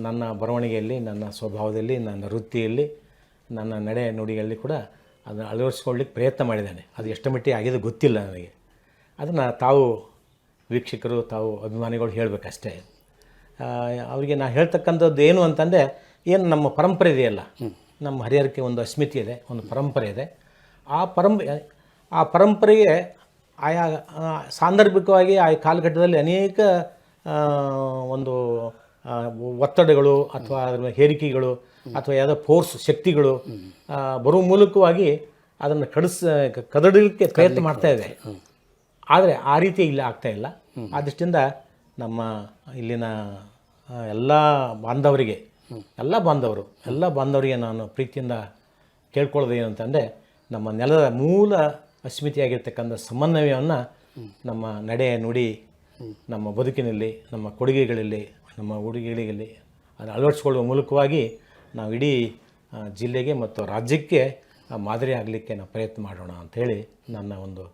ನನ್ನ ಬರವಣಿಗೆಯಲ್ಲಿ, ನನ್ನ ಸ್ವಭಾವದಲ್ಲಿ, ನನ್ನ ವೃತ್ತಿಯಲ್ಲಿ, ನನ್ನ ನಡೆ ನುಡಿಯಲ್ಲಿ ಕೂಡ ಅದನ್ನು ಅಳವಡಿಸ್ಕೊಳ್ಳಿಕ್ಕೆ ಪ್ರಯತ್ನ ಮಾಡಿದ್ದೇನೆ. ಅದು ಎಷ್ಟು ಮಟ್ಟಿಗೆ ಆಗಿದೆ ಗೊತ್ತಿಲ್ಲ ನನಗೆ. ಅದನ್ನು ತಾವು ವೀಕ್ಷಕರು, ತಾವು ಅಭಿಮಾನಿಗಳು ಹೇಳಬೇಕಷ್ಟೇ. ಅವರಿಗೆ ನಾನು ಹೇಳ್ತಕ್ಕಂಥದ್ದು ಏನು ಅಂತಂದರೆ, ಏನು ನಮ್ಮ ಪರಂಪರೆ ಇದೆಯಲ್ಲ, ನಮ್ಮ ಹರಿಹರಕ್ಕೆ ಒಂದು ಅಸ್ಮಿತೆ ಇದೆ, ಒಂದು ಪರಂಪರೆ ಇದೆ. ಆ ಪರಂಪರೆಗೆ ಆಯಾ ಸಾಂದರ್ಭಿಕವಾಗಿ ಆಯಾ ಕಾಲಘಟ್ಟದಲ್ಲಿ ಅನೇಕ ಒಂದು ಒತ್ತಡಗಳು ಅಥವಾ ಅದರ ಹೇರಿಕೆಗಳು ಅಥವಾ ಯಾವುದೋ ಫೋರ್ಸ್ ಶಕ್ತಿಗಳು ಬರುವ ಮೂಲಕವಾಗಿ ಅದನ್ನು ಕದಡಲಿಕ್ಕೆ ಪ್ರಯತ್ನ ಮಾಡ್ತಾ ಇದೆ. ಆದರೆ ಆ ರೀತಿ ಇಲ್ಲಿ ಆಗ್ತಾ ಇಲ್ಲ. ಆ ದೃಷ್ಟಿಯಿಂದ ನಮ್ಮ ಇಲ್ಲಿನ ಎಲ್ಲ ಬಾಂಧವರಿಗೆ ನಾನು ಪ್ರೀತಿಯಿಂದ ಕೇಳ್ಕೊಳ್ಳೋದು ಏನು ಅಂತಂದರೆ, ನಮ್ಮ ನೆಲದ ಮೂಲ ಅಸ್ಮಿತೆಯಾಗಿರ್ತಕ್ಕಂಥ ಸಮನ್ವಯವನ್ನು ನಮ್ಮ ನಡೆ ನುಡಿ, ನಮ್ಮ ಬದುಕಿನಲ್ಲಿ, ನಮ್ಮ ಕೊಡುಗೆಗಳಲ್ಲಿ, ನಮ್ಮ ಉಡುಗೆಗಳಲ್ಲಿ ಅದನ್ನು ಅಳವಡಿಸ್ಕೊಳ್ಳುವ ಮೂಲಕವಾಗಿ ನಾವು ಇಡೀ ಜಿಲ್ಲೆಗೆ ಮತ್ತು ರಾಜ್ಯಕ್ಕೆ ಮಾದರಿ ಆಗಲಿಕ್ಕೆ ನಾವು ಪ್ರಯತ್ನ ಮಾಡೋಣ ಅಂಥೇಳಿ ನನ್ನ ಒಂದು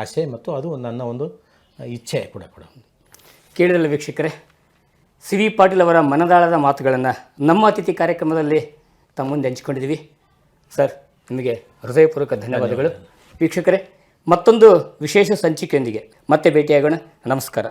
ಆಸೆ, ಮತ್ತು ಅದು ನನ್ನ ಒಂದು ಇಚ್ಛೆ ಕೂಡ. ಕೇಳಿದ್ರಲ್ಲ ವೀಕ್ಷಕರೇ, ಸಿ ವಿ ಪಾಟೀಲ್ ಅವರ ಮನದಾಳದ ಮಾತುಗಳನ್ನು ನಮ್ಮ ಅತಿಥಿ ಕಾರ್ಯಕ್ರಮದಲ್ಲಿ ತಮ್ಮ ಮುಂದೆ ಹಂಚಿಕೊಂಡಿದ್ದೀವಿ. ಸರ್, ನಿಮಗೆ ಹೃದಯಪೂರ್ವಕ ಧನ್ಯವಾದಗಳು. ವೀಕ್ಷಕರೇ, ಮತ್ತೊಂದು ವಿಶೇಷ ಸಂಚಿಕೆಯೊಂದಿಗೆ ಮತ್ತೆ ಭೇಟಿಯಾಗೋಣ. ನಮಸ್ಕಾರ.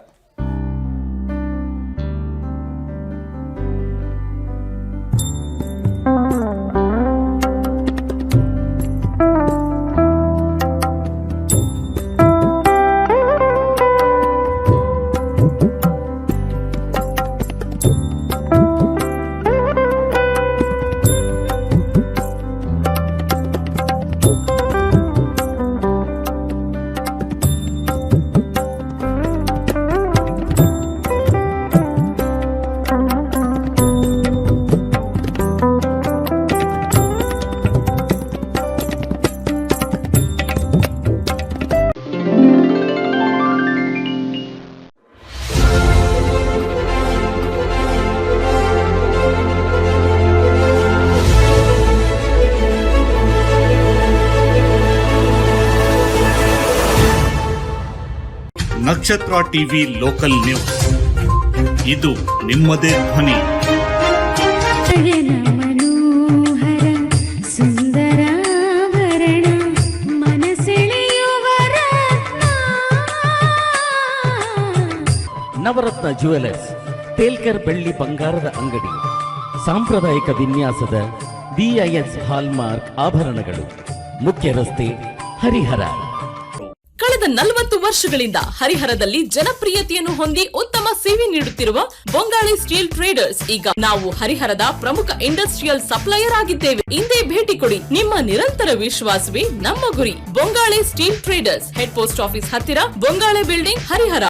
ನಕ್ಷತ್ರ ಟಿವಿ ಲೋಕಲ್ ನ್ಯೂಸ್, ಇದು ನಿಮ್ಮದೇ ಧ್ವನಿ. ಮನೋಹರ ಸುಂದರಾಭರಣ ಮನಸೆಳೆಯುವ ನವರತ್ನ ಜ್ಯುವೆಲರ್ಸ್, ತೇಲ್ಕರ್ ಬೆಳ್ಳಿ ಬಂಗಾರದ ಅಂಗಡಿ, ಸಾಂಪ್ರದಾಯಿಕ ವಿನ್ಯಾಸದ DIS ಹಾಲ್ಮಾರ್ಕ್ ಆಭರಣಗಳು, ಮುಖ್ಯ ರಸ್ತೆ, ಹರಿಹರ. ಕಳೆದ 40 ವರ್ಷಗಳಿಂದ ಹರಿಹರದಲ್ಲಿ ಜನಪ್ರಿಯತೆಯನ್ನು ಹೊಂದಿ ಉತ್ತಮ ಸೇವೆ ನೀಡುತ್ತಿರುವ ಬೊಂಗಾಳಿ ಸ್ಟೀಲ್ ಟ್ರೇಡರ್ಸ್ ಈಗ ನಾವು ಹರಿಹರದ ಪ್ರಮುಖ ಇಂಡಸ್ಟ್ರಿಯಲ್ ಸಪ್ಲೈಯರ್ ಆಗಿದ್ದೇವೆ. ಇಂದೇ ಭೇಟಿ ಕೊಡಿ. ನಿಮ್ಮ ನಿರಂತರ ವಿಶ್ವಾಸವೇ ನಮ್ಮ ಗುರಿ. Bongali steel traders, head post office ಹತ್ತಿರ, ಬೊಂಗಾಳೆ ಬಿಲ್ಡಿಂಗ್, ಹರಿಹರ.